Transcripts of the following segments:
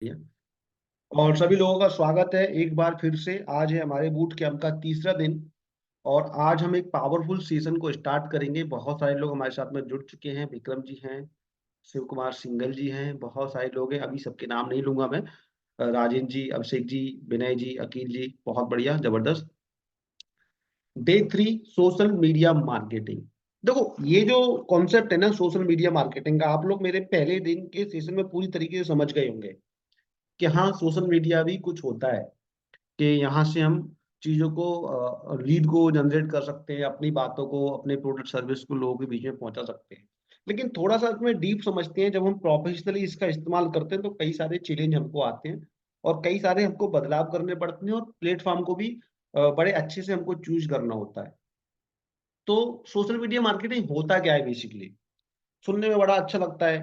बढ़िया। और सभी लोगों का स्वागत है एक बार फिर से। आज है हमारे बूट कैंप का तीसरा दिन और आज हम एक पावरफुल सीजन को स्टार्ट करेंगे। बहुत सारे लोग हमारे साथ में जुड़ चुके हैं। विक्रम जी हैं, शिव कुमार सिंघल जी हैं, बहुत सारे लोग हैं। अभी सबके नाम नहीं लूंगा मैं। राजेंद्र जी, अभिषेक जी, विनय जी, अकील जी, बहुत बढ़िया, जबरदस्त। Day 3, social media marketing. देखो, ये जो कॉन्सेप्ट है ना सोशल मीडिया मार्केटिंग का, आप लोग मेरे पहले दिन के सेशन में पूरी तरीके से समझ गए होंगे कि हाँ, सोशल मीडिया भी कुछ होता है, कि यहाँ से हम चीजों को, लीड को जनरेट कर सकते हैं, अपनी बातों को, अपने प्रोडक्ट सर्विस को लोगों के बीच में पहुंचा सकते हैं। लेकिन थोड़ा सा इसमें डीप समझते हैं, जब हम प्रोफेशनली इसका इस्तेमाल करते हैं तो कई सारे चैलेंज हमको आते हैं और कई सारे हमको बदलाव करने पड़ते हैं और प्लेटफॉर्म को भी बड़े अच्छे से हमको चूज करना होता है। तो सोशल मीडिया मार्केटिंग होता क्या है बेसिकली? सुनने में बड़ा अच्छा लगता है,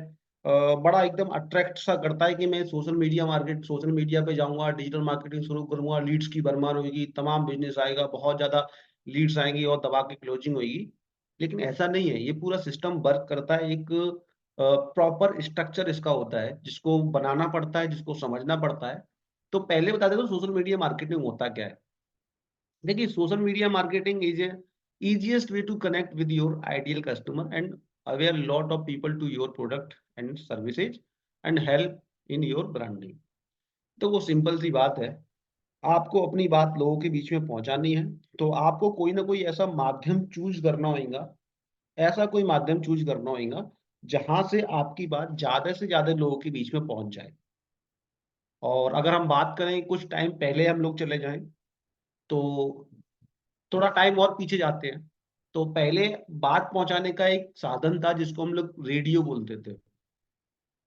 बड़ा एकदम अट्रैक्ट सा करता है कि मैं सोशल मीडिया पे जाऊंगा, डिजिटल मार्केटिंग शुरू करूंगा, लीड्स की भरमार होगी, तमाम बिजनेस आएगा, बहुत ज्यादा लीड्स आएंगी और दबा के क्लोजिंग होगी। लेकिन ऐसा नहीं है। ये पूरा सिस्टम वर्क करता है, एक प्रॉपर स्ट्रक्चर इसका होता है जिसको बनाना पड़ता है, जिसको समझना पड़ता है। तो पहले बता दें तो सोशल मीडिया मार्केटिंग होता क्या है। देखिए, social media marketing is a easiest way to connect with your ideal customer and aware lot of people to your product and services and help in your branding। तो वो simple सी बात है। आपको अपनी बात लोगों के बीच में पहुंचानी है, तो आपको कोई ना कोई ऐसा माध्यम चूज करना होगा, ऐसा कोई माध्यम चूज करना होगा जहां से आपकी बात ज्यादा से ज्यादा लोगों के बीच में पहुंच जाए। और अगर हम बात करें कुछ टाइम पहले हम लोग चले जाएं, तो थोड़ा टाइम और पीछे जाते हैं, तो पहले बात पहुंचाने का एक साधन था जिसको हम लोग रेडियो बोलते थे।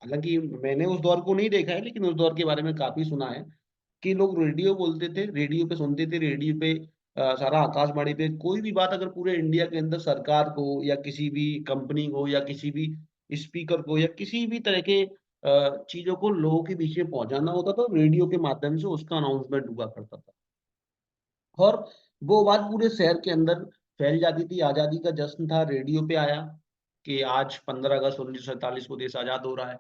हालांकि मैंने उस दौर को नहीं देखा है, लेकिन उस दौर के बारे में काफी सुना है कि लोग रेडियो बोलते थे, रेडियो पे सुनते थे, रेडियो पे सारा आकाशवाणी पे कोई भी बात अगर पूरे इंडिया के अंदर सरकार को या किसी भी कंपनी को या किसी भी स्पीकर को या किसी भी तरह के चीजों को लोगों के बीच में पहुंचाना होता था, रेडियो के माध्यम से उसका अनाउंसमेंट हुआ करता था। और वो बात पूरे शहर के अंदर फैल जाती थी। आजादी का जश्न था, रेडियो पे आया कि आज 15 अगस्त 1947 को देश आजाद हो रहा है।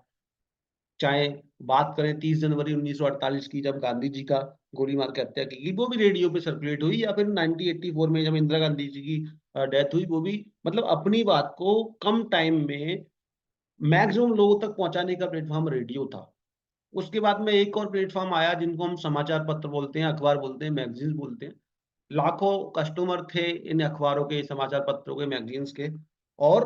चाहे बात करें 30 जनवरी 1948 की, जब गांधी जी का गोली मार के हत्या की गई, वो भी रेडियो पे सर्कुलेट हुई, या फिर 1984 में जब इंदिरा गांधी जी की डेथ हुई, वो भी। मतलब अपनी बात को कम टाइम में मैक्सिमम लोगों तक पहुंचाने का प्लेटफॉर्म रेडियो था। उसके बाद में एक और प्लेटफॉर्म आया जिनको हम समाचार पत्र बोलते हैं, अखबार बोलते हैं, मैगजीन्स बोलते हैं। लाखों कस्टमर थे इन अखबारों के, समाचार पत्रों के, मैगजीन्स के। और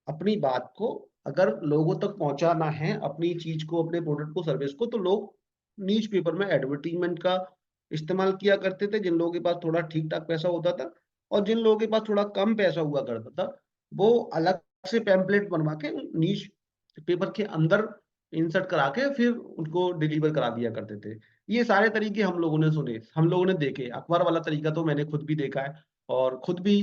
अपनी बात को अगर लोगों तक पहुंचाना है, अपनी चीज को, अपने प्रोडक्ट को, सर्विस को, तो लोग न्यूज पेपर में एडवर्टीजमेंट का इस्तेमाल किया करते थे। जिन लोगों के पास थोड़ा ठीक ठाक पैसा होता था और जिन लोगों के पास थोड़ा कम पैसा हुआ करता था, वो अलग से पैम्पलेट बनवा के न्यूज पेपर के अंदर इंसर्ट करा के फिर उनको डिलीवर करा दिया करते थे। ये सारे तरीके हम लोगों ने सुने, हम लोगों ने देखे। अखबार वाला तरीका तो मैंने खुद भी देखा है और खुद भी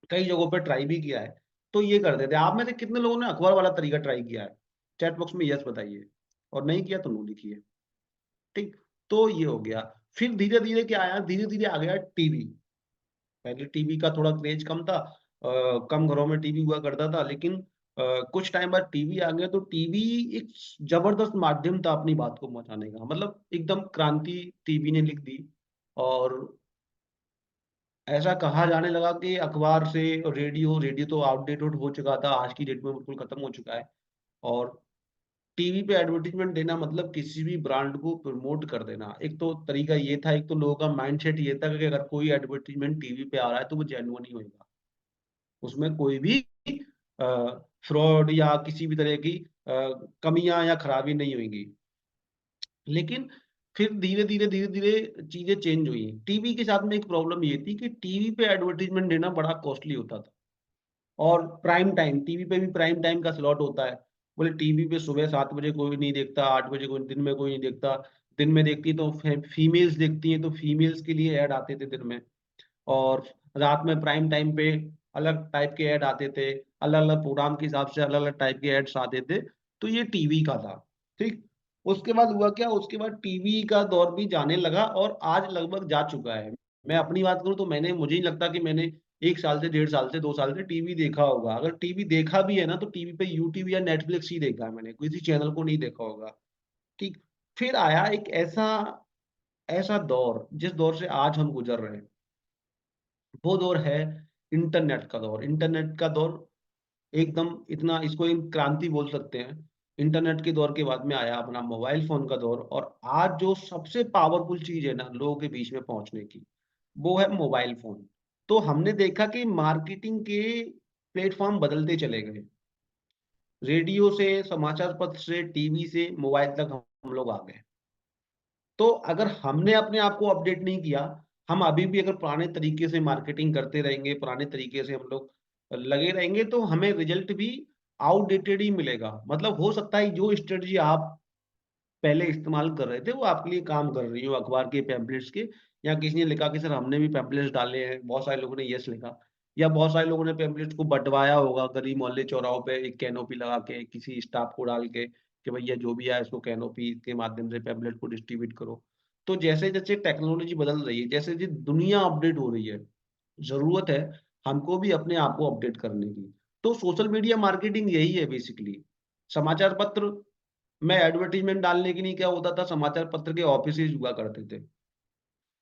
कई जगहों पर ट्राई भी किया है। तो ये करते थे। आप में से कितने लोगों ने अखबार वाला तरीका ट्राई किया है? चैट बॉक्स में यस बताइए, और नहीं किया तो नो लिखिए। ठीक। तो ये हो गया। फिर धीरे धीरे क्या आया, धीरे धीरे आ गया टीवी। पहले टीवी का थोड़ा क्रेज कम था, कम घरों में टीवी हुआ करता था, लेकिन कुछ टाइम बाद टीवी आ गया। तो टीवी एक जबरदस्त माध्यम था अपनी बात को पहुंचाने का, मतलब एकदम क्रांति टीवी ने लिख दी। और ऐसा कहा जाने लगा कि अखबार से रेडियो, रेडियो तो आउटडेटेड हो चुका था, आज की डेट में बिल्कुल खत्म हो चुका है। और टीवी पे एडवर्टीजमेंट देना मतलब किसी भी ब्रांड को प्रमोट कर देना। एक तो तरीका ये था, एक तो लोगों का माइंडसेट ये था कि अगर कोई एडवर्टीजमेंट टीवी पे आ रहा है तो वो जेन्युइन ही होगा, उसमें कोई भी फ्रॉड या किसी भी तरह की कमियां या खराबी नहीं होंगी। लेकिन फिर धीरे धीरे चीजें चेंज हुई। टीवी के साथ में एक प्रॉब्लम ये थी कि टीवी पे एडवर्टीजमेंट देना बड़ा कॉस्टली होता था। और प्राइम टाइम, टीवी पे भी प्राइम टाइम का स्लॉट होता है। बोले टीवी पे सुबह 7 बजे कोई नहीं देखता, 8 बजे कोई, दिन में कोई नहीं देखता। दिन में देखती तो फीमेल्स देखती हैं, तो फीमेल्स के लिए ऐड आते थे दिन में। और रात में प्राइम टाइम पे अलग टाइप के ऐड आते थे, अलग अलग प्रोग्राम के हिसाब से अलग अलग टाइप के एड्स आते थे। तो ये टीवी का था। ठीक। उसके बाद हुआ क्या, उसके बाद टीवी का दौर भी जाने लगा और आज लगभग जा चुका है। मैं अपनी बात करूं तो मैंने, मुझे नहीं लगता कि मैंने 1 साल से, 1.5 साल से, 2 साल से टीवी देखा होगा। अगर टीवी देखा भी है ना, तो टीवी पे यूट्यूब या नेटफ्लिक्स ही देखा है मैंने, किसी चैनल को नहीं देखा होगा। ठीक। फिर आया एक ऐसा ऐसा दौर, जिस दौर से आज हम गुजर रहे हैं, वो दौर है इंटरनेट का दौर। इंटरनेट का दौर एकदम इतना, इसको एक क्रांति बोल सकते हैं। इंटरनेट के दौर के बाद में आया अपना मोबाइल फोन का दौर, और आज जो सबसे पावरफुल चीज है ना लोगों के बीच में पहुंचने की, वो है मोबाइल फोन। तो हमने देखा कि मार्केटिंग के प्लेटफॉर्म बदलते चले गए। रेडियो से, समाचार पत्र से, टीवी से मोबाइल तक हम लोग आ गए। तो अगर हमने अपने आप को अपडेट नहीं किया, हम अभी भी अगर पुराने तरीके से मार्केटिंग करते रहेंगे, पुराने तरीके से हम लोग लगे रहेंगे, तो हमें रिजल्ट भी आउटडेटेड ही मिलेगा। मतलब हो सकता है जो स्ट्रेटजी आप पहले इस्तेमाल कर रहे थे वो आपके लिए काम कर रही हो, अखबार के पैम्पलेट्स के, या किसी ने लिखा कि सर हमने भी पैम्पलेट्स डाले हैं, बहुत सारे लोगों ने यस लिखा, या बहुत सारे लोगों ने पैम्पलेट्स को बंटवाया होगा गली मोहल्ले चौराहों पे एक कैनोपी लगा के, किसी स्टाफ को डाल के कि भैया जो भी आए इसको कैनोपी के माध्यम से पैम्पलेट को डिस्ट्रीब्यूट करो। तो जैसे जैसे टेक्नोलॉजी बदल रही है, जैसे जैसे दुनिया अपडेट हो रही है, जरूरत है हमको भी अपने आप को अपडेट करने की। तो सोशल मीडिया मार्केटिंग यही है बेसिकली। समाचार पत्र में एडवर्टीजमेंट डालने के लिए क्या होता था, समाचार पत्र के ऑफिसेज हुआ करते थे।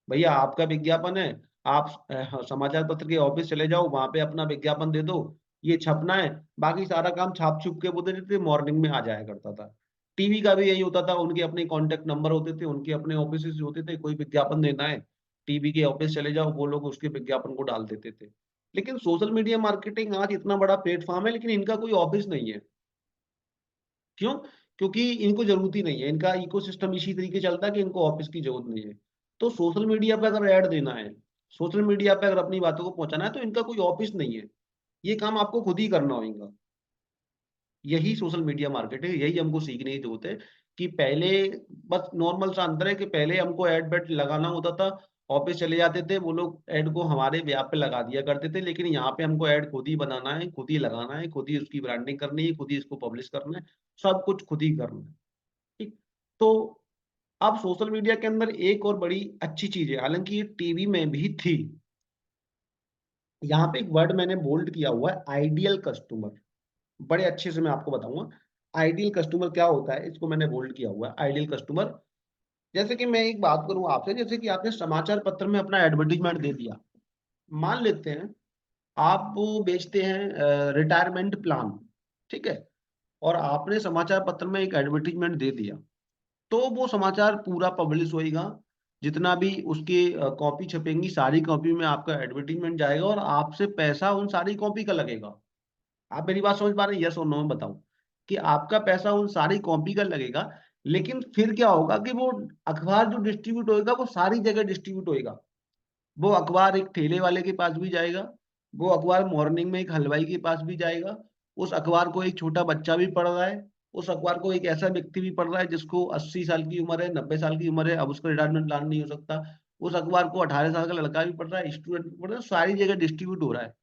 भैया आपका विज्ञापन है, आप समाचार पत्र के ऑफिस चले जाओ, वहां पे अपना विज्ञापन दे दो, ये छपना है, बाकी सारा काम छाप छुप के वो दे देते, मॉर्निंग में आ जाया करता था। टीवी का भी यही होता था, उनके अपने कॉन्टेक्ट नंबर होते थे, उनके अपने ऑफिस होते थे, कोई विज्ञापन देना है, टीवी के ऑफिस चले जाओ, वो लोग उसके विज्ञापन को डाल देते थे। लेकिन सोशल मीडिया मार्केटिंग आज इतना बड़ा प्लेटफॉर्म है, लेकिन इनका कोई ऑफिस नहीं है। क्यों? क्योंकि इनको जरूरत ही नहीं है, इनका इकोसिस्टम इसी तरीके चलता है कि इनको ऑफिस की जरूरत नहीं है। तो सोशल मीडिया पे अगर ऐड देना है, सोशल मीडिया पे अगर अपनी बातों को पहुंचाना है, तो इनका कोई ऑफिस नहीं है, ये काम आपको खुद ही करना होगा। यही सोशल मीडिया मार्केट है, यही हमको सीखने की जरूरत है। कि पहले बस नॉर्मल सा अंतर है कि पहले हमको एड बेड लगाना होता था, ऑफिस चले जाते थे, वो लोग एड को हमारे व्याप पे लगा दिया करते थे, लेकिन यहाँ पे हमको एड खुद ही बनाना है, खुद ही लगाना है, खुद ही उसकी ब्रांडिंग करनी है, खुद ही इसको पब्लिश करना है, सब कुछ खुद ही करना है। ठीक। तो अब सोशल मीडिया के अंदर एक और बड़ी अच्छी चीज है, हालांकि ये टीवी में भी थी। यहाँ पे एक वर्ड मैंने बोल्ड किया हुआ है, आइडियल कस्टमर। बड़े अच्छे से मैं आपको बताऊंगा आइडियल कस्टमर क्या होता है, इसको मैंने बोल्ड किया हुआ है, आइडियल कस्टमर। जैसे कि मैं एक बात करूं आपसे, जैसे कि आपने समाचार पत्र में अपना एडवर्टीजमेंट दे दिया। मान लेते हैं आप वो बेचते हैं रिटायरमेंट प्लान, ठीक है, और आपने समाचार पत्र में एक एडवर्टीजमेंट दे दिया, तो वो समाचार पूरा पब्लिश होएगा, जितना भी उसके कॉपी छपेंगी, सारी कॉपी में आपका एडवर्टीजमेंट जाएगा, और आपसे पैसा उन सारी कॉपी का लगेगा। आप मेरी बात समझ पा रहे हैं, यस और नो में बताऊं? कि आपका पैसा उन सारी कॉपी का लगेगा, लेकिन फिर क्या होगा कि वो अखबार जो डिस्ट्रीब्यूट होएगा वो सारी जगह डिस्ट्रीब्यूट होएगा। वो अखबार एक ठेले वाले के पास भी जाएगा, वो अखबार मॉर्निंग में एक हलवाई के पास भी जाएगा, उस अखबार को एक छोटा बच्चा भी पढ़ रहा है, उस अखबार को एक ऐसा व्यक्ति भी पढ़ रहा है जिसको 80 साल की उम्र है, 90 साल की उम्र है, अब उसका रिटायरमेंट प्लान नहीं हो सकता, उस अखबार को 18 साल का लड़का भी पढ़ रहा है, स्टूडेंट भी पढ़ रहा है, सारी जगह डिस्ट्रीब्यूट हो रहा है।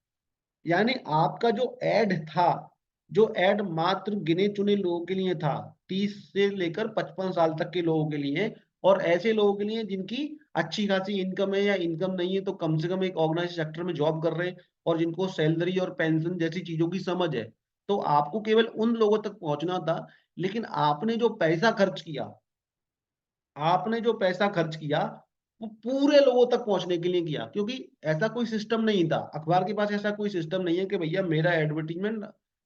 यानी आपका जो एड था, जो एड मात्र गिने चुने लोगों के लिए था, 30 से लेकर 55 साल तक के लोगों के लिए, और ऐसे लोगों के लिए जिनकी अच्छी खासी इनकम है, या इनकम नहीं है तो कम से कम एक ऑर्गेनाइज सेक्टर में जॉब कर रहे हैं, और जिनको सैलरी और पेंशन जैसी चीजों की समझ है। तो आपको केवल उन लोगों तक पहुंचना था, लेकिन आपने जो पैसा खर्च किया वो पूरे लोगों तक पहुंचने के लिए किया, क्योंकि ऐसा कोई सिस्टम नहीं था अखबार के पास, ऐसा कोई सिस्टम नहीं है कि भैया मेरा एडवर्टीजमेंट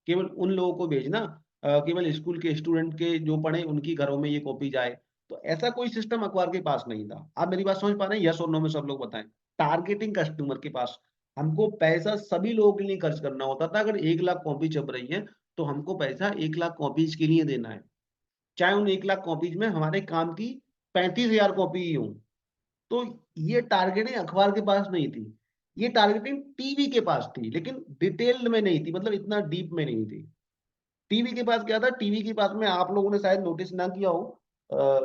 केवल उन लोगों को भेजना, केवल स्कूल के स्टूडेंट के जो पढ़े उनकी घरों में ये कॉपी जाए। तो ऐसा कोई सिस्टम अखबार के पास नहीं था। आप मेरी बात समझ पा रहे हैं, यस और नो में सब लोग बताएं। टारगेटिंग कस्टमर के पास हमको पैसा सभी लोगों के लिए खर्च करना होता था। अगर 1 लाख कॉपी छप रही है, तो हमको पैसा 1 लाख कॉपीज के लिए देना है, चाहे उन 1 लाख कॉपीज में हमारे काम की 35,000 कॉपी ही हो। तो ये टारगेटिंग अखबार के पास नहीं थी, ये टारगेटिंग टीवी के पास थी, लेकिन डिटेल्ड में नहीं थी, मतलब इतना डीप में नहीं थी। टीवी के पास क्या था, टीवी के पास में आप लोगों ने शायद नोटिस ना किया हो,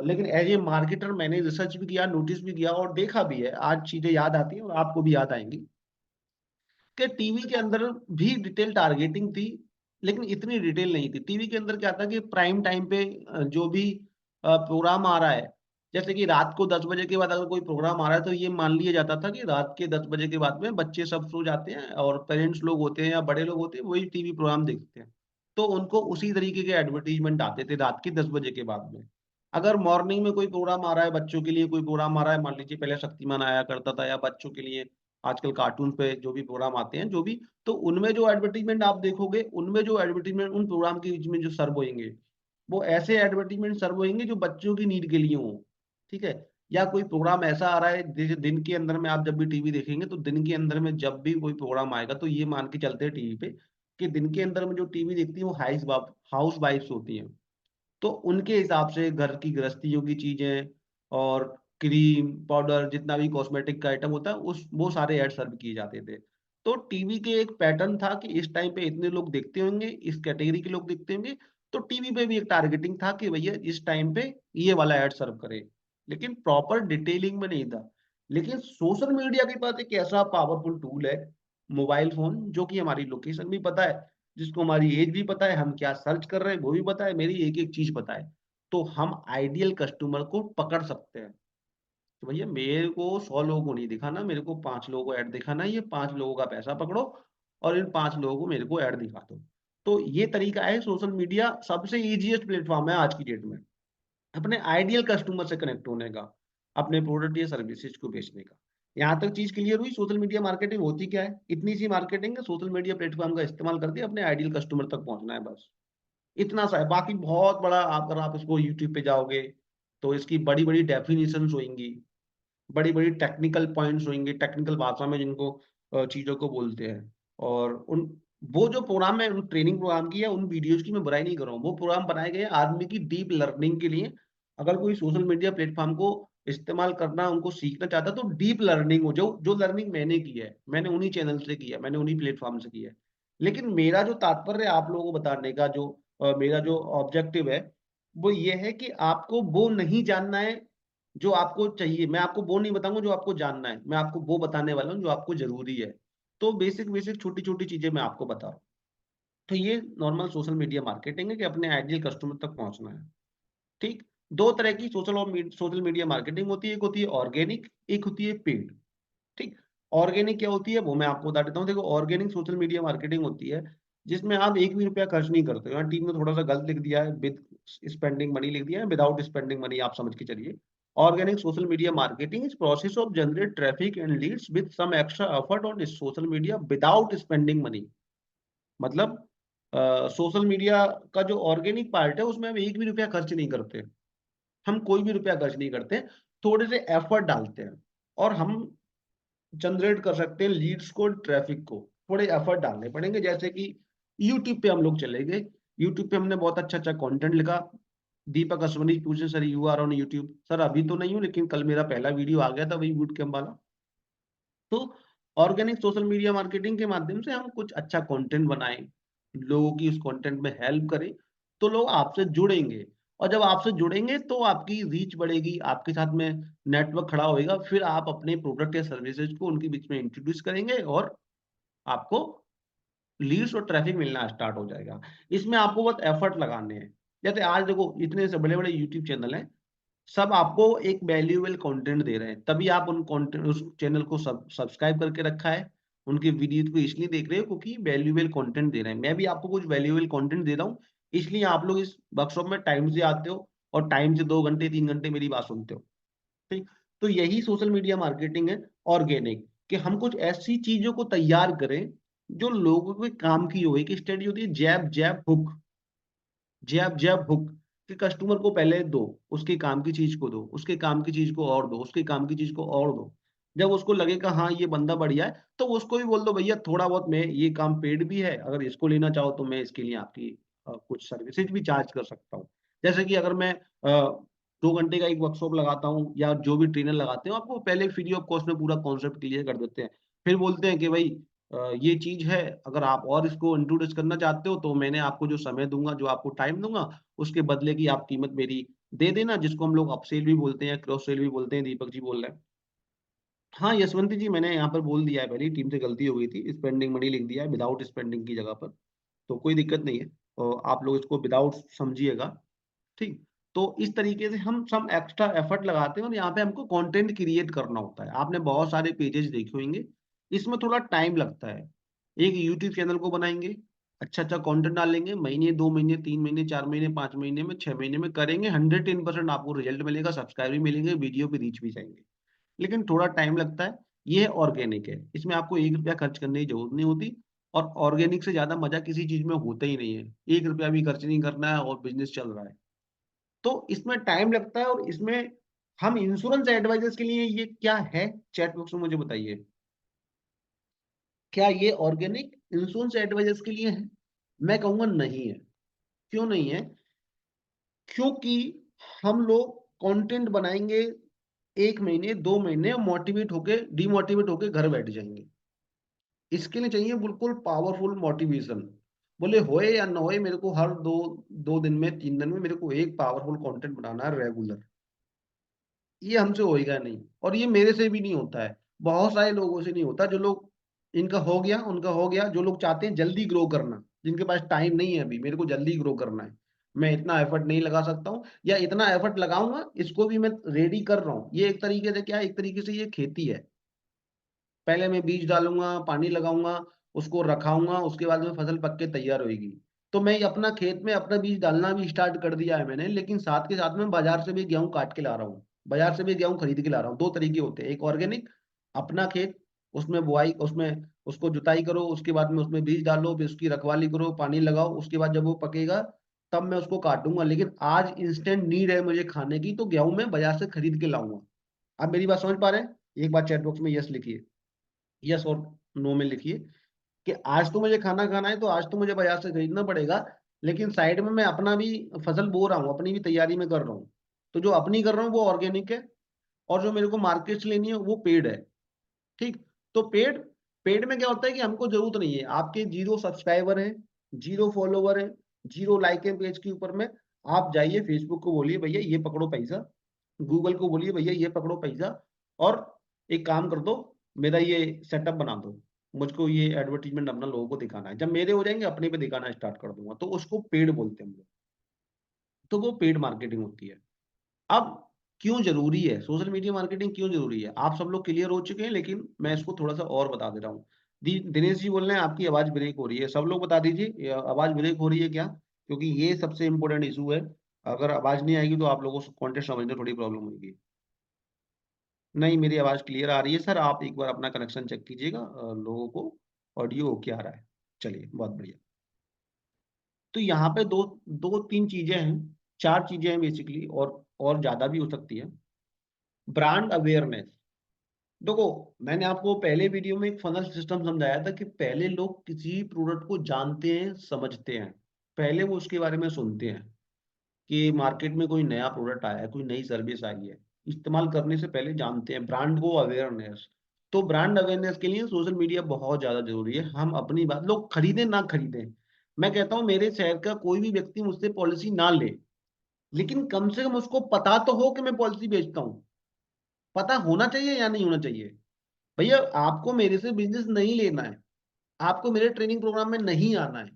लेकिन एज ए मार्केटर मैंने रिसर्च भी किया, नोटिस भी किया और देखा भी है, आज चीजें याद आती हैं और आपको भी याद आएंगी, कि टीवी के अंदर भी डिटेल टारगेटिंग थी, लेकिन इतनी डिटेल नहीं थी। टीवी के अंदर क्या था कि प्राइम टाइम पे जो भी प्रोग्राम आ रहा है, जैसे कि रात को 10 बजे के बाद अगर कोई प्रोग्राम आ रहा है, तो ये मान लिया जाता था कि रात के 10 बजे के बाद में बच्चे सब सो जाते हैं, और पेरेंट्स लोग होते हैं या बड़े लोग होते हैं वही टीवी प्रोग्राम देखते हैं। तो उनको उसी तरीके के एडवर्टीजमेंट आते थे रात के 10 बजे के बाद में। अगर मॉर्निंग में कोई प्रोग्राम आ रहा है, बच्चों के लिए कोई प्रोग्राम आ रहा है, मान लीजिए पहले शक्तिमान आया करता था, या बच्चों के लिए आजकल कार्टून पे जो भी प्रोग्राम आते हैं जो भी, तो उनमें जो एडवर्टीजमेंट आप देखोगे, उनमें जो एडवर्टीजमेंट उन प्रोग्राम के बीच में जो सर्व होंगे, वो ऐसे एडवर्टीजमेंट सर्व होंगे जो बच्चों की नीड के लिए हो। ठीक है। या कोई प्रोग्राम ऐसा आ रहा है, जैसे दिन के अंदर में आप जब भी टीवी देखेंगे, तो दिन के अंदर में जब भी कोई प्रोग्राम आएगा, तो ये मान के चलते हैं टीवी पे कि दिन के अंदर में जो टीवी देखती है वो हाउस वाइफ्स होती हैं। तो उनके हिसाब से घर की गृहस्थियों की चीजें और क्रीम पाउडर जितना भी कॉस्मेटिक का आइटम होता है, उस वो सारे ऐड सर्व किए जाते थे। तो टीवी के एक पैटर्न था कि इस टाइम पे इतने लोग देखते होंगे, इस कैटेगरी के लोग देखते होंगे, तो टीवी पे भी एक टारगेटिंग था कि भैया इस टाइम पे ये वाला ऐड सर्व करे, लेकिन प्रॉपर डिटेलिंग में नहीं था। लेकिन सोशल मीडिया के पास एक ऐसा पावरफुल टूल है, मोबाइल फोन, जो कि हमारी लोकेशन भी पता है, जिसको हमारी एज भी पता है, हम क्या सर्च कर रहे हैं वो भी पता है, मेरी एक एक चीज पता है। तो हम आइडियल कस्टमर को पकड़ सकते हैं। तो भैया मेरे को 100 लोगों को नहीं दिखाना, मेरे को 5 लोगों को ऐड दिखाना है, ये 5 लोगों का पैसा पकड़ो और इन 5 लोगों को मेरे को ऐड दिखा दो। तो ये तरीका है, सोशल मीडिया सबसे इजीएस्ट प्लेटफॉर्म है आज की डेट में अपने आइडियल कस्टमर से कनेक्ट होने का, अपने प्रोडक्ट या सर्विसेज को बेचने का। यहाँ तक चीज क्लियर हुई, सोशल मीडिया मार्केटिंग होती क्या है? इतनी सी मार्केटिंग है, सोशल मीडिया प्लेटफॉर्म का इस्तेमाल करके अपने आइडियल कस्टमर तक पहुंचना है, बस इतना सा है। बाकी बहुत बड़ा, अगर आप इसको यूट्यूब पे जाओगे तो इसकी बड़ी बड़ी डेफिनेशंस होंगी, बड़ी बड़ी टेक्निकल पॉइंट्स होंगे, टेक्निकल भाषा में जिनको चीजों को बोलते हैं। और उन वो जो प्रोग्राम है, उन ट्रेनिंग प्रोग्राम की या उन वीडियोज की मैं बुराई नहीं कर रहा हूँ, वो प्रोग्राम बनाए गए हैं आदमी की डीप लर्निंग के लिए। अगर कोई सोशल मीडिया प्लेटफॉर्म को इस्तेमाल करना, उनको सीखना चाहता है, तो डीप लर्निंग हो, जो जो लर्निंग मैंने की है, मैंने उन्हीं चैनल से की है, मैंने उन्हीं प्लेटफॉर्म से की है। लेकिन मेरा जो तात्पर्य है आप लोगों को बताने का, जो मेरा जो ऑब्जेक्टिव है, वो ये है कि आपको वो नहीं जानना है जो आपको चाहिए। मैं आपको वो नहीं बताऊंगा जो आपको जानना है, मैं आपको वो बताने वाला हूँ जो आपको जरूरी है। तो बेसिक बेसिक छोटी छोटी चीजें मैं आपको बता रहा हूँ। तो ये नॉर्मल सोशल मीडिया मार्केटिंग है कि अपने आइडियल कस्टमर तक पहुंचना है। ठीक। दो तरह की सोशल मीडिया मार्केटिंग होती है, एक होती है ऑर्गेनिक, एक होती है पेड। ठीक। ऑर्गेनिक क्या होती है वो मैं आपको बता देता हूँ। देखो, ऑर्गेनिक सोशल मीडिया मार्केटिंग होती है जिसमें आप एक भी रुपया खर्च नहीं करते हो। यहाँ टीम ने थोड़ा सा गलत लिख दिया है, विद स्पेंडिंग मनी लिख दिया है, विदाउट स्पेंडिंग मनी आप समझ के चलिए। Organic social media marketing is process of generate traffic and leads with some extra effort on social media without spending money. मतलब सोशल मीडिया का जो ऑर्गेनिक पार्ट है उसमें हम एक भी रुपया खर्च नहीं करते, हम कोई भी रुपया खर्च नहीं करते, थोड़े से एफर्ट डालते हैं और हम जनरेट कर सकते हैं लीड्स को, ट्रैफिक को। थोड़े एफर्ट डालने पड़ेंगे, जैसे कि यूट्यूब पे हम लोग चले गए, यूट्यूब पे हमने बहुत अच्छा अच्छा कंटेंट लिखा। दीपक असवनी पूछे, sir you are on YouTube? Sir अभी तो नहीं हूँ, लेकिन कल मेरा पहला वीडियो आ गया था, वही बूट कैंप वाला। तो ऑर्गेनिक सोशल मीडिया मार्केटिंग के माध्यम से हम कुछ अच्छा कंटेंट बनाएं, लोगों की उस कंटेंट में हेल्प करें, तो लोग आपसे जुड़ेंगे। और जब आपसे जुड़ेंगे तो आपकी रीच बढ़ेगी, आपके साथ में नेटवर्क खड़ा होएगा, फिर आप अपने प्रोडक्ट या सर्विसेज को उनके बीच में इंट्रोड्यूस करेंगे और आपको लीड्स और ट्रैफिक मिलना स्टार्ट हो जाएगा। इसमें आपको बहुत एफर्ट लगाने हैं। जैसे आज देखो, इतने से बड़े बड़े यूट्यूब चैनल हैं, सब आपको एक वैल्यूएबल कंटेंट दे रहे हैं, तभी आप उन कंटेंट उस चैनल को सब्सक्राइब करके रखा है, उनके वीडियो को इसलिए देख रहे हो क्योंकि वैल्यूएबल कंटेंट दे रहे हैं। मैं भी आपको कुछ वैल्यूएबल कंटेंट दे रहा हूँ, इसलिए आप लोग इस वर्कशॉप में टाइम से आते हो और टाइम से 2 घंटे 3 घंटे मेरी बात सुनते हो। ठीक। तो यही सोशल मीडिया मार्केटिंग है ऑर्गेनिक, कि हम कुछ ऐसी चीजों को तैयार करें जो लोगों के काम की हो। एक स्टडी होती है जैब जैब हुक, जैब जैब हुक, कि कस्टमर को पहले दो, उसके काम की चीज को दो, उसके काम की चीज को और दो, उसके काम की चीज को और दो। जब उसको लगेगा हाँ ये बंदा बढ़िया है, तो उसको भी बोल दो भैया थोड़ा बहुत, मैं ये काम पेड भी है, अगर इसको लेना चाहो तो मैं इसके लिए आपकी कुछ सर्विसेज भी चार्ज कर सकता हूँ। जैसे कि अगर मैं 2 घंटे का एक वर्कशॉप लगाता हूँ, या जो भी ट्रेनर लगाते हो, आपको पहले फ्री ऑफ कॉस्ट में पूरा कॉन्सेप्ट क्लियर कर देते हैं। फिर बोलते हैं कि भाई ये चीज है, अगर आप और इसको इंट्रोड्यूस करना चाहते हो तो मैंने आपको जो समय दूंगा, जो आपको टाइम दूंगा, उसके बदले की आप कीमत मेरी दे देना, जिसको हम लोग अपसेल भी बोलते हैं, क्रॉस सेल भी बोलते हैं, दीपक जी बोल रहे हैं। हाँ यशवंत जी, मैंने यहाँ पर बोल दिया है, पहले टीम से गलती हो गई थी, स्पेंडिंग मनी लिख दिया है विदाउट स्पेंडिंग की जगह पर। तो कोई दिक्कत नहीं है, और आप लोग इसको विदाउट समझिएगा। ठीक। तो इस तरीके से हम सब एक्स्ट्रा एफर्ट लगाते हैं, और यहाँ पे हमको कंटेंट क्रिएट करना होता है। आपने बहुत सारे पेजेस देखे होंगे, इसमें थोड़ा टाइम लगता है। एक यूट्यूब चैनल को बनाएंगे, अच्छा अच्छा कंटेंट डालेंगे, महीने 2 महीने 3 महीने 4 महीने 5 महीने में 6 महीने में करेंगे, 110% आपको रिजल्ट मिलेगा, सब्सक्राइबर भी मिलेंगे, वीडियो पे रीच भी जाएंगे। लेकिन थोड़ा टाइम लगता है। ये ऑर्गेनिक है, इसमें आपको 1 रुपया खर्च करने की जरूरत नहीं होती। और ऑर्गेनिक से ज्यादा मजा किसी चीज में होता ही नहीं है। 1 रुपया भी खर्च नहीं करना है और बिजनेस चल रहा है। तो इसमें टाइम लगता है। और इसमें हम इंश्योरेंस एडवाइजर्स के लिए ये क्या है, चैट बॉक्स में मुझे बताइए, क्या ये ऑर्गेनिक इंश्योरेंस एडवाइजर्स के लिए है? मैं कहूंगा नहीं है। क्यों नहीं है? क्योंकि हम लोग कंटेंट बनाएंगे 1 महीने 2 महीने, मोटिवेट होके डिमोटिवेट होके घर बैठ जाएंगे। इसके लिए चाहिए बिल्कुल पावरफुल मोटिवेशन। बोले होए या ना होए, मेरे को हर दो 2 दिन में 3 दिन में मेरे को एक पावरफुल कंटेंट बनाना है रेगुलर। ये हमसे होएगा नहीं, और ये मेरे से भी नहीं होता है। बहुत सारे लोगों से नहीं होता। जो लोग इनका हो गया उनका हो गया, जो लोग चाहते हैं जल्दी ग्रो करना, जिनके पास टाइम नहीं है, अभी मेरे को जल्दी ग्रो करना है, मैं इतना एफर्ट नहीं लगा सकता हूँ, या इतना एफर्ट लगाऊंगा, इसको भी मैं रेडी कर रहा हूँ। ये एक तरीके से क्या है, एक तरीके से ये खेती है। पहले मैं बीज डालूंगा, पानी लगाऊंगा, उसको रखाऊंगा, उसके बाद में फसल पक के तैयार होगी। तो मैं अपना खेत में अपना बीज डालना भी स्टार्ट कर दिया है मैंने, लेकिन साथ के साथ में बाजार से भी गेहूं काट के ला रहा हूँ, बाजार से भी गेहूं खरीद के ला रहा हूँ। दो तरीके होते हैं, एक ऑर्गेनिक, अपना खेत, उसमें बुआई, उसमें उसको जुताई करो, उसके बाद में उसमें बीज डालो, फिर उसकी रखवाली करो, पानी लगाओ, उसके बाद जब वो पकेगा तब मैं उसको काटूंगा। लेकिन आज इंस्टेंट नीड है मुझे खाने की, तो गेहूं मैं बाजार से खरीद के लाऊंगा। आप मेरी बात समझ पा रहे हैं? एक बार चैट बॉक्स में यस लिखिए, यस और नो में लिखिए कि आज तो मुझे खाना खाना है, तो आज तो मुझे बाजार से खरीदना पड़ेगा। लेकिन साइड में मैं अपना भी फसल बो रहा हूँ, अपनी भी तैयारी में कर रहा हूँ। तो जो अपनी कर रहा हूँ वो ऑर्गेनिक है, और जो मेरे को मार्केट से लेनी है वो पेड है। ठीक। तो पेड, पेड में क्या होता है कि हमको जरूरत नहीं है, आपके 0 सब्सक्राइबर है, 0 फॉलोवर है, 0 लाइक है पेज के ऊपर में, आप जाइए फेसबुक को बोलिए भैया ये पकड़ो पैसा, गूगल को बोलिए भैया ये पकड़ो पैसा, और एक काम कर दो, मेरा ये सेटअप बना दो, मुझको ये एडवर्टीजमेंट अपना लोगों को दिखाना है। जब मेरे हो जाएंगे अपने पे दिखाना स्टार्ट कर दूंगा, तो उसको पेड बोलते हैं हम लोग। तो वो पेड मार्केटिंग होती है। अब क्यों जरूरी है सोशल मीडिया मार्केटिंग, क्यों जरूरी है, आप सब लोग क्लियर हो चुके हैं, लेकिन मैं इसको थोड़ा सा और बता दे रहा हूँ। दिनेश जी बोल रहे हैं आपकी आवाज ब्रेक हो रही है, सब लोग बता दीजिए ये आवाज ब्रेक हो रही है क्या, क्योंकि ये सबसे इंपॉर्टेंट इशू है। अगर आवाज नहीं आएगी तो आप लोगों को कॉन्टेंट समझने में थोड़ी प्रॉब्लम होगी। नहीं, मेरी आवाज क्लियर आ रही है सर, आप एक बार अपना कनेक्शन चेक कीजिएगा, लोगों को ऑडियो क्या आ रहा है। चलिए बहुत बढ़िया। तो यहाँ पे दो दो तीन चीजें हैं, चार चीजें हैं बेसिकली, और ज्यादा भी हो सकती है। Brand awareness. देखो, मैंने आपको पहले वीडियो में एक फनल सिस्टम समझाया था कि पहले लोग किसी प्रोडक्ट को जानते हैं समझते हैं, पहले वो उसके बारे में सुनते हैं कि मार्केट में कोई नया प्रोडक्ट आया है, कोई नई सर्विस आई है, इस्तेमाल करने से पहले जानते हैं, ब्रांड को अवेयरनेस। तो ब्रांड अवेयरनेस के लिए सोशल मीडिया बहुत ज्यादा जरूरी है। हम अपनी बात, लोग खरीदें ना खरीदें, मैं कहता हूँ मेरे शहर का कोई भी व्यक्ति मुझसे पॉलिसी ना ले, लेकिन कम से कम उसको पता तो हो कि मैं पॉलिसी बेचता हूँ। पता होना चाहिए या नहीं होना चाहिए? भैया आपको मेरे से बिजनेस नहीं लेना है, आपको मेरे ट्रेनिंग प्रोग्राम में नहीं आना है,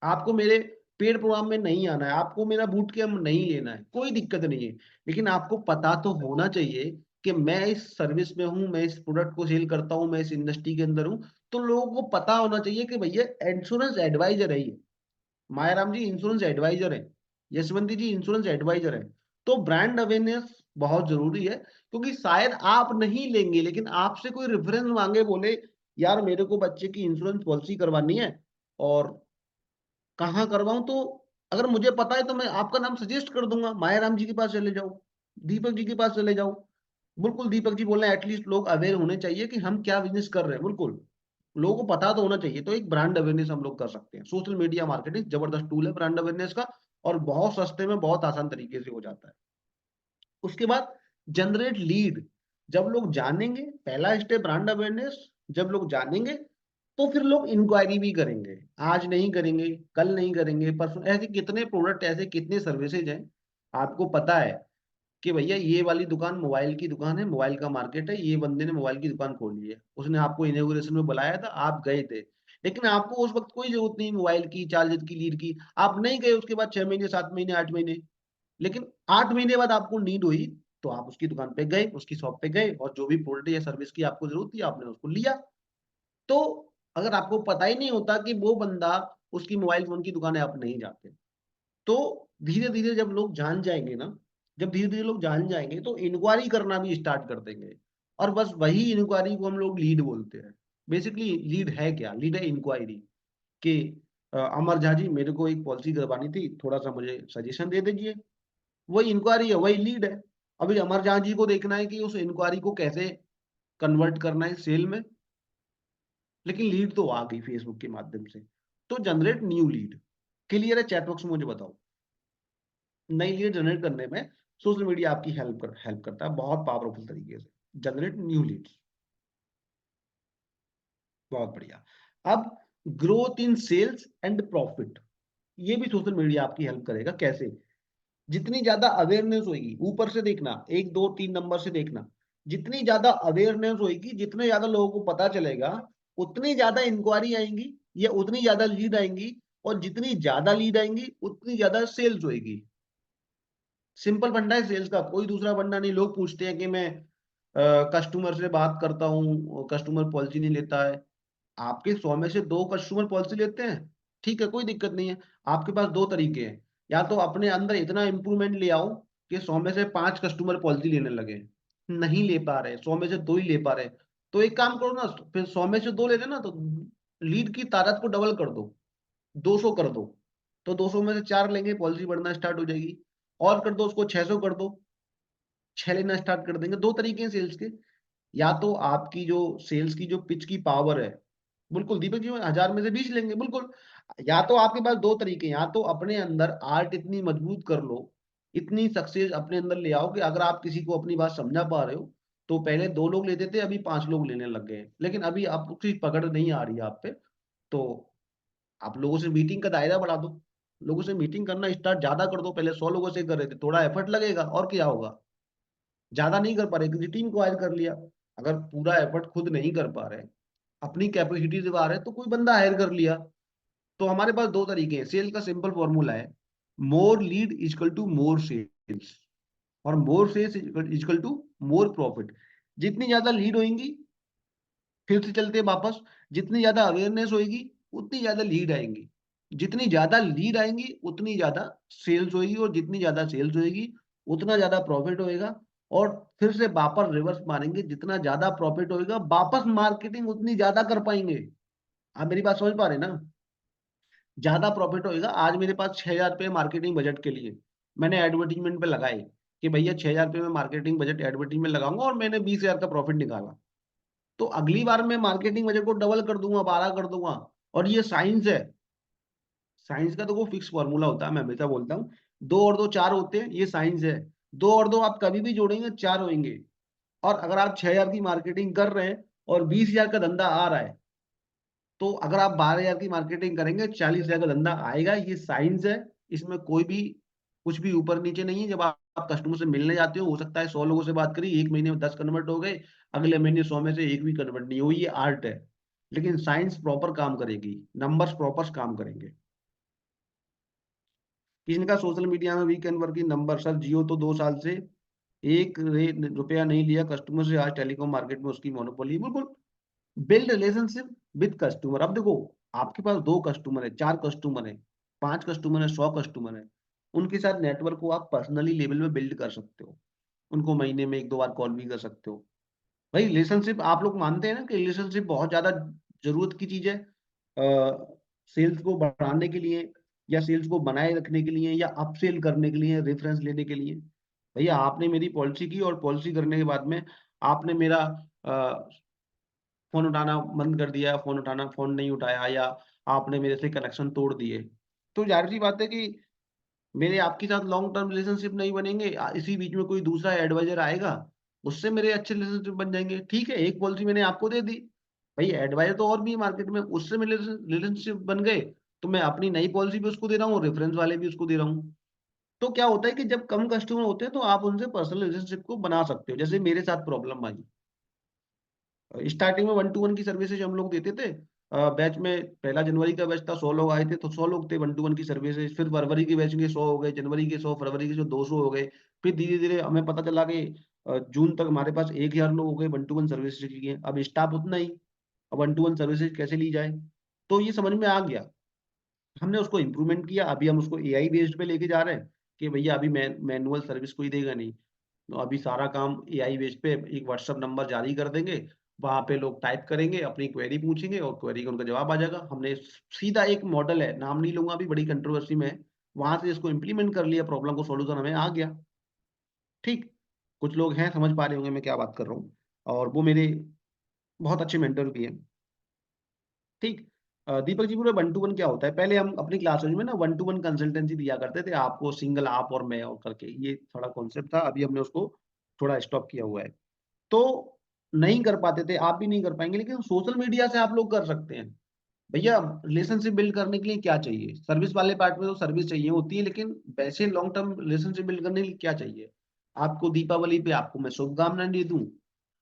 आपको मेरे पेड प्रोग्राम में नहीं आना है, आपको मेरा बूट कैंप नहीं लेना है, कोई दिक्कत नहीं है। लेकिन आपको पता तो होना चाहिए कि मैं इस सर्विस में हूँ, मैं इस प्रोडक्ट को सेल करता हूँ, मैं इस इंडस्ट्री के अंदर हूँ। तो लोगों को पता होना चाहिए कि भैया इंश्योरेंस एडवाइजर है ये, मायाराम जी इंश्योरेंस एडवाइजर है, यशवंती जी इंश्योरेंस एडवाइजर है। तो ब्रांड अवेयरनेस बहुत जरूरी है, क्योंकि शायद आप नहीं लेंगे, लेकिन आपसे कोई रेफरेंस मांगे, बोले यार मेरे को बच्चे की इंश्योरेंस पॉलिसी करवानी है, और कहाँ करवाऊं, तो अगर मुझे पता है तो मैं आपका नाम सजेस्ट कर दूंगा, मायाराम जी के पास चले जाओ, दीपक जी के पास चले जाओ। बिल्कुल दीपक जी बोल रहे हैं एटलीस्ट लोग अवेयर होने चाहिए कि हम क्या बिजनेस कर रहे हैं, बिल्कुल लोगों को पता तो होना चाहिए। तो एक ब्रांड अवेयरनेस हम लोग कर सकते हैं, सोशल मीडिया मार्केटिंग जबरदस्त टूल है ब्रांड अवेयरनेस का, और बहुत सस्ते में बहुत आसान तरीके से हो जाता है। उसके बाद जनरेट लीड। जब लोग जानेंगे, पहला स्टेप ब्रांड अवेयरनेस, जब लोग जानेंगे तो फिर लोग इंक्वायरी भी करेंगे। आज नहीं करेंगे, कल नहीं करेंगे, परसों, ऐसे कितने प्रोडक्ट, ऐसे कितने सर्विसेज हैं, आपको पता है कि भैया ये वाली दुकान मोबाइल की दुकान है, मोबाइल का मार्केट है, ये बंदे ने मोबाइल की दुकान खोली है, उसने आपको इनॉग्रेशन में बुलाया था, आप गए थे, लेकिन आपको उस वक्त कोई जरूरत नहीं मोबाइल की, चार्जर की, लीड की, आप नहीं गए। उसके बाद 6 महीने 7 महीने 8 महीने, लेकिन 8 महीने बाद आपको नीड हुई, तो आप उसकी दुकान पे गए, उसकी शॉप पे गए, और जो भी प्रोडक्ट या सर्विस की आपको जरूरत थी आपने उसको लिया। तो अगर आपको पता ही नहीं होता कि वो बंदा उसकी मोबाइल फोन की दुकान है, आप नहीं जाते। तो धीरे धीरे जब लोग जान जाएंगे ना, जब धीरे धीरे लोग जान जाएंगे तो इंक्वायरी करना भी स्टार्ट कर देंगे। और बस वही इंक्वायरी को हम लोग लीड बोलते हैं। बेसिकली लीड है क्या? लीड है इंक्वायरी कि अमर झा जी, मेरे को एक पॉलिसी करवानी थी, थोड़ा सा मुझे सजेशन दे दीजिए। वही इंक्वायरी है, वही लीड है। अभी अमर झा जी को देखना है कि उस इंक्वायरी को कैसे कन्वर्ट करना है सेल में। लेकिन लीड तो आ गई फेसबुक के माध्यम से। तो जनरेट न्यू लीड। क्लियर है? चैट बॉक्स में मुझे बताओ। नई लीड जनरेट करने में सोशल मीडिया आपकी हेल्प करता है बहुत पावरफुल तरीके से। Generate new leads. बहुत बढ़िया। अब growth in sales and profit, ये भी सोशल मीडिया आपकी हेल्प करेगा। कैसे? जितनी ज्यादा अवेयरनेस होगी, ऊपर से देखना, 1 2 3 नंबर से देखना, जितनी ज्यादा अवेयरनेस होगी, जितने ज्यादा लोगों को पता चलेगा, उतनी ज्यादा इंक्वायरी आएंगी या उतनी ज्यादा लीड आएंगी। और जितनी ज्यादा लीड आएंगी उतनी ज्यादा सेल्स होगी। सिंपल फंडा है सेल्स का, कोई दूसरा फंडा नहीं। लोग पूछते हैं कि मैं कस्टमर से बात करता हूँ, कस्टमर पॉलिसी नहीं लेता है। आपके 100 में से 2 कस्टमर पॉलिसी लेते हैं, ठीक है, कोई दिक्कत नहीं है। आपके पास 2 तरीके हैं। या तो अपने अंदर इतना इंप्रूवमेंट ले आओ कि 100 में से 5 कस्टमर पॉलिसी लेने लगे। नहीं ले पा रहे, 100 में से 2 ही ले पा रहे, तो एक काम करो ना, फिर 100 में से 2 ले लेना, तो लीड की तादाद को डबल कर दो, 200 कर दो। तो 200 में से 4 लेंगे, पॉलिसी बढ़ना स्टार्ट हो जाएगी। और कर दो उसको, 600 कर दो, 6 लेना स्टार्ट कर देंगे। 2 तरीके हैं सेल्स के। या तो आपकी जो सेल्स की जो पिच की पावर है, बिल्कुल दीपक जी 1000 में से 20 लेंगे, बिल्कुल। या तो आपके पास 2 तरीके हैं, या तो अपने अंदर आर्ट इतनी मजबूत कर लो, इतनी सक्सेस अपने अंदर ले आओ कि अगर आप किसी को अपनी बात समझा पा रहे हो, तो पहले 2 लोग लेते थे, अभी 5 लोग लेने लग गए हैं। लेकिन अभी आपकी पकड़ नहीं आ रही है आप पे, तो आप लोगों से मीटिंग का दायरा बढ़ा दो। लोगों से मीटिंग करना स्टार्ट ज्यादा कर दो। पहले 100 लोगों से कर रहे थे, थोड़ा एफर्ट लगेगा, और क्या होगा, ज्यादा नहीं कर पा रहे, किसी टीम को हायर कर लिया। अगर पूरा एफर्ट खुद नहीं कर पा रहे, अपनी कैपेसिटी से बाहर है, तो कोई बंदा हायर कर लिया। तो हमारे पास 2 तरीके हैं। सेल का सिंपल फॉर्मूला है, मोर लीड इजकल टू मोर सेल्स, और मोर सेल्स इजकल टू मोर प्रॉफिट। जितनी ज्यादा लीड होगी, फिर से चलते हैं वापस, जितनी ज्यादा अवेयरनेस होगी उतनी ज्यादा लीड आएंगी। जितनी ज्यादा लीड आएंगी उतनी ज्यादा सेल्स होगी, और जितनी ज्यादा सेल्स होगी उतना ज्यादा प्रॉफिट होएगा। और फिर से वापस रिवर्स मारेंगे, जितना ज्यादा प्रॉफिट होएगा वापस मार्केटिंग उतनी ज्यादा कर पाएंगे। आप मेरी बात समझ पा रहे हैं ना? ज्यादा प्रॉफिट होएगा। आज मेरे पास 6,000 रुपये मार्केटिंग बजट के लिए मैंने एडवर्टीजमेंट पे लगाए कि भैया 6,000 रुपये में मार्केटिंग बजट एडवर्टीजमेंट लगाऊंगा, और मैंने 20,000 का प्रॉफिट निकाला। तो अगली बार मैं मार्केटिंग बजट को डबल कर दूंगा, 12 कर दूंगा। और ये साइंस है। साइंस का तो वो फिक्स फॉर्मूला होता है, मैं हमेशा बोलता हूँ, 2 और 2 4 होते हैं, ये साइंस है। 2 और 2 आप कभी भी जोड़ेंगे 4 होंगे। और अगर आप 6,000 की मार्केटिंग कर रहे हैं और 20,000 का धंधा आ रहा है, तो अगर आप 12,000 की मार्केटिंग करेंगे, 40,000 का धंधा आएगा। ये साइंस है, इसमें कोई भी कुछ भी ऊपर नीचे नहीं है। जब आप कस्टमर से मिलने जाते हो सकता है 100 लोगों से बात करी, 1 महीने में 10 कन्वर्ट हो गए, अगले महीने 100 में से एक भी कन्वर्ट नहीं हुई। ये आर्ट है, लेकिन साइंस प्रॉपर काम करेगी, नंबर्स प्रॉपर काम करेंगे। किसका सोशल मीडिया में वीकेंड वर्किंग नंबर? सर जियो तो 2 साल से ₹1 नहीं लिया कस्टमर से, आज टेलीकॉम मार्केट में उसकी मोनोपोली। बिल्कुल। Build relationship with customer. अब देखो, आपके पास 2 कस्टमर है, 4 कस्टमर है, 5 कस्टमर है, 100 कस्टमर है, उनके साथ नेटवर्क को आप पर्सनली लेवल में बिल्ड कर सकते हो। उनको महीने में 1 2 बार कॉल भी कर सकते हो। भाई रिलेशनशिप, आप लोग मानते हैं ना कि रिलेशनशिप बहुत ज्यादा जरूरत की चीज है सेल्स को बढ़ाने के लिए, या सेल्स को बनाए रखने के लिए, या अपसेल करने के लिए, रेफरेंस लेने के लिए। भैया आपने मेरी पॉलिसी की, और पॉलिसी करने के बाद में आपने मेरा फोन उठाना बंद कर दिया, फोन नहीं उठाया, या आपने मेरे से कनेक्शन तोड़ दिए, तो जाहिर सी बात है कि मेरे आपके साथ लॉन्ग टर्म रिलेशनशिप नहीं बनेंगे। इसी बीच में कोई दूसरा एडवाइजर आएगा, उससे मेरे अच्छे रिलेशनशिप बन जाएंगे। ठीक है, एक पॉलिसी मैंने आपको दे दी, भाई एडवाइजर तो और भी मार्केट में, उससे मेरे रिलेशनशिप बन गए, तो मैं अपनी नई पॉलिसी भी उसको दे रहा हूँ, रेफरेंस वाले भी उसको दे रहा हूँ। तो क्या होता है कि जब कम कस्टमर होते हैं तो आप उनसे पर्सनल रिलेशनशिप को बना सकते हो। जैसे मेरे साथ प्रॉब्लम आई, स्टार्टिंग में 1 to 1 की सर्विसेज हम लोग देते थे। बैच में, पहला जनवरी का बैच था, 100 लोग आए थे, तो 100 लोग थे 1 to 1 की सर्विसेज। फिर फरवरी के बैच के 100 हो गए, जनवरी के 100, फरवरी के 200 हो गए। फिर धीरे धीरे हमें पता चला कि जून तक हमारे पास 1,000 लोग हो गए 1 to 1 सर्विसेज के लिए। अब स्टाफ उतना ही, अब 1 to 1 सर्विसेज कैसे ली जाए, तो ये समझ में आ गया। हमने उसको इम्प्रूवमेंट किया, अभी हम उसको एआई बेस्ड पे लेके जा रहे हैं कि भैया अभी मैनुअल सर्विस कोई देगा नहीं। तो अभी सारा काम एआई बेस पे एक व्हाट्सएप नंबर जारी कर देंगे, वहां पे लोग टाइप करेंगे, अपनी क्वेरी पूछेंगे और क्वेरी का उनका जवाब आ जाएगा। हमने सीधा एक मॉडल है, नाम नहीं लूंगा, अभी बड़ी कंट्रोवर्सी में है, वहां से इसको इम्प्लीमेंट कर लिया, प्रॉब्लम को सॉल्यूशन हमें आ गया। ठीक, कुछ लोग हैं समझ पा रहे होंगे मैं क्या बात कर रहा हूँ, और वो मेरे बहुत अच्छे मेंटर भी हैं। ठीक। दीपक जी पूरे वन टू वन क्या होता है, पहले हम अपनी क्लासेज में ना वन टू वन कंसल्टेंसी दिया करते थे, आपको सिंगल आप और मैं और करके, ये थोड़ा कॉन्सेप्ट था, अभी हमने उसको थोड़ा स्टॉप किया हुआ है। तो नहीं कर पाते थे, आप भी नहीं कर पाएंगे, लेकिन सोशल मीडिया से आप लोग कर सकते हैं। भैया रिलेशनशिप बिल्ड करने के लिए क्या चाहिए, सर्विस वाले पार्ट में तो सर्विस चाहिए होती है, लेकिन वैसे लॉन्ग टर्म रिलेशनशिप बिल्ड करने के लिए क्या चाहिए। आपको दीपावली पे आपको मैं शुभकामनाएं दे दूं,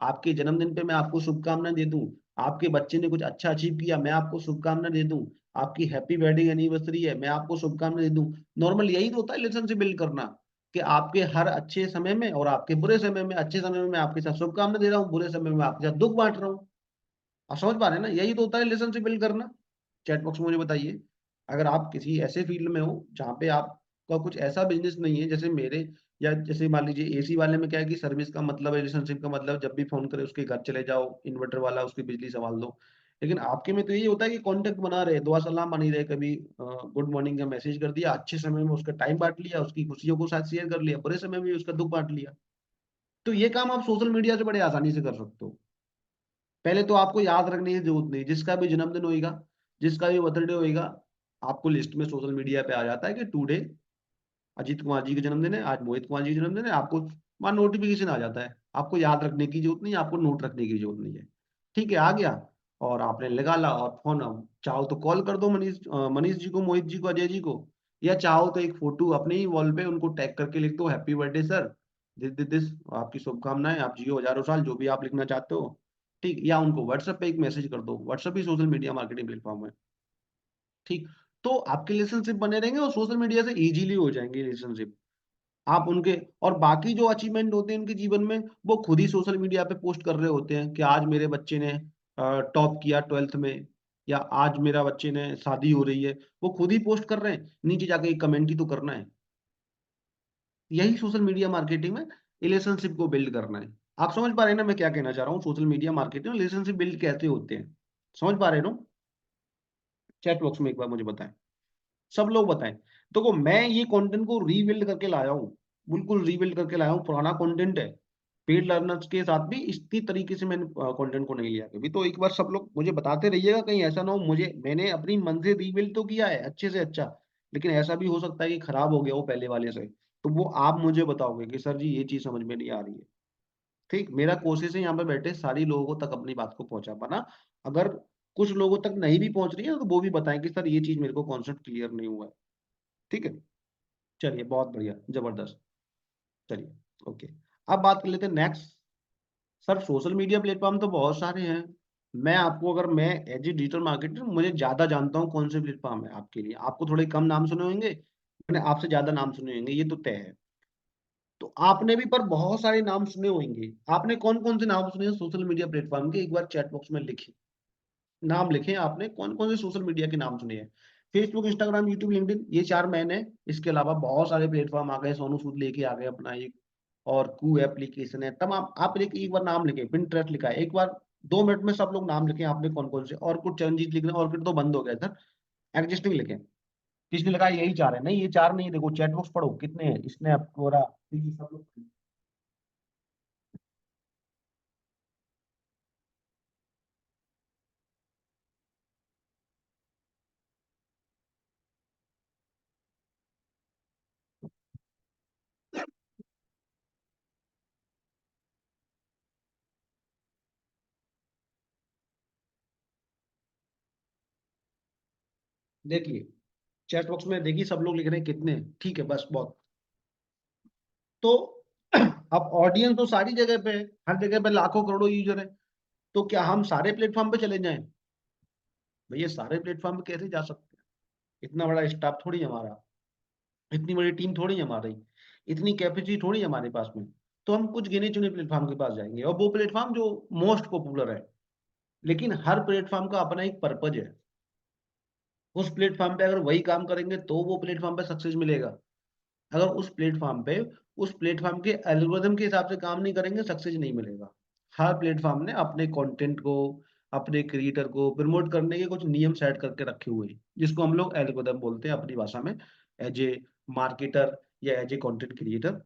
आपके जन्मदिन पे मैं आपको शुभकामनाएं दे दूं, आपके बच्चे ने कुछ अच्छा अचीव किया मैं आपको शुभकामनाएं दे दूं, आपकी हैप्पी वेडिंग एनिवर्सरी है मैं आपको शुभकामनाएं दे दूं। नॉर्मल यही तो होता है रिलेशनशिप बिल्ड करना, कि आपके हर अच्छे समय में और आपके बुरे समय में, अच्छे समय में मैं आपके साथ शुभकामनाएं दे रहा हूँ, बुरे समय में आपके साथ दुख बांट रहा हूँ। आप समझ पा रहे हैं ना, यही तो होता है रिलेशनशिप बिल्ड करना। चैट बॉक्स में मुझे बताइए, अगर आप किसी ऐसे फील्ड में हो जहाँ पे आपका कुछ ऐसा बिजनेस नहीं है जैसे मेरे, या जैसे मान लीजिए एसी वाले में क्या है कि सर्विस का मतलब है, रिलेशनशिप का मतलब जब भी फोन करे उसके घर चले जाओ, इन्वर्टर वाला उसकी बिजली संभाल दो। लेकिन आपके में तो यही होता है कि कांटेक्ट बना रहे, दुआ सलाम बनी रहे, कभी गुड मॉर्निंग का मैसेज कर दिया, अच्छे समय में उसका टाइम बांट लिया, उसकी खुशियों को साथ शेयर कर लिया, बुरे समय में उसका दुख बांट लिया। तो ये काम आप सोशल मीडिया से बड़े आसानी से कर सकते हो। पहले तो आपको याद रखने की जरूरत नहीं, जिसका भी जन्मदिन होएगा, जिसका भी बर्थडे होएगा, आपको लिस्ट में सोशल मीडिया पे आ जाता है कि टुडे अजीत कुमार जी का जन्मदिन है, आज मोहित कुमार जी का जन्मदिन है, आपको वहां नोटिफिकेशन आ जाता है, आपको याद रखने की जरूरत नहीं, आपको नोट रखने की जरूरत नहीं है। ठीक है, आ गया, और आपने लगा ला और फोन, अब चाहो तो कॉल कर दो मनीष जी को, मोहित जी को, अजय जी को, या चाहो तो एक फोटो अपने ही वॉल पे उनको टैग करके लिख दो, हैप्पी बर्थडे सर, दिस आपकी शुभकामनाएं, आप जियो हजारों साल, जो भी आप लिखना चाहते हो। ठीक, या उनको व्हाट्सएप पे एक मैसेज कर दो, व्हाट्सएप भी सोशल मीडिया मार्केटिंग प्लेटफॉर्म है। ठीक, तो आपके रिलेशनशिप बने रहेंगे और सोशल मीडिया से इजीली हो जाएंगे रिलेशनशिप। आप उनके, और बाकी जो अचीवमेंट होते हैं उनके जीवन में, वो खुद ही सोशल मीडिया पे पोस्ट कर रहे होते हैं कि आज मेरे बच्चे ने टॉप किया ट्वेल्थ में, या आज मेरा बच्चे ने शादी हो रही है, वो खुद ही पोस्ट कर रहे हैं, नीचे जाके एक कमेंट ही तो करना है। यही सोशल मीडिया मार्केटिंग में रिलेशनशिप को बिल्ड करना है। आप समझ पा रहे हैं ना मैं क्या कहना चाह रहा हूँ, सोशल मीडिया मार्केटिंग में रिलेशनशिप बिल्ड कैसे होते हैं, समझ पा रहे हो? चैट बॉक्स में एक बार मुझे बताएं, सब लोग बताएं। देखो मैं ये कंटेंट को रीबिल्ड करके लाया हूँ, बिल्कुल रीबिल्ड करके लाया हूँ, पुराना कंटेंट है। पेड लर्नर्स के साथ भी इसी तरीके से मैंने कंटेंट को नहीं लिया कभी, तो एक बार सब लोग मुझे बताते रहिएगा, कहीं ऐसा ना हो, मुझे मैंने अपनी मन से रीबिल्ड तो किया है अच्छे से अच्छा, लेकिन ऐसा भी हो सकता है कि खराब हो गया हो पहले वाले से, तो वो आप मुझे बताओगे कि सर जी ये चीज समझ में नहीं आ रही है। ठीक, मेरा कोशिश है यहाँ पे बैठे सारी लोगों तक अपनी बात को पहुंचा पाना। अगर कुछ लोगों तक नहीं भी पहुंच रही है तो वो भी बताएं कि सर ये चीज मेरे को कॉन्सेप्ट क्लियर नहीं हुआ है। ठीक है, चलिए बहुत बढ़िया, जबरदस्त। चलिए, ओके, अब बात कर लेते हैं next. Sir social media platform तो बहुत सारे हैं, मैं आपको, अगर मैं एज ए डिजिटल मार्केटर मुझे ज्यादा जानता हूँ कौन से प्लेटफॉर्म है आपके लिए, आपको थोड़े कम नाम सुने होंगे, मैंने आपसे ज्यादा नाम सुने होंगे, ये तो तय है। तो आपने भी पर बहुत सारे नाम सुने होंगे, आपने कौन कौन से नाम सुने हैं सोशल मीडिया प्लेटफॉर्म के, एक बार चैट बॉक्स में लिखें, नाम लिखें, आपने कौन कौन से सोशल मीडिया के नाम सुने हैं। फेसबुक, इंस्टाग्राम, यूट्यूब, लिंक्डइन, ये चार मैंने, इसके अलावा बहुत सारे प्लेटफॉर्म आ गए, सोनू सूद लेके आ गए अपना एक, और कू एप्लीकेशन है तमाम, आप एक बार नाम लिखे, पिंटरेस्ट लिखा है एक बार, 2 मिनट में सब लोग नाम लिखे आपने कौन कौन से, और कुछ चरणजीत लिख रहे हैं, और कुछ तो बंद हो गया सर, एग्जिस्टिंग लिखे, किसने लगा यही चार है, नहीं ये चार नहीं है, देखो चैट बॉक्स पढ़ो कितने हैं, स्नैप, कोरा, ये सब लोग। देखिए चैट बॉक्स में देखिए सब लोग लिख रहे हैं कितने हैं, ठीक है बस बहुत। तो अब ऑडियंस तो सारी जगह पे है, हर जगह पे लाखों करोड़ों यूजर है, तो क्या हम सारे प्लेटफॉर्म पे चले जाएं? भैया सारे प्लेटफॉर्म पे कैसे जा सकते हैं, इतना बड़ा स्टाफ थोड़ी है हमारा, इतनी बड़ी टीम थोड़ी है हमारी, इतनी कैपेसिटी थोड़ी है हमारे पास में। तो हम कुछ गिने चुने प्लेटफॉर्म के पास जाएंगे, और वो प्लेटफॉर्म जो मोस्ट पॉपुलर है, लेकिन हर प्लेटफॉर्म का अपना एक पर्पज है। उस प्लेटफॉर्म पे अगर वही काम करेंगे तो वो प्लेटफॉर्म पे सक्सेस मिलेगा। अगर उस प्लेटफॉर्म के एल्गोरिथम के हिसाब से काम नहीं करेंगे, सक्सेस नहीं मिलेगा। हर प्लेटफॉर्म ने अपने कंटेंट को, अपने क्रिएटर को प्रमोट करने के कुछ नियम सेट करके रखे हुए हैं, जिसको हम लोग एल्गोरिथम बोलते हैं अपनी भाषा में, एज ए मार्केटर या एज ए कंटेंट क्रिएटर।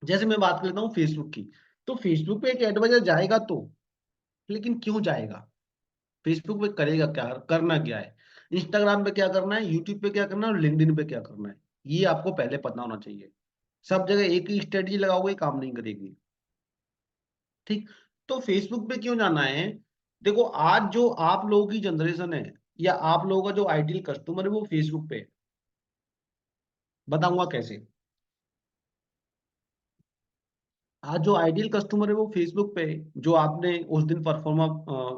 जैसे मैं बात कर लेता हूँ फेसबुक की, तो फेसबुक पे एक एडवर्टाइजर जाएगा तो, लेकिन क्यों जाएगा? फेसबुक पे करेगा क्या, करना क्या है, इंस्टाग्राम पे क्या करना है, यूट्यूब पे क्या करना है और लिंक्डइन पे क्या करना है, ये आपको पहले पता होना चाहिए। सब जगह एक ही स्ट्रेटजी लगाओगे, काम नहीं करेगी। ठीक। तो फेसबुक पे क्यों जाना है? देखो, आज जो आप लोगों की जनरेशन है, या आप लोगों का जो आइडियल कस्टमर है, वो फेसबुक पे है। बताऊंगा कैसे। आज जो आइडियल कस्टमर है वो फेसबुक पे है। जो आपने उस दिन परफॉर्मा,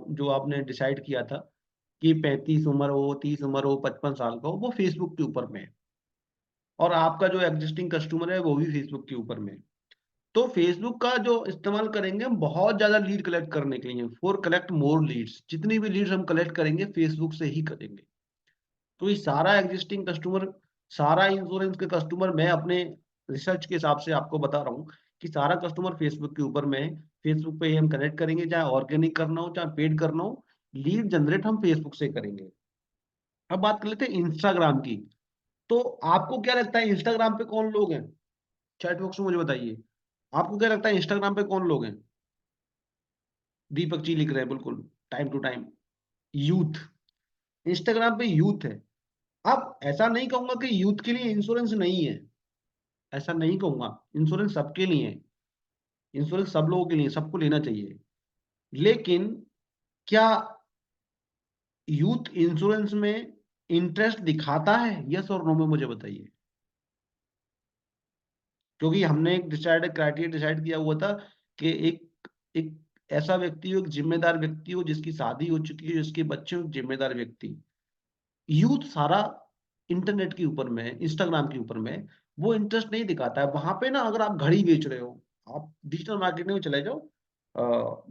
जो आपने डिसाइड किया था कि 35 उम्र हो, 30 उम्र हो, 55 साल का हो, वो फेसबुक के ऊपर में है। और आपका जो एग्जिस्टिंग कस्टमर है वो भी फेसबुक के ऊपर में है। तो फेसबुक का जो इस्तेमाल करेंगे हम बहुत ज्यादा लीड कलेक्ट करने के लिए, फॉर कलेक्ट मोर लीड्स, जितनी भी लीड्स हम कलेक्ट करेंगे फेसबुक से ही करेंगे। तो ये सारा एग्जिस्टिंग कस्टमर, सारा इंश्योरेंस के कस्टमर, मैं अपने रिसर्च के हिसाब से आपको बता रहा हूँ कि सारा कस्टमर फेसबुक के ऊपर में है। फेसबुक पे ही हम कनेक्ट करेंगे, चाहे ऑर्गेनिक करना हो चाहे पेड करना हो, लीड जनरेट हम फेसबुक से करेंगे। अब बात कर लेते हैं इंस्टाग्राम की। तो आपको क्या लगता है इंस्टाग्राम पे कौन लोग हैं? चैट बॉक्स में मुझे बताइए, आपको क्या लगता है इंस्टाग्राम पे कौन लोग हैं? दीपक जी लिख रहे हैं, बिल्कुल time to time. Youth. Instagram पे यूथ है। अब ऐसा नहीं कहूंगा कि यूथ के लिए इंश्योरेंस नहीं है, ऐसा नहीं कहूंगा। इंश्योरेंस सबके लिए है, इंश्योरेंस सब लोगों के लिए, सबको लेना चाहिए। लेकिन क्या यूथ इंश्योरेंस में इंटरेस्ट दिखाता है? यस और नो में मुझे बताइए। क्योंकि हमने एक डिसाइड क्राइटेरिया डिसाइड किया हुआ था कि एक एक ऐसा व्यक्ति हो, एक जिम्मेदार व्यक्ति हो, जिसकी शादी हो चुकी है, जिसके बच्चे हो, एक जिम्मेदार व्यक्ति। यूथ सारा इंटरनेट के ऊपर में, इंस्टाग्राम के ऊपर में, वो इंटरेस्ट नहीं दिखाता है वहां पे ना। अगर आप घड़ी बेच रहे हो, आप डिजिटल मार्केटिंग में चले जाओ।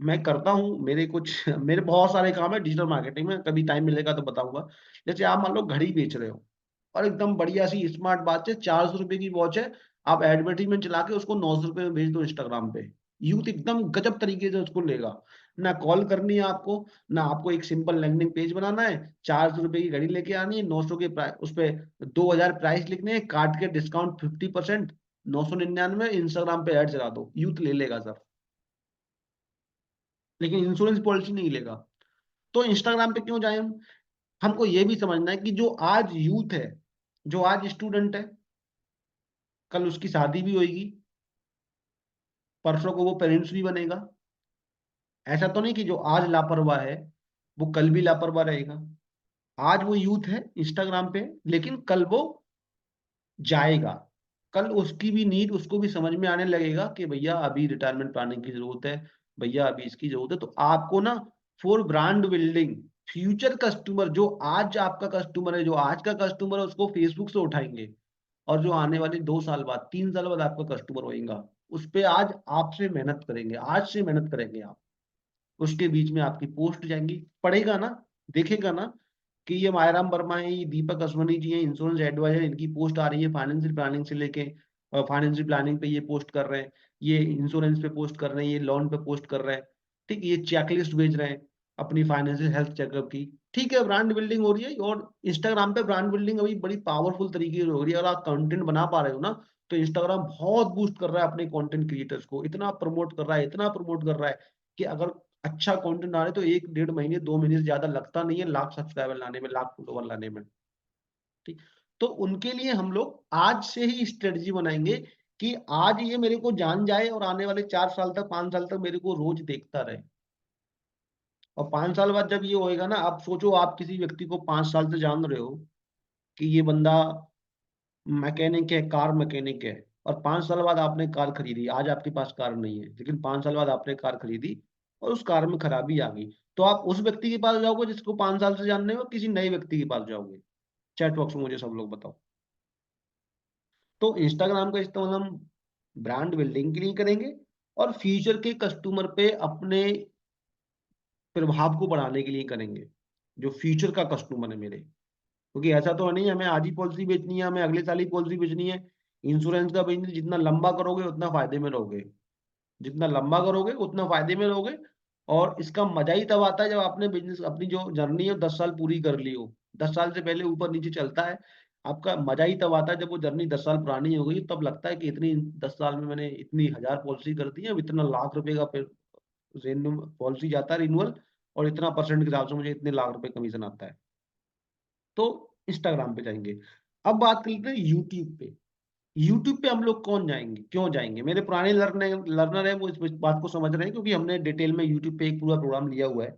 मैं करता हूँ, मेरे कुछ मेरे बहुत सारे काम है डिजिटल मार्केटिंग में, कभी टाइम मिलेगा तो बताऊंगा। जैसे आप मान लो घड़ी बेच रहे हो, और एकदम बढ़िया सी स्मार्ट वॉच है, 400 रुपए की वॉच है, आप एडवर्टीजमेंट चला के उसको 900 रुपए में भेज दो इंस्टाग्राम पे, यूथ एकदम गजब तरीके से उसको लेगा। ना कॉल करनी है आपको, ना आपको एक सिंपल लैंडिंग पेज बनाना है, 400 रुपए की घड़ी लेके आनी है, 900 के प्राइस, उस पे 2000 प्राइस लिखने हैं, काट के डिस्काउंट 50%, 999, इंस्टाग्राम पे ऐड चला दो, यूथ ले लेगा सर। लेकिन इंश्योरेंस पॉलिसी नहीं लेगा। तो इंस्टाग्राम पे क्यों जाए हम? हमको ये भी समझना है कि जो आज यूथ है, जो आज स्टूडेंट है, कल उसकी शादी भी होगी, परसों को वो पेरेंट्स भी बनेगा। ऐसा तो नहीं कि जो आज लापरवाह है वो कल भी लापरवाह रहेगा। आज वो यूथ है इंस्टाग्राम पे, लेकिन कल वो जाएगा। कल उसकी भी नीड, उसको भी समझ में आने लगेगा कि भैया अभी रिटायरमेंट प्लानिंग की जरूरत है, भैया अभी इसकी जरूरत है। तो आपको ना, for brand building, future customer, जो आज आपका कस्टमर है, जो आज का कस्टमर है, उसको फेसबुक से उठाएंगे। और जो आने वाले 2 साल बाद, 3 साल बाद आपका कस्टमर होएगा, उस पे आज आपसे मेहनत करेंगे, आज से मेहनत करेंगे आप। उसके बीच में आपकी पोस्ट जाएंगी, पढ़ेगा ना, देखेगा ना कि ये मायराम वर्मा है, ये दीपक असवानी जी हैं, इंश्योरेंस एडवाइजर, इनकी पोस्ट आ रही है फाइनेंशियल प्लानिंग से लेके, फाइनेंशियल प्लानिंग पे ये पोस्ट कर रहे हैं, ये इंश्योरेंस पे पोस्ट कर रहे हैं, ये लोन पे पोस्ट कर रहे हैं। ठीक, ये चेकलिस्ट भेज रहे हैं अपनी फाइनेंशियल हेल्थ चेकअप की। ठीक है, ब्रांड बिल्डिंग हो रही है, और इंस्टाग्राम पे ब्रांड बिल्डिंग अभी बड़ी पावरफुल तरीके से हो रही है। अगर आप कंटेंट बना पा रहे हो ना, तो इंस्टाग्राम बहुत बूस्ट कर रहा है अपने कंटेंट क्रिएटर्स को, इतना प्रमोट कर रहा है, इतना प्रमोट कर रहा है कि अगर अच्छा कंटेंट आ रहे तो 1 डेढ़ महीने 2 महीने से ज्यादा लगता नहीं है लाख सब्सक्राइबर लाने में, लाख फॉलोवर लाने में। ठीक। तो उनके लिए हम लोग आज से ही स्ट्रेटजी बनाएंगे कि आज ये मेरे को जान जाए और आने वाले 4 साल तक, 5 साल तक मेरे को रोज देखता रहे। और 5 साल बाद जब ये होएगा ना, आप सोचो, आप किसी व्यक्ति को 5 साल से जान रहे हो कि ये बंदा मैकेनिक है, कार मैकेनिक है, और 5 साल बाद आपने कार खरीदी, आज आपके पास कार नहीं है, लेकिन 5 साल बाद आपने कार खरीदी और उस कार में खराबी आ गई, तो आप उस व्यक्ति के पास जाओगे जिसको 5 साल से जानने हो, किसी नए व्यक्ति के पास जाओगे? चैट बॉक्स में मुझे सब लोग बताओ। तो इंस्टाग्राम का इस्तेमाल हम ब्रांड बिल्डिंग के लिए करेंगे, और फ्यूचर के कस्टमर पे अपने प्रभाव को बढ़ाने के लिए करेंगे, जो फ्यूचर का कस्टमर है मेरे। क्योंकि ऐसा तो नहीं है हमें आज ही पॉलिसी बेचनी है, हमें अगले साल ही पॉलिसी बेचनी है। इंश्योरेंस का बिजनेस जितना लंबा करोगे उतना फायदे में रहोगे, जितना लंबा करोगे उतना फायदे में रहोगे। और इसका मजा ही तब आता है जब आपने बिजनेस अपनी जो जर्नी है 10 साल पूरी कर ली हो। 10 साल से पहले ऊपर नीचे चलता है, आपका मजा ही तब आता है जब वो जर्नी 10 साल पुरानी हो गई, तब लगता है कि इतनी 10 साल में मैंने इतनी 1000 पॉलिसी कर दी है, अब इतना लाख रुपए का पॉलिसी जाता है रिन्यूअल, और इतना परसेंट के हिसाब से मुझे इतने लाख रुपए कमीशन आता है। तो इंस्टाग्राम पे जाएंगे। अब बात कर लेते हैं यूट्यूब पे। यूट्यूब पे हम लोग कौन जाएंगे, क्यों जाएंगे? मेरे पुराने लर्नर है, वो इस बात को समझ रहे हैं, क्योंकि हमने डिटेल में यूट्यूब पे एक पूरा प्रोग्राम लिया हुआ है।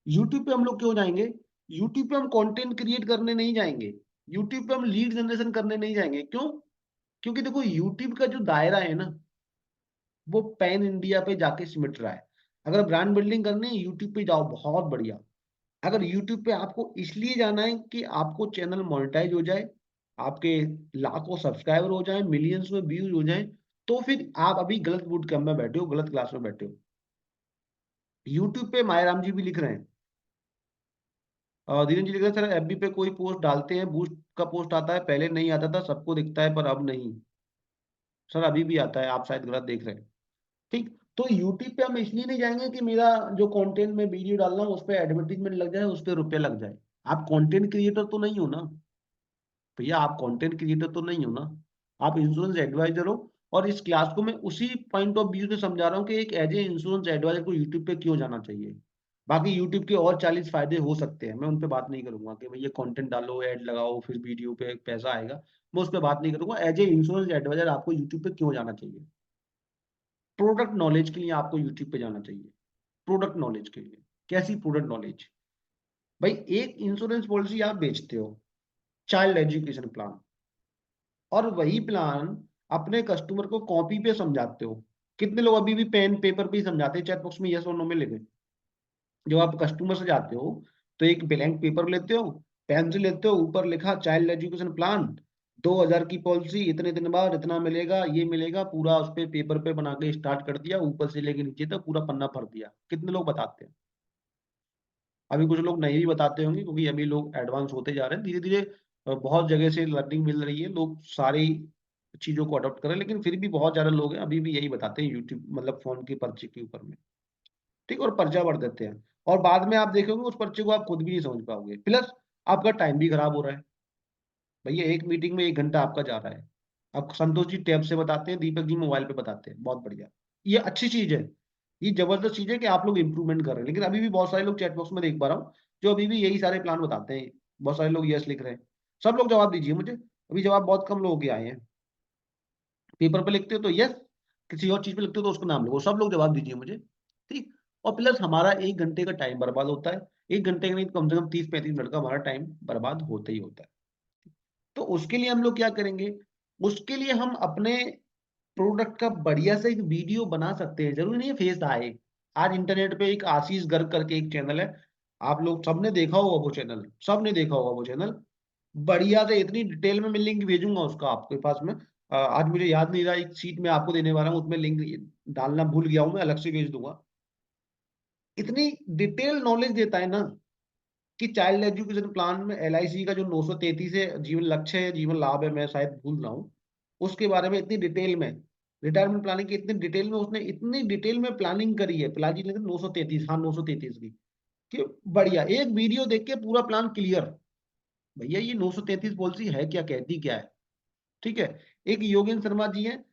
यूट्यूब पे हम लोग क्यों जाएंगे? यूट्यूब पे हम कंटेंट क्रिएट करने नहीं जाएंगे, यूट्यूब पे हम लीड जनरेशन करने नहीं जाएंगे। क्यों? क्योंकि देखो यूट्यूब का जो दायरा है ना, वो पैन इंडिया पे जाके सिमट रहा है। अगर ब्रांड बिल्डिंग करनी है यूट्यूब पे जाओ, बहुत बढ़िया। अगर यूट्यूब पे आपको इसलिए जाना है कि आपको चैनल मोनेटाइज हो जाए, आपके लाखों सब्सक्राइबर हो जाए, मिलियंस में व्यूज हो जाए, तो फिर आप अभी गलत बूट कैंप में बैठे हो, गलत क्लास में बैठे हो। यूट्यूब पे मायराम जी भी लिख रहे हैं, धीरेन्द्र जी लिख रहे हैं, सर एफबी पे कोई पोस्ट डालते हैं, बूस्ट का पोस्ट आता है, पहले नहीं आता था, सबको दिखता है पर अब नहीं। सर अभी भी आता है, आप शायद गलत देख रहे हैं। ठीक। तो यूट्यूब पे हम इसलिए नहीं जाएंगे कि मेरा जो कंटेंट में वीडियो डाल रहा हूँ उस पर एडवर्टीजमेंट लग जाए, उस पर रुपये लग जाए। आप कंटेंट क्रिएटर तो नहीं हो ना भैया, आप कंटेंट क्रिएटर तो नहीं हो ना, आप इंश्योरेंस एडवाइजर हो। और इस क्लास को मैं उसी पॉइंट ऑफ व्यू से समझा रहा हूँ कि एक एज ए इंश्योरेंस एडवाइजर को यूट्यूब पे क्यों जाना चाहिए। बाकी यूट्यूब के और 40 फायदे हो सकते हैं, मैं उन पे बात नहीं करूंगा कि भैया कंटेंट डालो, ऐड लगाओ, फिर वीडियो पे पैसा आएगा। मैं उस पर बात नहीं करूंगा। एज ए इंश्योरेंस एडवाइजर आपको यूट्यूब पे क्यों जाना चाहिए? प्रोडक्ट नॉलेज के लिए आपको यूट्यूब पे जाना चाहिए। प्रोडक्ट नॉलेज के लिए। कैसी प्रोडक्ट नॉलेज? भाई एक इंश्योरेंस पॉलिसी आप बेचते हो, चाइल्ड एजुकेशन प्लान, और वही प्लान अपने कस्टमर को कॉपी पे समझाते हो। कितने लोग अभी भी पेन पेपर पे ही समझाते हैं, चैट बॉक्स में यस और नो में लिखे। जब आप कस्टमर से जाते हो तो एक ब्लैंक पेपर लेते हो, पेंसिल लेते हो, ऊपर लिखा चाइल्ड एजुकेशन प्लान, 2000 की पॉलिसी, इतने दिन बाद इतना मिलेगा, ये मिलेगा, पूरा उस पे पेपर पे बना के स्टार्ट कर दिया, ऊपर से लेके नीचे तक पूरा पन्ना भर दिया। कितने लोग बताते हैं? अभी कुछ लोग नहीं भी बताते होंगे, क्योंकि अभी लोग एडवांस होते जा रहे हैं धीरे धीरे। बहुत जगह से लर्निंग मिल रही है, लोग सारी चीजों को अडॉप्ट करें, लेकिन फिर भी बहुत ज्यादा लोग हैं अभी भी यही बताते हैं यूट्यूब मतलब फोन के पर्चे के ऊपर में। ठीक, और पर्चा भर देते हैं, और बाद में आप देखोगे उस पर्चे को आप खुद भी नहीं समझ पाओगे, प्लस आपका टाइम भी खराब हो रहा है। भैया एक मीटिंग में 1 घंटा आपका जा रहा है। अब संतोष जी टैब से बताते हैं, दीपक जी मोबाइल पे बताते हैं, बहुत बढ़िया। ये अच्छी चीज है, ये जबरदस्त चीज है कि आप लोग इंप्रूवमेंट कर रहे हैं। लेकिन अभी भी बहुत सारे लोग चैट बॉक्स में देख पा रहा हूँ जो अभी भी यही सारे प्लान बताते हैं। बहुत सारे लोग यस लिख रहे हैं। सब लोग जवाब दीजिए मुझे, अभी जवाब बहुत कम लोगों के आए हैं। पेपर पे लिखते हो तो यस, किसी और चीज पे लिखते हो तो उसका नाम लिखो, सब लोग जवाब दीजिए मुझे। ठीक। और प्लस हमारा 1 घंटे का टाइम बर्बाद होता है। 1 घंटे का नहीं तो कम से कम 30-35 मिनट का हमारा टाइम बर्बाद होता ही होता है। तो उसके लिए हम लोग क्या करेंगे? उसके लिए हम अपने प्रोडक्ट का बढ़िया से एक वीडियो बना सकते हैं, जरूरी नहीं है फेस आए। आज इंटरनेट पे एक आशीष गर्ग करके एक चैनल है, आप लोग सबने देखा होगा वो चैनल, सबने देखा होगा वो चैनल। बढ़िया से इतनी डिटेल में मैं लिंक भेजूंगा उसका आपके पास में। आज मुझे याद नहीं रहा, एक शीट में आपको देने वाला हूँ, उसमें लिंक डालना भूल गया हूँ, मैं अलग से भेज दूंगा। इतनी डिटेल नॉलेज देता है ना, कि चाइल्ड एजुकेशन प्लान में एलआईसी का जो 933 है जीवन लक्ष्य है, जीवन लाभ है, मैं शायद भूल रहा हूँ, उसके बारे में इतनी डिटेल में, रिटायरमेंट प्लानिंग की इतनी डिटेल में, उसने इतनी डिटेल में प्लानिंग करी है, पिलाजी ने 933, हाँ 933 की, कि बढ़िया एक वीडियो देख के पूरा प्लान क्लियर। भैया ये 933 पॉलिसी है क्या, कहती क्या है? ठीक है। एक योगेंद्र शर्मा जी हैं,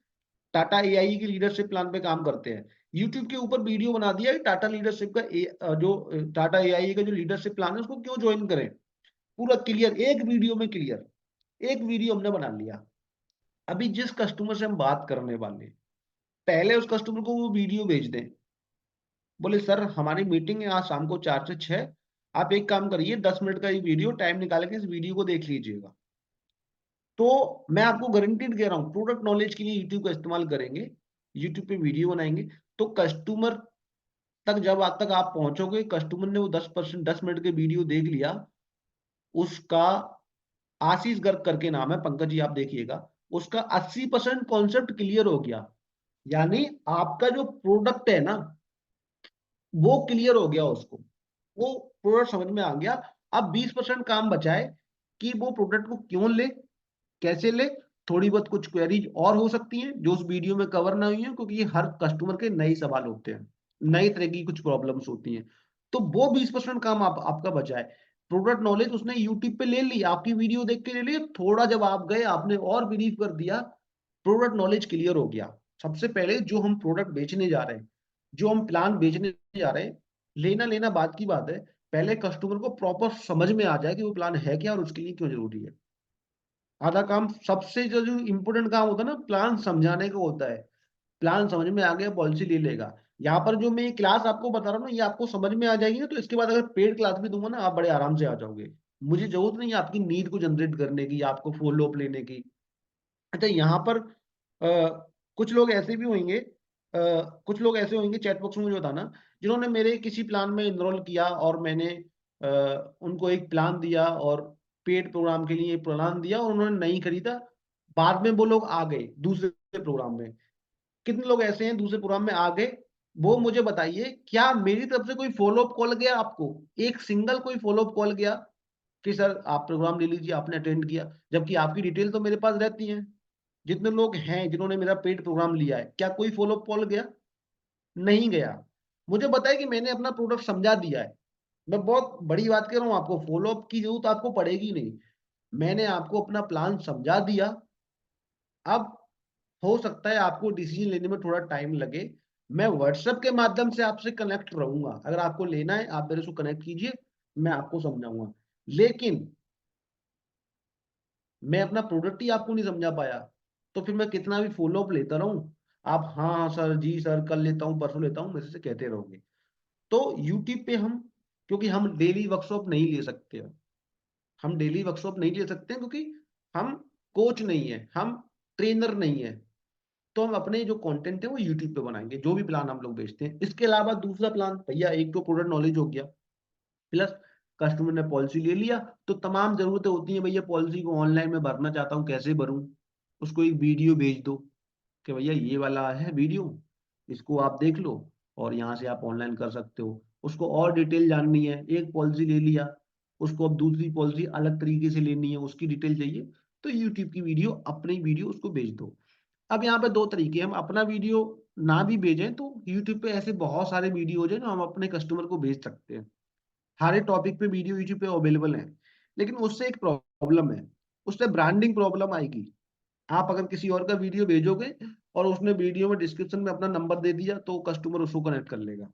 टाटा एआई की लीडरशिप प्लान पे काम करते हैं। यूट्यूब के ऊपर वीडियो बना दिया कि टाटा लीडरशिप का जो टाटा एआई का जो लीडरशिप प्लान है उसको क्यों ज्वाइन करें। पूरा क्लियर एक वीडियो में, क्लियर एक वीडियो हमने बना लिया। अभी जिस कस्टमर से हम बात करने वाले हैं, पहले उस कस्टमर को वो वीडियो भेज दें, बोले सर हमारी मीटिंग है आज शाम को 4 से 6, आप एक काम करिए 10 मिनट का ये वीडियो टाइम निकाल के इस वीडियो को देख लीजिएगा। तो मैं आपको गारंटीड कह रहा हूँ, प्रोडक्ट नॉलेज के लिए यूट्यूब का इस्तेमाल करेंगे, यूट्यूब पे वीडियो बनाएंगे, तो कस्टमर तक जब आज तक आप पहुंचोगे, कस्टमर ने वो 10%, 10 मिनट के वीडियो देख लिया, उसका आशीष गर्ग करके नाम है, पंकज जी आप देखिएगा, उसका 80% कॉन्सेप्ट क्लियर हो गया। यानी आपका जो प्रोडक्ट है ना, वो क्लियर हो गया उसको, वो प्रोडक्ट समझ में आ गया। अब 20% काम बचा है, कि वो प्रोडक्ट को क्यों ले, कैसे ले। थोड़ी बहुत कुछ क्वेरीज और हो सकती हैं जो उस वीडियो में कवर ना हुई है, क्योंकि ये हर कस्टमर के नए सवाल होते हैं, नई तरह की कुछ प्रॉब्लम्स होती हैं। तो वो 20% काम आपका बचा है। प्रोडक्ट नॉलेज उसने यूट्यूब पे ले ली, आपकी वीडियो देख के ले ली, थोड़ा जब आप गए आपने और ब्रीफ कर दिया, प्रोडक्ट नॉलेज क्लियर हो गया। सबसे पहले जो हम प्रोडक्ट बेचने जा रहे हैं, जो हम प्लान बेचने जा रहे हैं, लेना लेना बात की बात है, पहले कस्टमर को प्रॉपर समझ में आ जाए कि वो प्लान है क्या और उसके लिए क्यों जरूरी है। आधा काम, सबसे जो इम्पोर्टेंट काम होता है ना, प्लान समझाने का होता है। प्लान समझ में आ गया, पॉलिसी ले लेगा। यहाँ पर जो मैं क्लास आपको बता रहा हूँ ना, ये आपको समझ में आ जाएगी ना, तो इसके बाद अगर पेड क्लास भी दूंगा ना, आप बड़े आराम से आ जाओगे। मुझे जरूरत नहीं है आपकी नीड को जनरेट करने की, आपको फॉलो अप लेने की। अच्छा, यहाँ पर कुछ लोग ऐसे भी होंगे, कुछ लोग ऐसे होंगे चैट बॉक्स में मुझे बताना, जिन्होंने मेरे किसी प्लान में इनरोल किया और मैंने उनको एक प्लान दिया और पेड प्रोग्राम के लिए प्लान दिया और उन्होंने नहीं खरीदा। बाद में वो लोग आ गए दूसरे प्रोग्राम में। कितने लोग ऐसे हैं दूसरे प्रोग्राम में आ गए? वो मुझे बताइए, क्या मेरी तरफ से कोई फॉलो अप कॉल गया आपको? एक सिंगल कोई फॉलो अप कॉल गया कि सर आप प्रोग्राम ले लीजिए, आपने अटेंड किया? जबकि आपकी डिटेल तो मेरे पास रहती है। जितने लोग हैं जिन्होंने मेरा पेड प्रोग्राम लिया है, क्या कोई फॉलो अप कॉल गया? नहीं गया। मुझे बताया कि मैंने अपना प्रोडक्ट समझा दिया है। मैं बहुत बड़ी बात कह रहा हूँ, आपको फॉलो अप की जरूरत आपको पड़ेगी नहीं। मैंने आपको अपना प्लान समझा दिया। अब हो सकता है आपको डिसीजन लेने में थोड़ा टाइम लगे। मैं व्हाट्सएप के माध्यम से आपसे कनेक्ट रहूंगा, अगर आपको लेना है आप मेरे से कनेक्ट कीजिए, मैं आपको समझाऊंगा। लेकिन मैं अपना प्रोडक्ट ही आपको नहीं समझा पाया, तो फिर मैं कितना भी फॉलो अप लेता रहूं, आप हाँ हाँ सर, जी सर, कल लेता हूँ, परसों लेता हूँ, मेरे से कहते रहोगे। तो यूट्यूब पे हम, क्योंकि हम डेली वर्कशॉप नहीं ले सकते हैं, हम डेली वर्कशॉप नहीं ले सकते हैं, क्योंकि हम कोच नहीं है, हम ट्रेनर नहीं है। तो हम अपने जो कंटेंट है वो यूट्यूब पे बनाएंगे, जो भी प्लान हम लोग बेचते हैं। इसके अलावा दूसरा प्लान, भैया एक तो प्रोडक्ट नॉलेज हो गया, प्लस कस्टमर ने पॉलिसी ले लिया, तो तमाम जरूरतें होती हैं, भैया पॉलिसी को ऑनलाइन में भरना चाहता हूँ, कैसे भरूं? उसको एक वीडियो भेज दो कि भैया ये वाला है वीडियो, इसको आप देख लो और यहाँ से आप ऑनलाइन कर सकते हो। उसको और डिटेल जाननी है, एक पॉलिसी ले लिया, उसको अब दूसरी पॉलिसी अलग तरीके से लेनी है, उसकी डिटेल चाहिए, तो यूट्यूब की वीडियो, अपनी वीडियो उसको भेज दो। अब यहाँ पे दो तरीके, हम अपना वीडियो ना भी भेजें तो यूट्यूब पे ऐसे बहुत सारे वीडियो हैं जो हम अपने कस्टमर को भेज सकते हैं। हर एक टॉपिक पे वीडियो यूट्यूब पे अवेलेबल है। लेकिन उससे एक प्रॉब्लम है, उससे ब्रांडिंग प्रॉब्लम आएगी। आप अगर किसी और का वीडियो भेजोगे और उसने वीडियो में डिस्क्रिप्शन में अपना नंबर दे दिया, तो कस्टमर उसको कनेक्ट कर लेगा।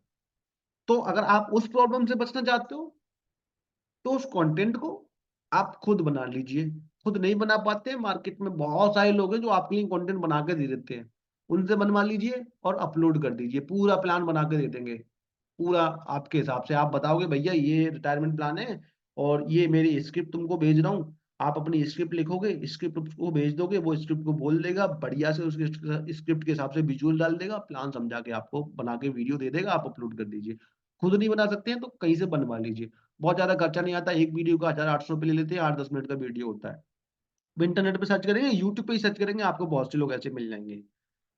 तो अगर आप उस प्रॉब्लम से बचना चाहते हो, तो उस कंटेंट को आप खुद बना लीजिए। खुद नहीं बना पाते हैं, मार्केट में बहुत सारे लोग हैं जो आपके लिए कंटेंट बना के दे देते हैं, उनसे बनवा लीजिए और अपलोड कर दीजिए, पूरा प्लान बना के दे देंगे। पूरा आपके हिसाब से आप बताओगे भैया ये रिटायरमेंट प्लान है और ये मेरी स्क्रिप्ट तुमको भेज रहा हूँ, आप अपनी स्क्रिप्ट लिखोगे, स्क्रिप्ट उसको भेज दोगे, वो स्क्रिप्ट को बोल देगा बढ़िया से, उसके स्क्रिप्ट के हिसाब से विजुअल डाल देगा, प्लान समझा के आपको बना के वीडियो दे देगा, आप अपलोड कर दीजिए। खुद नहीं बना सकते हैं तो कहीं से बनवा लीजिए। बहुत ज्यादा खर्चा नहीं आता, एक वीडियो का 1800 रुपये ले लेते हैं, 8-10 मिनट का वीडियो होता है। वो इंटरनेट पे सर्च करेंगे, यूट्यूब पे ही सर्च करेंगे, आपको बहुत से लोग ऐसे मिल जाएंगे।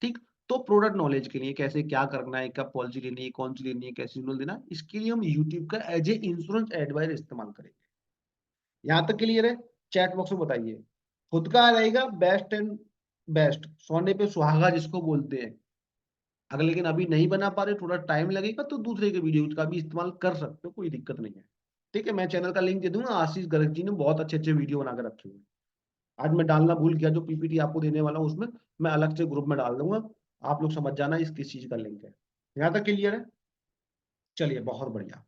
ठीक। तो प्रोडक्ट नॉलेज के लिए कैसे क्या करना है, कब पॉलिसी लेनी है, कौन सी लेनी है, कैसे रिन्यूअल देना है, इसके लिए हम यूट्यूब का एज ए इंश्योरेंस एडवाइजर इस्तेमाल करेंगे। यहाँ तक क्लियर है? चैट बॉक्स में बताइए। खुद का रहेगा बेस्ट एंड बेस्ट, सोने पे सुहागा जिसको बोलते हैं। अगर लेकिन अभी नहीं बना पा रहे, थोड़ा टाइम लगेगा, तो दूसरे के वीडियो का भी इस्तेमाल कर सकते हो, कोई दिक्कत नहीं है। ठीक है, मैं चैनल का लिंक दे दूंगा, आशीष गर्ग जी ने बहुत अच्छे अच्छे वीडियो बनाकर रखे हुए हैं। आज मैं डालना भूल गया, जो पीपीटी आपको देने वाला हूँ उसमें मैं अलग से ग्रुप में डाल दूंगा। आप लोग समझ जाना इस किस चीज का लिंक है। यहाँ तक क्लियर है? चलिए, बहुत बढ़िया।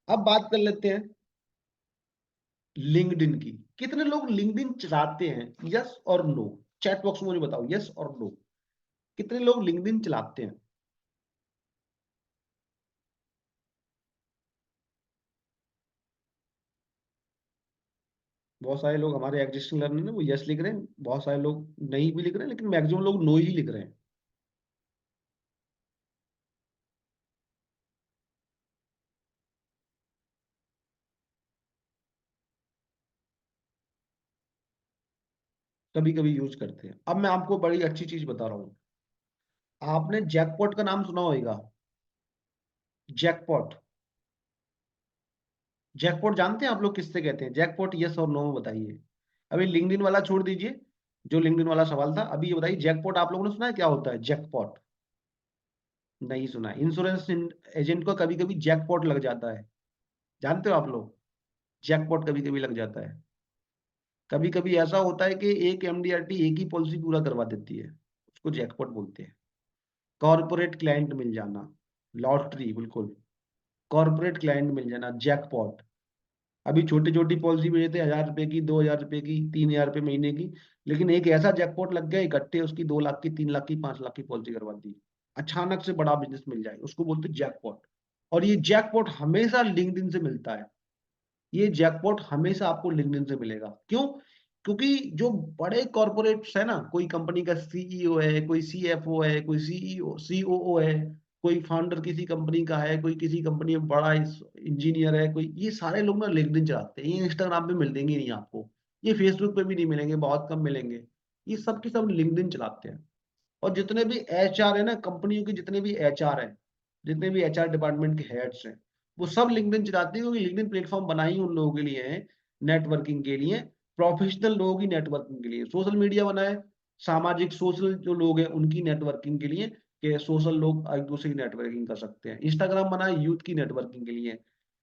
अब बात कर लेते हैं लिंक्डइन की। कितने लोग लिंक्डइन चलाते हैं, यस और नो? चैट बॉक्स में मुझे बताओ, यस और नो। कितने लोग लिंक्डइन चलाते हैं? बहुत सारे लोग हमारे एग्जिस्टिंग लर्नर ने वो यस लिख रहे हैं, बहुत सारे लोग नहीं भी लिख रहे हैं, लेकिन मैक्सिमम लोग नो ही लिख रहे हैं। कभी कभी यूज करते हैं। अब मैं आपको बड़ी अच्छी चीज बता रहा हूँ, आपने जैकपॉट का नाम सुना होगा। जैकपॉट, जैकपॉट जानते हैं आप लोग किससे कहते हैं? जैकपॉट यस और नो में बताइए। अभी लिंक्डइन वाला छोड़ दीजिए, जो लिंक्डइन वाला सवाल था, अभी ये बताइए जैकपॉट आप लोगों ने सुना है क्या होता है जैकपॉट? नहीं सुना। इंश्योरेंस एजेंट को कभी कभी जैकपॉट लग जाता है, जानते हो आप लोग? जैकपॉट कभी कभी लग जाता है। कभी कभी ऐसा होता है कि एक एमडीआरटी एक ही पॉलिसी पूरा करवा देती है, उसको जैकपॉट बोलते हैं। कॉर्पोरेट क्लाइंट मिल जाना, लॉटरी बिल्कुल। कॉर्पोरेट क्लाइंट मिल जाना, जैकपॉट। अभी छोटी छोटी पॉलिसी में थे 1,000 रुपए की, 2,000 रुपए की, 3,000 रुपए महीने की, लेकिन एक ऐसा जैकपॉट लग गया इकट्ठे उसकी 2 लाख की, 3 लाख की, 5 लाख की पॉलिसी करवा दी। अचानक से बड़ा बिजनेस मिल जाए, उसको बोलते जैकपॉट। और ये जैकपॉट हमेशा लिंक्डइन से मिलता है। ये जैकपॉट हमेशा आपको लिंक्डइन से मिलेगा। क्यों? क्योंकि जो बड़े कॉर्पोरेट्स है ना, कोई कंपनी का सीईओ है, कोई सीएफओ है, कोई सीईओ सीओओ है, कोई फाउंडर किसी कंपनी का है, कोई किसी कंपनी में बड़ा इंजीनियर है कोई, ये सारे लोग ना लिंक्डइन चलाते हैं। ये इंस्टाग्राम पे मिलेंगे नहीं आपको, ये फेसबुक पे भी नहीं मिलेंगे, बहुत कम मिलेंगे। ये सब के सब लिंक्डइन चलाते हैं। और जितने भी एचआर है ना कंपनियों के, जितने भी एचआर है, जितने भी एचआर डिपार्टमेंट के हेड्स हैं, वो सब लिंक्डइन चलाते हैं, क्योंकि लिंक्डइन प्लेटफॉर्म बना ही उन लोगों के लिए है, नेटवर्किंग के लिए, प्रोफेशनल लोगों की नेटवर्किंग के लिए। सोशल मीडिया बना है सामाजिक, सोशल जो लोग हैं उनकी नेटवर्किंग के लिए, कि सोशल लोग एक दूसरे की नेटवर्किंग कर सकते हैं। इंस्टाग्राम बना है यूथ की नेटवर्किंग के लिए।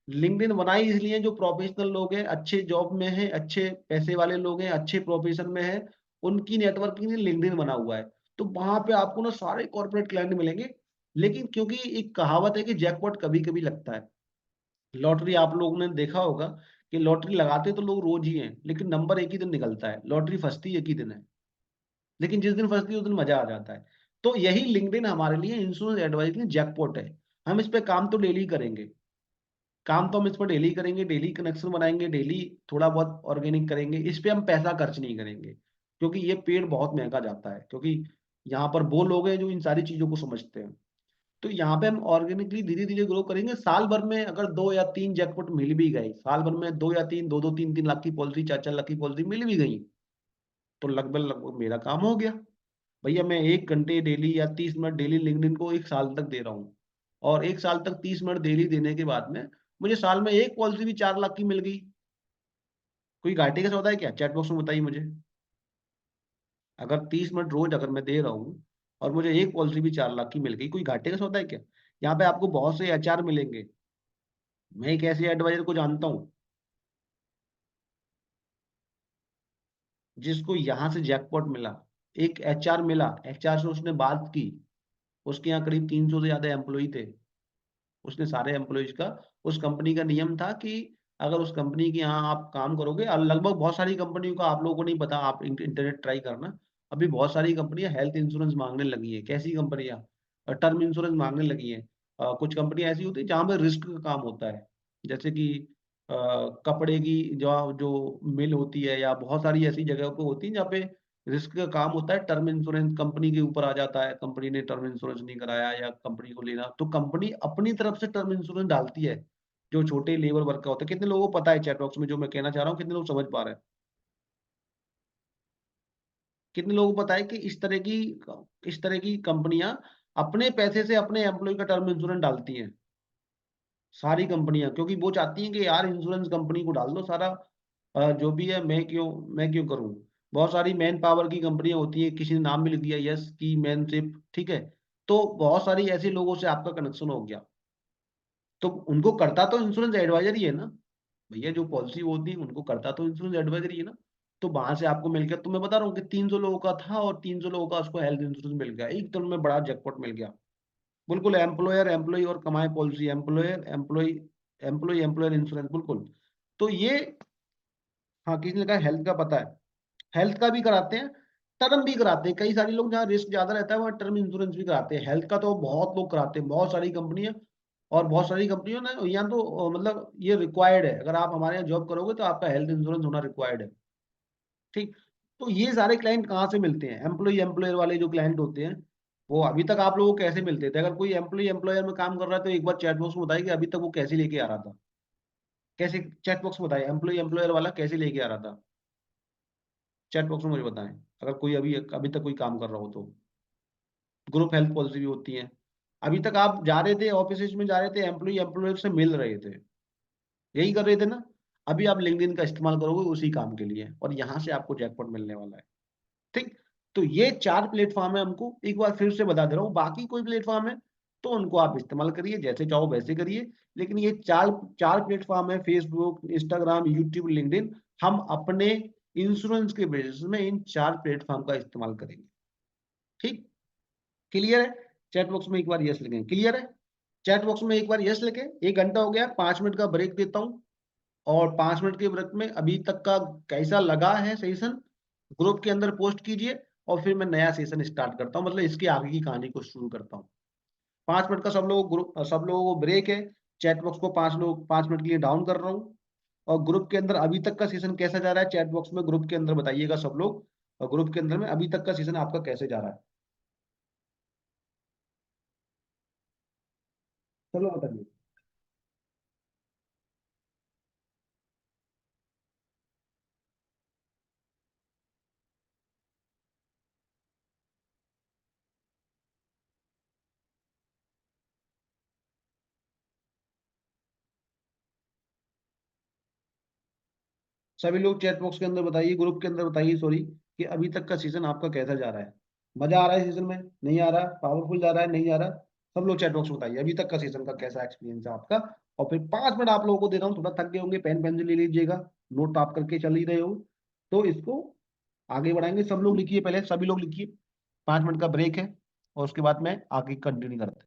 लिंक्डइन बनाई इसलिए जो प्रोफेशनल लोग हैं, अच्छे जॉब में हैं, अच्छे पैसे वाले लोग हैं, अच्छे प्रोफेशन में है, उनकी नेटवर्किंग लिंक्डइन बना हुआ है। तो वहां पे आपको ना सारे कॉर्पोरेट क्लाइंट मिलेंगे। लेकिन क्योंकि एक कहावत है कि जैकपॉट कभी कभी लगता है। लॉटरी आप लोगों ने देखा होगा कि लॉटरी लगाते तो लोग रोज ही हैं, लेकिन नंबर एक ही दिन निकलता है, लॉटरी फंसती एक ही दिन है। लेकिन जिस दिन फंसती है उस दिन मजा आ जाता है। तो यही लिंक्डइन हमारे लिए, इंश्योरेंस एडवाइस के लिए जैकपॉट है। हम इस पे काम तो डेली करेंगे, काम तो हम इस पर डेली करेंगे, डेली कनेक्शन बनाएंगे, डेली थोड़ा बहुत ऑर्गेनिक करेंगे। इस पे हम पैसा खर्च नहीं करेंगे, क्योंकि ये पेड़ बहुत महंगा जाता है। क्योंकि यहाँ पर वो लोग हैं जो इन सारी चीजों को समझते हैं। तो यहाँ पे हम ऑर्गेनिकली धीरे धीरे ग्रो करेंगे। साल भर में अगर 2 या 3 जैकपॉट मिल भी गए, साल भर में 2 या 3, 2-2, 3-3 लाख की पॉलिसी, 4-4 लाख की पॉलिसी मिल भी गई, तो लगभग लगभग मेरा काम हो गया। भैया मैं 1 घंटे डेली या 30 मिनट डेली लिंक्डइन को 1 साल तक दे रहा हूँ, और 1 साल तक 30 मिनट डेली देने के बाद में मुझे साल में एक पॉलिसी भी 4 लाख की मिल गई। कोई घाटे का सौदा है क्या? चैट बॉक्स में बताइए मुझे। अगर 30 मिनट रोज अगर मैं दे रहा हूँ और मुझे एक पॉलिसी भी 4 लाख की मिल गई, कोई घाटे का सौदा है क्या? यहाँ पे आपको बहुत से एचआर मिलेंगे। मैं एक ऐसे एडवाइजर को जानता हूँ जिसको यहाँ से जैकपॉट मिला। एक एचआर मिला, एचआर से उसने बात की, उसके यहाँ करीब 300 से ज्यादा एम्प्लॉई थे। उसने सारे एम्प्लॉयज का, उस कंपनी का नियम था कि अगर उस कंपनी के यहाँ आप काम करोगे, और लगभग बहुत सारी कंपनियों का आप लोगों को नहीं पता, आप इंटरनेट ट्राई करना। अभी बहुत सारी कंपनियां हेल्थ इंश्योरेंस मांगने लगी है। कैसी कंपनियां? टर्म इंश्योरेंस मांगने लगी है। कुछ कंपनियां ऐसी होती है जहां पर रिस्क का काम होता है, जैसे कि कपड़े की जो जो मिल होती है, या बहुत सारी ऐसी जगह पे होती है जहाँ पे रिस्क का काम होता है। टर्म इंश्योरेंस कंपनी के ऊपर आ जाता है, कंपनी ने टर्म इंश्योरेंस नहीं कराया या कंपनी को लेना, तो कंपनी अपनी तरफ से टर्म इंश्योरेंस डालती है। जो छोटे लेबर वर्क का होता है, कितने लोगों को पता है चैट बॉक्स में जो मैं कहना चाह रहा हूँ? कितने लोग समझ पा रहे हैं? कितने लोगों को पता है कि इस तरह की कंपनियां अपने पैसे से अपने एम्प्लॉय का टर्म इंश्योरेंस डालती हैं? सारी कंपनियां, क्योंकि वो चाहती हैं कि यार इंश्योरेंस कंपनी को डाल दो सारा, जो भी है, मैं क्यों करूं। बहुत सारी मैन पावर की कंपनियां होती हैं, किसी ने नाम भी लिख दिया यस की मैनशिप, ठीक है। तो बहुत सारी ऐसे लोगों से आपका कनेक्शन हो गया, तो उनको करता तो इंश्योरेंस एडवाइजर ही है ना। भैया जो पॉलिसी होती है उनको करता तो इंश्योरेंस एडवाइजर ही है ना। तो वहां से आपको मिल गया, तो मैं बता रहा हूँ कि 300 लोगों का था, और 300 लोगों का उसको हेल्थ इंश्योरेंस मिल गया, एक तरह में बड़ा जैकपॉट मिल गया। बिल्कुल, एम्प्लॉयर एम्प्लॉय और कमाए policy, employer employ, employ employer insurance, बिल्कुल। तो ये, हाँ किसी ने कहा हेल्थ का पता है, हेल्थ का भी कराते हैं, टर्म भी कराते हैं। कई सारे लोग जहाँ रिस्क ज्यादा रहता है वहाँ टर्म इंश्योरेंस भी कराते हैं। हेल्थ का तो बहुत लोग कराते हैं, बहुत सारी कंपनियां। और बहुत सारी कंपनियों ने यहाँ तो मतलब ये रिक्वायर्ड है, अगर आप हमारे यहाँ जॉब करोगे तो आपका हेल्थ इंश्योरेंस होना रिक्वायर्ड है। ठीक। तो ये सारे क्लाइंट कहाँ से मिलते हैं? एम्प्लॉय एम्प्लॉयर वाले जो क्लाइंट होते हैं, वो अभी तक आप लोगों को कैसे मिलते थे? अगर कोई एम्प्लॉय एम्प्लॉयर में काम कर रहा है तो एक बार चैट बॉक्स में बताइए कि अभी तक वो कैसे लेके आ रहा था। कैसे? चैट बॉक्स में बताइए, एम्प्लॉय एम्प्लॉयर वाला कैसे लेके आ रहा था? चैट बॉक्स में मुझे बताएं, अगर कोई अभी अभी तक कोई काम कर रहा हो तो। ग्रुप हेल्थ पॉलिसी भी होती है। अभी तक आप जा रहे थे ऑफिस में, जा रहे थे, एम्प्लॉय एम्प्लॉयर से मिल रहे थे, यही कर रहे थे ना। अभी आप लिंक्डइन का इस्तेमाल करोगे उसी काम के लिए, और यहाँ से आपको जैकपॉट मिलने वाला है। ठीक। तो ये चार प्लेटफॉर्म है, हमको एक बार फिर से बता दे रहा हूँ, बाकी कोई प्लेटफॉर्म है तो उनको आप इस्तेमाल करिए, जैसे चाहो वैसे करिए। लेकिन ये चार चार प्लेटफॉर्म है, फेसबुक, इंस्टाग्राम, यूट्यूब, लिंक्डइन। हम अपने इंश्योरेंस के बेसिस में इन चार प्लेटफॉर्म का इस्तेमाल करेंगे। ठीक। क्लियर है? चैट बॉक्स में एक बार यस लिखें, क्लियर है? चैट बॉक्स में एक बार यस लिखें। 1 घंटा हो गया, 5 मिनट का ब्रेक देता हूँ। और 5 मिनट के ब्रेक में अभी तक का कैसा लगा है सेशन, ग्रुप के अंदर पोस्ट कीजिए। और फिर मैं नया सेशन स्टार्ट करता हूँ, मतलब इसके आगे की कहानी को शुरू करता हूँ। 5 मिनट का सब लोगों को ब्रेक है। चैट बॉक्स को 5 मिनट के लिए डाउन कर रहा हूँ। और ग्रुप के अंदर अभी तक का सेशन कैसा जा रहा है, चैट बॉक्स में ग्रुप के अंदर बताइएगा सब लोग। और ग्रुप के अंदर में अभी तक का सेशन आपका कैसे जा रहा है, चलो बताइए। सभी लोग चैट बॉक्स के अंदर बताइए, ग्रुप के अंदर बताइए, सॉरी, कि अभी तक का सीजन आपका कैसा जा रहा है। मजा आ रहा है सीजन में, नहीं आ रहा, पावरफुल जा रहा है, नहीं आ रहा? सब लोग चैट बॉक्स में बताइए अभी तक का सीजन का कैसा एक्सपीरियंस है आपका। और फिर 5 मिनट आप लोगों को दे रहा हूँ, थोड़ा थक गए होंगे, पेन पेंसिल ले लीजिएगा, नोट आप करके चल ही रहे हो, तो इसको आगे बढ़ाएंगे। सब लोग लिखिए, पहले सभी लोग लिखिए। 5 मिनट का ब्रेक है, और उसके बाद में आगे कंटिन्यू करते हैं।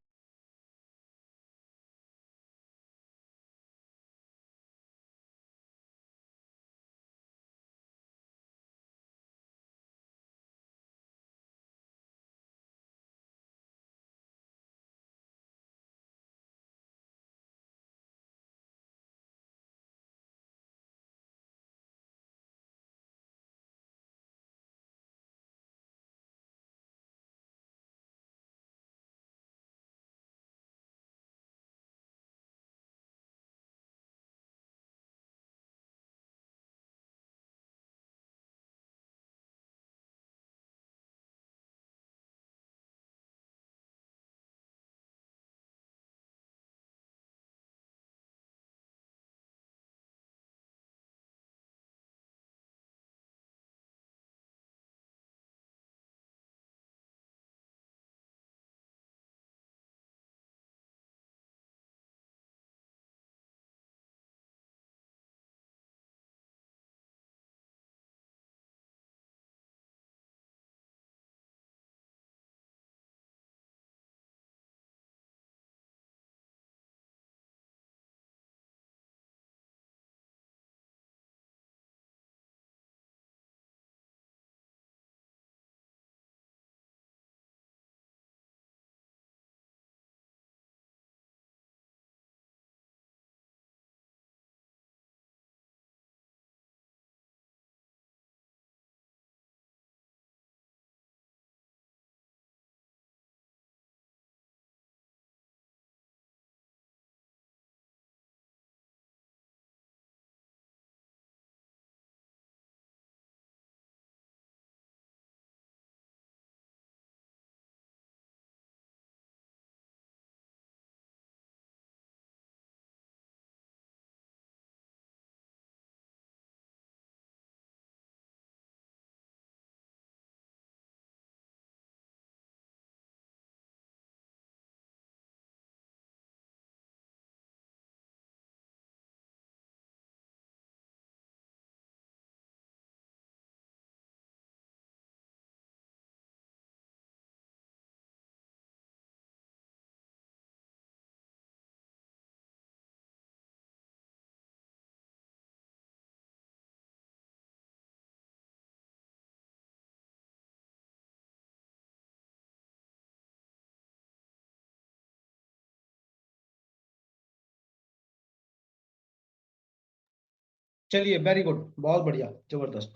चलिए, वेरी गुड, बहुत बढ़िया, जबरदस्त।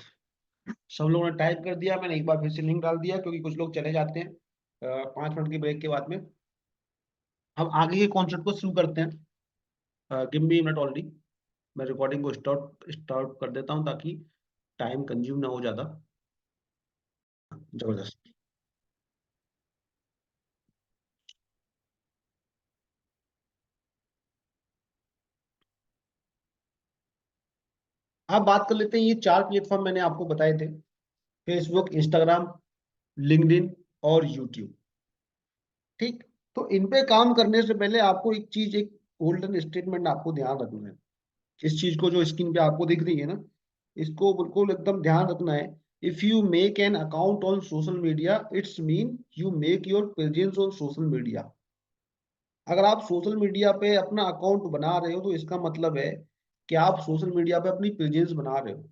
सब लोगों ने टाइप कर दिया, मैंने एक बार फिर से लिंक डाल दिया, क्योंकि कुछ लोग चले जाते हैं 5 मिनट की ब्रेक के बाद में। हम आगे के कॉन्सेप्ट को शुरू करते हैं। Give me minute already. मैं रिकॉर्डिंग को स्टार्ट स्टार्ट कर देता हूँ, ताकि टाइम कंज्यूम ना हो ज़्यादा। जबरदस्त। अब बात कर लेते हैं, ये 4 प्लेटफॉर्म मैंने आपको बताए थे, फेसबुक, इंस्टाग्राम, लिंक्डइन और यूट्यूब। ठीक। तो इन पे काम करने से पहले आपको एक चीज, एक गोल्डन स्टेटमेंट आपको ध्यान रखना है। इस चीज को जो स्क्रीन पे आपको दिख रही है ना, इसको बिल्कुल एकदम ध्यान रखना है। If you make an account on social media, it's mean you make your presence on social media. अगर आप सोशल मीडिया पे अपना अकाउंट बना रहे हो तो इसका मतलब है कि आप सोशल मीडिया पे अपनी प्रेजेंस बना रहे हो।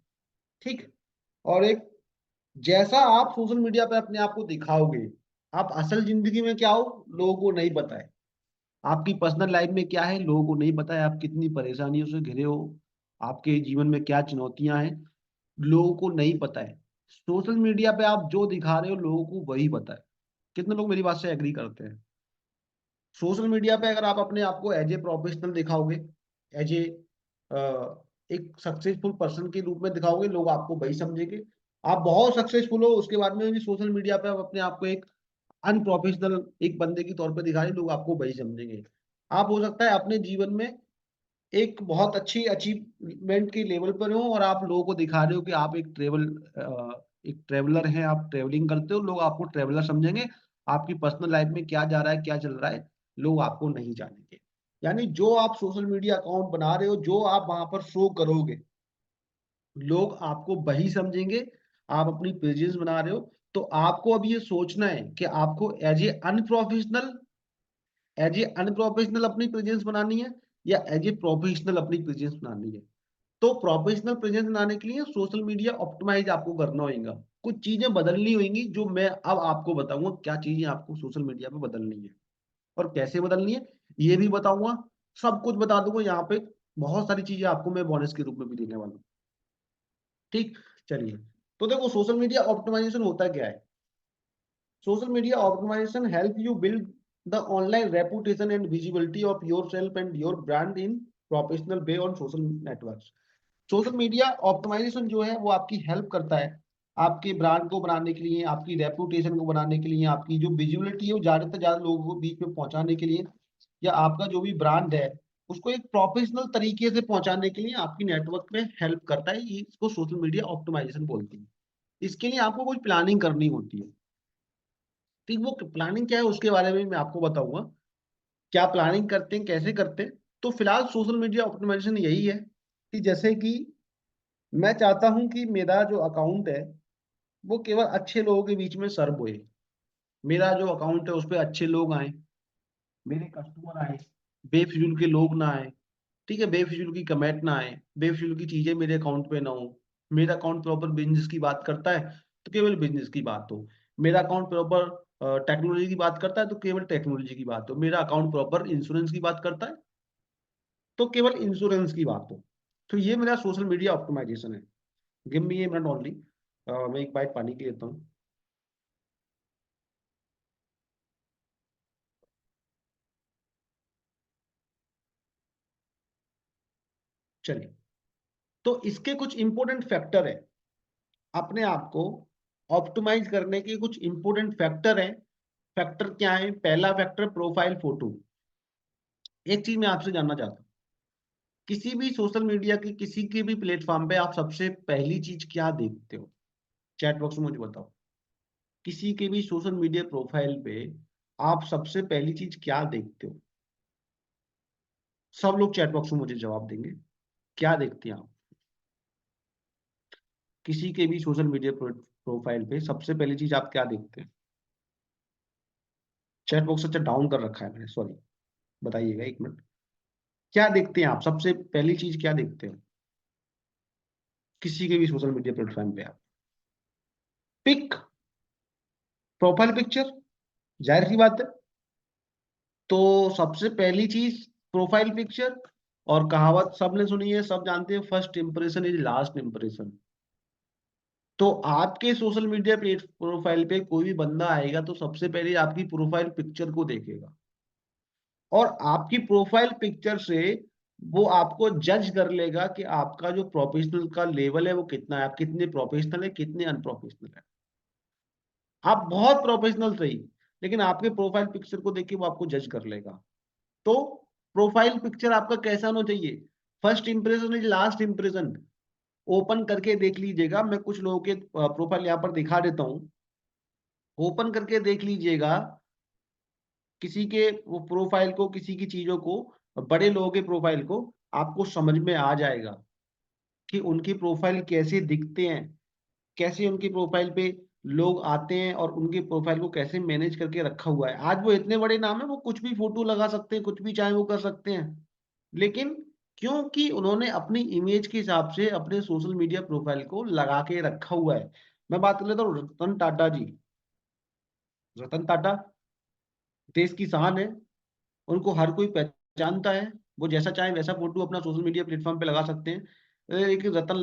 ठीक। और एक, जैसा आप सोशल मीडिया पे अपने आप को दिखाओगे, आप असल जिंदगी में क्या हो लोगों को नहीं पता है। आपकी पर्सनल लाइफ में क्या है लोगों को नहीं पता है, आप कितनी परेशानियों से घिरे हो, आपके जीवन में क्या चुनौतियां हैं, लोगों को नहीं पता है। सोशल मीडिया पे आप जो दिखा रहे हो लोगों को वही पता है। कितने लोग मेरी बात से एग्री करते हैं? सोशल मीडिया पे अगर आप अपने आप को एज ए प्रोफेशनल दिखाओगे, एज ए एक सक्सेसफुल पर्सन के रूप में दिखाओगे, लोग आपको वही समझेंगे। आप बहुत सक्सेसफुल हो, उसके बाद में भी सोशल मीडिया पे आप अपने आप को एक अनप्रोफेशनल एक बंदे के तौर पे दिखा रहे, लोग आपको वही समझेंगे। आप हो सकता है अपने जीवन में एक बहुत अच्छी अचीवमेंट के लेवल पर हो और आप लोगों को दिखा रहे हो कि आप एक ट्रेवलर हैं, आप ट्रेवलिंग करते हो, लोग आपको ट्रेवलर समझेंगे। आपकी पर्सनल लाइफ में क्या जा रहा है, क्या चल रहा है, लोग आपको नहीं जानेंगे। यानी जो आप सोशल मीडिया अकाउंट बना रहे हो, जो आप वहां पर शो करोगे, लोग आपको वही समझेंगे। आप अपनी पेजेस बना रहे हो, तो आपको अब ये सोचना है कि आपको एज ए अनप्रोफेशनल अपनी प्रेजेंस बनानी है या एज ए प्रोफेशनल अपनी प्रेजेंस बनानी है। तो प्रोफेशनल प्रेजेंस बनाने के लिए सोशल मीडिया ऑप्टिमाइज आपको करना होगा। कुछ चीजें बदलनी होंगी जो मैं अब आपको बताऊंगा, क्या चीजें आपको सोशल मीडिया पे बदलनी है और कैसे बदलनी है ये भी बताऊंगा। सब कुछ बता दूंगा यहाँ पे। बहुत सारी चीजें आपको मैं बोनस के रूप में भी देने वाला हूँ। ठीक। चलिए, तो देखो सोशल मीडिया ऑप्टिमाइजेशन होता क्या है। Social media optimization help you build the online reputation and visibility of yourself and your brand in professional way on social networks. Social media optimisation जो है वो आपकी हेल्प करता है आपके ब्रांड को बनाने के लिए, आपकी रेपुटेशन को बनाने के लिए, आपकी जो विजिबिलिटी है वो ज्यादा से ज्यादा लोगों को बीच में पहुंचाने के लिए, या आपका जो भी ब्रांड है उसको एक प्रोफेशनल तरीके से पहुंचाने के लिए आपकी नेटवर्क में हेल्प करता है। ये इसको सोशल मीडिया ऑप्टिमाइजेशन बोलते हैं। इसके लिए आपको कुछ प्लानिंग करनी होती है। ठीक। वो प्लानिंग क्या है उसके बारे में मैं आपको बताऊंगा, क्या प्लानिंग करते हैं, कैसे करते हैं। तो फिलहाल सोशल मीडिया ऑप्टिमाइजेशन यही है कि जैसे कि मैं चाहता हूं कि मेरा जो अकाउंट है वो केवल अच्छे लोगों के बीच में सर्व होए। मेरा जो अकाउंट है उस पर अच्छे लोग आए, मेरे कस्टमर आए, बेफिजूल के लोग ना आए। ठीक है, बेफिजूल की कमेंट ना आए, बेफिजूल की चीजें मेरे अकाउंट पे ना हो। मेरा अकाउंट प्रॉपर बिजनेस की बात करता है तो केवल बिजनेस की बात हो। मेरा अकाउंट प्रॉपर टेक्नोलॉजी की बात करता है तो केवल टेक्नोलॉजी की बात हो। मेरा अकाउंट प्रॉपर इंश्योरेंस की बात करता है तो केवल इंश्योरेंस की बात हो। तो ये मेरा सोशल मीडिया ऑप्टिमाइजेशन है। Give me a minute only, मैं एक बाइट पानी की लेता हूँ। चलिए, तो इसके कुछ इंपॉर्टेंट फैक्टर है, अपने आप को ऑप्टिमाइज करने के कुछ इंपॉर्टेंट फैक्टर है। फैक्टर क्या है? पहला फैक्टर प्रोफाइल फोटो। एक चीज मैं आपसे जानना चाहता हूँ, किसी भी सोशल मीडिया के किसी के भी प्लेटफॉर्म पे आप सबसे पहली चीज क्या देखते हो? चैट बॉक्स में मुझे बताओ। किसी के भी सोशल मीडिया प्रोफाइल पे आप सबसे पहली चीज क्या देखते हो? सब लोग चैट बॉक्स में मुझे जवाब देंगे। क्या देखते हैं आप? किसी के भी सोशल मीडिया प्रोफाइल पे सबसे पहली चीज आप क्या देखते हैं? चैट बॉक्स अच्छा डाउन कर रखा है मैंने, सॉरी। बताइएगा एक मिनट। क्या देखते हैं आप? सबसे पहली चीज क्या देखते हैं किसी के भी सोशल मीडिया प्लेटफॉर्म पे आप? पिक, प्रोफाइल पिक्चर, जाहिर सी बात है। तो सबसे पहली चीज प्रोफाइल पिक्चर। और कहावत सबने सुनी है, सब जानते हैं, first impression is last impression. तो आपके सोशल मीडिया प्रोफाइल पे कोई भी बंदा आएगा तो सबसे पहले आपकी प्रोफाइल पिक्चर को देखेगा, और आपकी प्रोफाइल पिक्चर से वो आपको जज कर लेगा कि आपका जो प्रोफेशनल का लेवल है वो कितना है, आप कितने प्रोफेशनल है, कितने अनप्रोफेशनल है। आप बहुत प्रोफेशनल सही, लेकिन आपके प्रोफाइल पिक्चर को देख के वो आपको जज कर लेगा। तो प्रोफाइल पिक्चर आपका कैसा होना चाहिए? First impression is last impression. Open करके देख लीजिएगा, मैं कुछ लोगों के प्रोफाइल यहाँ पर दिखा देता हूँ। ओपन करके देख लीजिएगा किसी के वो प्रोफाइल को, किसी की चीजों को, बड़े लोगों के प्रोफाइल को, आपको समझ में आ जाएगा कि उनकी प्रोफाइल कैसे दिखते हैं, कैसे उनकी प्रोफाइल पे लोग आते हैं और उनके प्रोफाइल को कैसे मैनेज करके रखा हुआ है। आज वो इतने बड़े नाम है, वो कुछ भी फोटो लगा सकते हैं, कुछ भी चाहे वो कर सकते हैं, लेकिन क्योंकि उन्होंने अपनी इमेज के हिसाब से अपने सोशल मीडिया प्रोफाइल को लगा के रखा हुआ है। मैं बात कर लेता हूँ रतन टाटा जी। रतन टाटा देश की शान है, उनको हर कोई पहचानता है। वो जैसा चाहे वैसा फोटो अपना सोशल मीडिया प्लेटफॉर्म पे लगा सकते हैं। एक रतन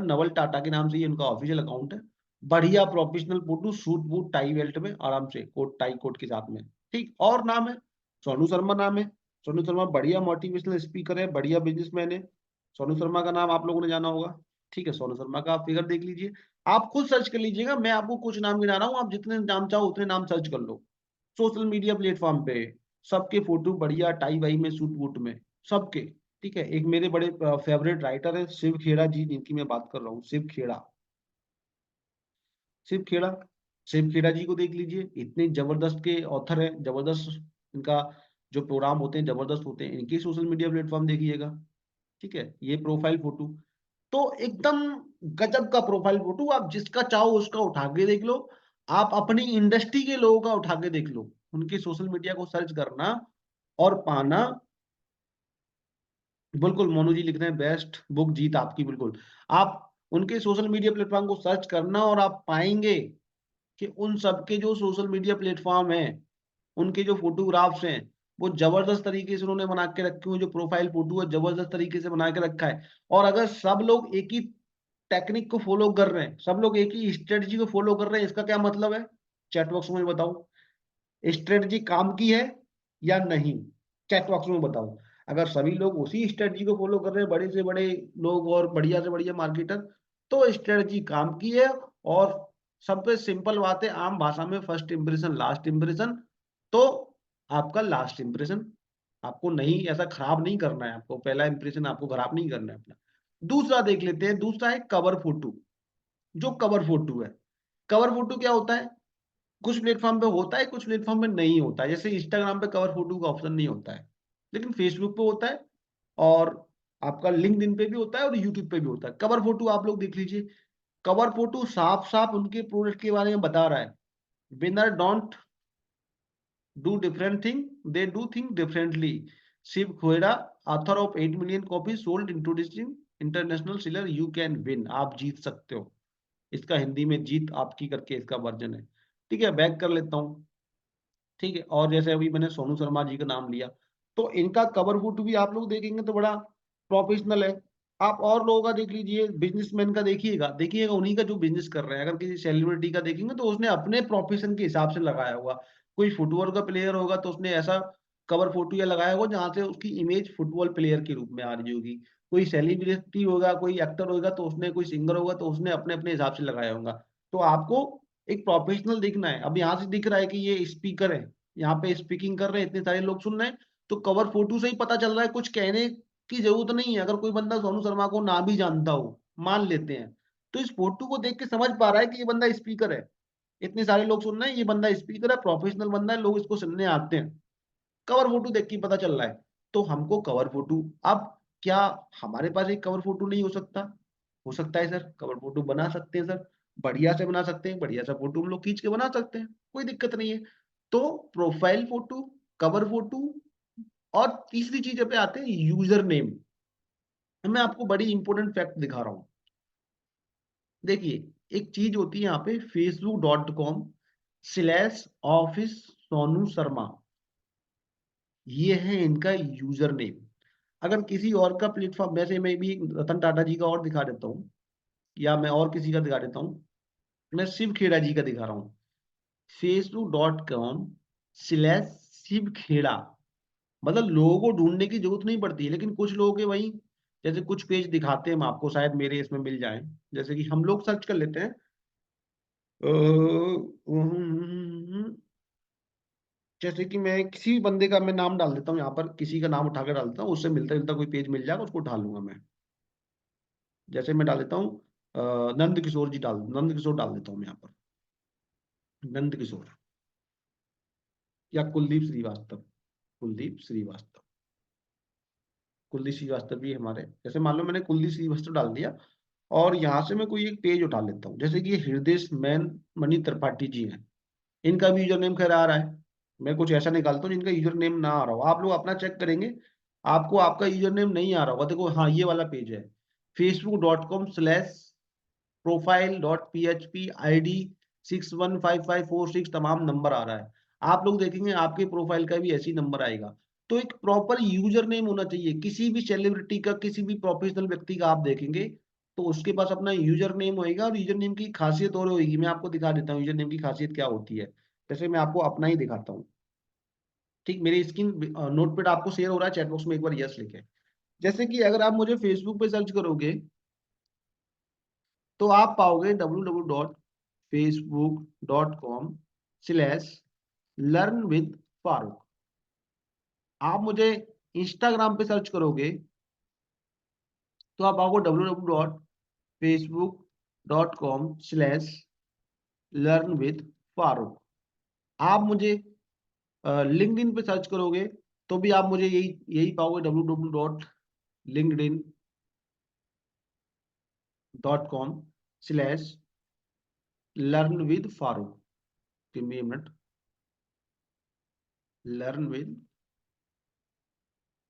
नवल टाटा के नाम से ये उनका ऑफिशियल अकाउंट है। बढ़िया professional photo, suit boot tie belt में आराम से, कोट टाई कोट के साथ में। ठीक, और नाम है सोनू शर्मा, नाम है सोनू शर्मा। बढ़िया मोटिवेशनल स्पीकर है, बढ़िया बिजनेसमैन है। सोनू शर्मा का नाम आप लोगों ने जाना होगा। ठीक है, सोनू शर्मा का आप फिगर देख लीजिए, आप खुद सर्च कर लीजिएगा, मैं आपको कुछ नाम गिना रहा हूँ, आप जितने नाम चाहो उतने नाम सर्च कर लो सोशल मीडिया प्लेटफॉर्म पे। सबके फोटो बढ़िया टाई वाई में, सूट वूट में, सबके। ठीक है, एक मेरे बड़े फेवरेट राइटर है शिव खेड़ा जी, जिनकी मैं बात कर रहा हूँ, शिव खेड़ा। शिव खेड़ा, शिव खेड़ा जी को देख लीजिए, इतने जबरदस्त के ऑथर है, जबरदस्त इनका जो प्रोग्राम होते हैं जबरदस्त होते हैं। इनके सोशल मीडिया प्लेटफॉर्म देखिएगा। ठीक है, ये प्रोफाइल फोटो तो एकदम गजब का प्रोफाइल फोटो, आप जिसका चाहो उसका उठा के देख लो। आप अपनी इंडस्ट्री के लोगों का उठा के देख लो, उनके सोशल मीडिया को सर्च करना और पाना। बिल्कुल, मोनू जी लिख रहे हैं बेस्ट बुक जीत आपकी, बिल्कुल। आप उनके सोशल मीडिया प्लेटफॉर्म को सर्च करना और आप पाएंगे कि उन सबके जो सोशल मीडिया प्लेटफॉर्म है, उनके जो फोटोग्राफ्स हैं, वो जबरदस्त तरीके से उन्होंने बना के रखे हुए, जो प्रोफाइल फोटो है जबरदस्त तरीके से बना के रखा है। और अगर सब लोग एक ही टेक्निक को फॉलो कर रहे हैं, सब लोग एक ही स्ट्रेटजी को फॉलो कर रहे हैं, इसका क्या मतलब है? चैट बॉक्स में बताओ, स्ट्रेटजी काम की है या नहीं? चैट बॉक्स में बताओ। अगर सभी लोग उसी स्ट्रेटजी को फॉलो कर रहे हैं, बड़े से बड़े लोग और बढ़िया से बढ़िया मार्केटर, तो स्ट्रेटजी काम की है। और सबसे सिंपल बात है, आम भाषा में, फर्स्ट इंप्रेशन लास्ट इंप्रेशन। तो आपका लास्ट इंप्रेशन आपको नहीं, ऐसा खराब नहीं करना है, आपको पहला इंप्रेशन आपको खराब नहीं करना है अपना। दूसरा देख लेते हैं, दूसरा है कवर फोटो। जो कवर फोटो है, कवर फोटो क्या होता है? कुछ प्लेटफॉर्म पे होता है, कुछ प्लेटफॉर्म पे नहीं होता है। जैसे इंस्टाग्राम पे कवर फोटो का ऑप्शन नहीं होता है, लेकिन फेसबुक पे होता है, और आपका लिंक्डइन पे भी होता है, और यूट्यूब पे भी होता है। कवर फोटो आप लोग देख लीजिए, कवर फोटो साफ साफ उनके प्रोडक्ट के बारे में बता रहा है। Winner don't do different thing, they do thing differently. Shiv Khera, author of 8 million copy sold, introducing international seller, you can win, आप जीत सकते हो। इसका हिंदी में जीत आपकी करके इसका वर्जन है। ठीक है, बैक कर लेता हूँ। ठीक है, और जैसे अभी मैंने सोनू शर्मा जी का नाम लिया, तो इनका कवर फोटो भी आप लोग देखेंगे तो बड़ा प्रोफेशनल है। आप और लोगों का देख लीजिए, बिजनेसमैन का देखिएगा, देखिएगा उन्हीं का जो बिजनेस कर रहे हैं। अगर किसी सेलिब्रिटी का देखेंगे तो उसने अपने प्रोफेशन के हिसाब से लगाया होगा। कोई फुटबॉल का प्लेयर होगा तो उसने ऐसा कवर फोटो या लगाया होगा जहां से उसकी इमेज फुटबॉल प्लेयर के रूप में आ रही होगी। कोई सेलिब्रिटी होगा, कोई एक्टर होगा तो उसने, कोई सिंगर होगा तो उसने अपने अपने हिसाब से लगाया होगा। तो आपको एक प्रोफेशनल दिखना है। अब यहाँ से दिख रहा है कि ये स्पीकर है, यहाँ पे स्पीकिंग कर रहे हैं, इतने सारे लोग सुन रहे हैं, तो कवर फोटो से ही पता चल रहा है, कुछ कहने की जरूरत नहीं है। अगर कोई बंदा सोनू शर्मा को ना भी जानता हो, मान लेते हैं, तो इस फोटो को देख के समझ पा रहा है कि ये बंदा स्पीकर है। इतने सारे लोग सुन रहे हैं, ये बंदा स्पीकर है, प्रोफेशनल बंदा है, लोग इसको सुनने आते हैं। कवर फोटो देख के पता चल रहा है। तो हमको कवर फोटो, अब क्या हमारे पास एक कवर फोटो नहीं हो सकता? हो सकता है सर, कवर फोटो बना सकते हैं सर, बढ़िया से बना सकते हैं, बढ़िया सा फोटो हम लोग खींच के बना सकते हैं, कोई दिक्कत नहीं है। तो प्रोफाइल फोटो, कवर फोटो, और तीसरी चीज पे आते हैं यूजर नेम। मैं आपको बड़ी इंपॉर्टेंट फैक्ट दिखा रहा हूँ। देखिए, एक चीज होती है यहाँ पे, facebook.com/ऑफिस सोनू शर्मा, ये है इनका यूजर नेम। अगर किसी और का प्लेटफॉर्म, वैसे मैं भी रतन टाटा जी का और दिखा देता हूँ, या मैं और किसी का दिखा देता हूँ। मैं शिव खेड़ा जी का दिखा रहा हूँ, facebook.com/शिव खेड़ा। मतलब लोगों को ढूंढने की जरूरत नहीं पड़ती है, लेकिन कुछ लोगों के वही, जैसे कुछ पेज दिखाते हैं, हम आपको शायद मेरे इसमें मिल जाए। जैसे कि हम लोग सर्च कर लेते हैं, जैसे कि मैं किसी भी बंदे का मैं नाम डाल देता हूँ यहाँ पर, किसी का नाम उठाकर डालता हूँ, उससे मिलता जुलता कोई पेज मिल जाएगा, उसको उठा लूंगा मैं। जैसे मैं डाल देता हूँ नंद किशोर जी, नंद किशोर डाल देता हूँ मैं यहाँ पर, नंद किशोर, या कुलदीप श्रीवास्तव, कुलदीप श्रीवास्तव, कुलदीप श्रीवास्तव भी हमारे, जैसे मान लो मैंने कुलदीप श्रीवास्तव डाल दिया, और यहाँ से मैं कोई एक पेज उठा लेता हूँ, जैसे कि हृदय मैन मणि त्रिपाठी जी हैं, इनका भी यूजर नेम खैर आ रहा है। मैं कुछ ऐसा निकालता हूँ जिनका यूजर नेम ना आ रहा हो, आप लोग अपना चेक करेंगे, आपको आपका यूजर नेम नहीं आ रहा होगा। देखो हाँ, ये वाला पेज है, facebook.com/profile.php ID 615546, तमाम नंबर आ रहा है। आप लोग देखेंगे आपके प्रोफाइल का भी ऐसी नंबर आएगा। तो एक प्रॉपर यूजर नेम होना चाहिए, किसी भी सेलिब्रिटी का, किसी भी प्रोफेशनल व्यक्ति का आप देखेंगे तो उसके पास अपना यूजर नेम होएगा, और यूजर नेम की खासियत और होगी, मैं आपको दिखा देता हूँ यूजर नेम की खासियत क्या होती है। जैसे मैं आपको अपना ही दिखाता हूँ, ठीक, मेरी स्क्रीन नोटपैड आपको शेयर हो रहा है चैट बॉक्स में, एक बार यस लिखे। जैसे कि अगर आप मुझे फेसबुक पे सर्च करोगे तो आप पाओगे www.facebook.com/learn with फारूक। आप मुझे इंस्टाग्राम पे सर्च करोगे तो आप पाओगे www.facebook.com/learn with फारूक। आप मुझे लिंक्डइन पे सर्च करोगे तो भी आप मुझे यही यही पाओगे, www.linkedin.com/learn with Farooq. Give me a minute, learn with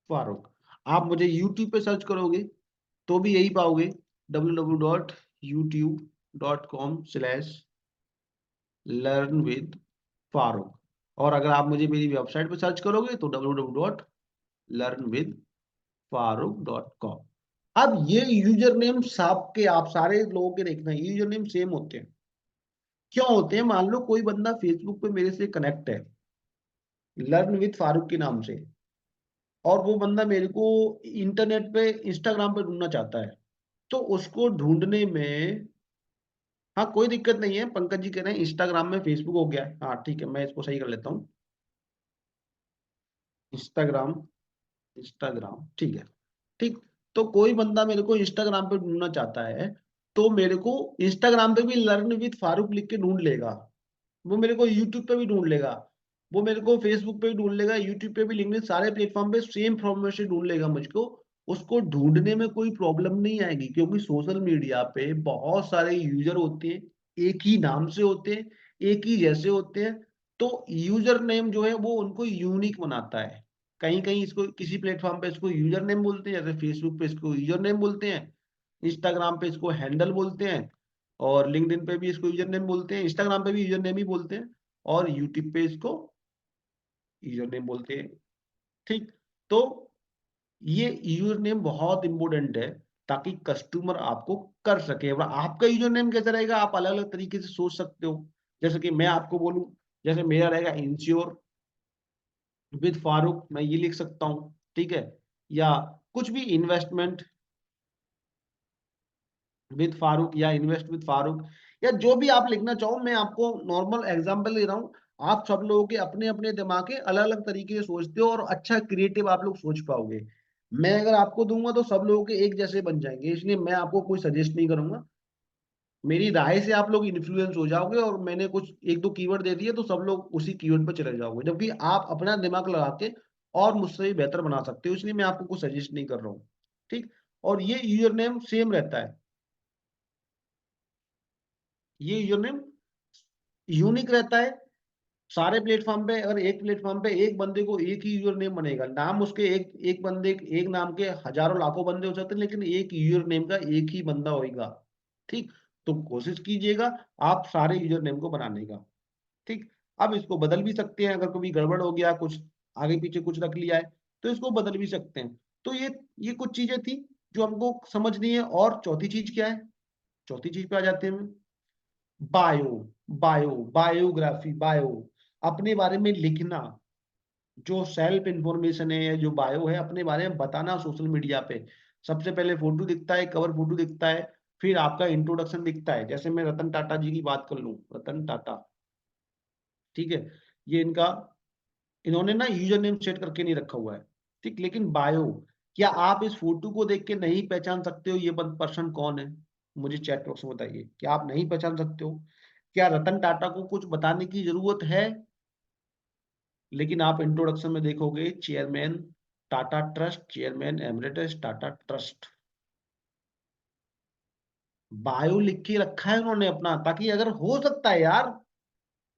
Farooq. आप मुझे यूट्यूब पे सर्च करोगे तो भी यही पाओगे, www.youtube.com/learn with फारूक। और अगर आप मुझे मेरी वेबसाइट पे सर्च करोगे तो www.learnwithfarooq.com। अब ये यूजर नेम सबके, आप सारे लोगों के देखना, ये यूजर नेम सेम होते हैं। क्यों होते हैं? मान लो कोई बंदा फेसबुक पे मेरे से कनेक्ट है लर्न विद फारूक के नाम से, और वो बंदा मेरे को इंटरनेट पे इंस्टाग्राम पे ढूंढना चाहता है, तो उसको ढूंढने में, हाँ कोई दिक्कत नहीं है, पंकज जी कह रहे हैं इंस्टाग्राम में फेसबुक हो गया है, हाँ ठीक है, मैं इसको सही कर लेता हूँ, इंस्टाग्राम, इंस्टाग्राम ठीक है, ठीक। तो कोई बंदा मेरे को इंस्टाग्राम पे ढूंढना चाहता है, तो मेरे को इंस्टाग्राम पे भी लर्न विद फारूक लिख के ढूंढ लेगा, वो मेरे को यूट्यूब पे भी ढूंढ लेगा, वो मेरे को फेसबुक पे भी ढूंढ लेगा, यूट्यूब पे भी, लिंक्डइन, सारे प्लेटफॉर्म पे सेम फॉर्मेट से ढूंढ लेगा मुझको। उसको ढूंढने में कोई प्रॉब्लम नहीं आएगी, क्योंकि सोशल मीडिया पे बहुत सारे यूजर होते हैं, एक ही नाम से होते हैं, एक ही जैसे होते हैं। तो यूजर नेम जो है वो उनको यूनिक बनाता है। कहीं कहीं इसको, किसी प्लेटफॉर्म पे इसको यूजर नेम बोलते हैं, जैसे फेसबुक पे इसको यूजर नेम बोलते हैं, इंस्टाग्राम पे इसको हैंडल बोलते हैं, और लिंक्डइन पे भी इसको यूजर नेम बोलते हैं, इंस्टाग्राम पे भी यूजर नेम ही बोलते हैं, और यूट्यूब पे इसको यूजर नेम बोलते हैं, ठीक। तो ये यूजर नेम बहुत इंपॉर्टेंट है, ताकि कस्टमर आपको कर सके। और आपका यूजर नेम कैसा रहेगा, आप अलग अलग तरीके से सोच सकते हो। जैसे कि मैं आपको बोलूं, जैसे मेरा रहेगा इंश्योर विद फारूक, मैं ये लिख सकता हूँ, ठीक है, या कुछ भी, इन्वेस्टमेंट विद फारूक, या इन्वेस्ट विद फारूक, या जो भी आप लिखना चाहो। मैं आपको नॉर्मल एग्जांपल दे रहा हूँ, आप सब लोगों के अपने अपने दिमाग के अलग अलग तरीके से सोचते हो, और अच्छा क्रिएटिव आप लोग सोच पाओगे। मैं अगर आपको दूंगा तो सब लोगों के एक जैसे बन जाएंगे, इसलिए मैं आपको कोई सजेस्ट नहीं करूंगा, मेरी राय से आप लोग इन्फ्लुएंस हो जाओगे, और मैंने कुछ एक दो कीवर्ड दे दिए तो सब लोग उसी कीवर्ड पर चले जाओगे, जबकि आप अपना दिमाग लगा के और मुझसे भी बेहतर बना सकते हो, इसलिए मैं आपको कुछ सजेस्ट नहीं कर रहा हूँ, ठीक। और ये यूजर नेम सेम रहता है, ये यूजर नेम यूनिक रहता है सारे प्लेटफॉर्म पे। अगर एक प्लेटफॉर्म पे एक बंदे को एक ही यूजर नेम बनेगा, नाम उसके एक एक बंदे, एक नाम के हजारों लाखों बंदे हो सकते हैं, लेकिन एक यूजर नेम का एक ही बंदा होगा, ठीक। तो कोशिश कीजिएगा आप सारे यूजर नेम को बनाने का, ठीक। अब इसको बदल भी सकते हैं, अगर कभी गड़बड़ हो गया, कुछ आगे पीछे कुछ रख लिया है तो इसको बदल भी सकते हैं। तो ये कुछ चीजें थी जो हमको समझनी है। और चौथी चीज क्या है, चौथी चीज पे आ जाते हैं हम, बायो, बायोग्राफी, अपने बारे में लिखना, जो सेल्फ इंफॉर्मेशन है, जो बायो है, अपने बारे में बताना सोशल मीडिया पे। सबसे पहले फोटो दिखता है, कवर फोटो दिखता है, फिर आपका इंट्रोडक्शन दिखता है। जैसे मैं रतन टाटा जी की बात कर लूं, रतन टाटा, ठीक है, ये इनका, इन्होंने ना यूजर नेम सेट करके नहीं रखा हुआ है, ठीक, लेकिन बायो, क्या आप इस फोटो को देख के नहीं पहचान सकते हो ये पर्सन कौन है? मुझे चैट बॉक्स में बताइए, क्या आप नहीं पहचान सकते हो? क्या रतन टाटा को कुछ बताने की जरूरत है? लेकिन आप इंट्रोडक्शन में देखोगे chairman Tata trust, chairman emeritus Tata trust, bio लिख के रखा है उन्होंने अपना, ताकि अगर हो सकता है यार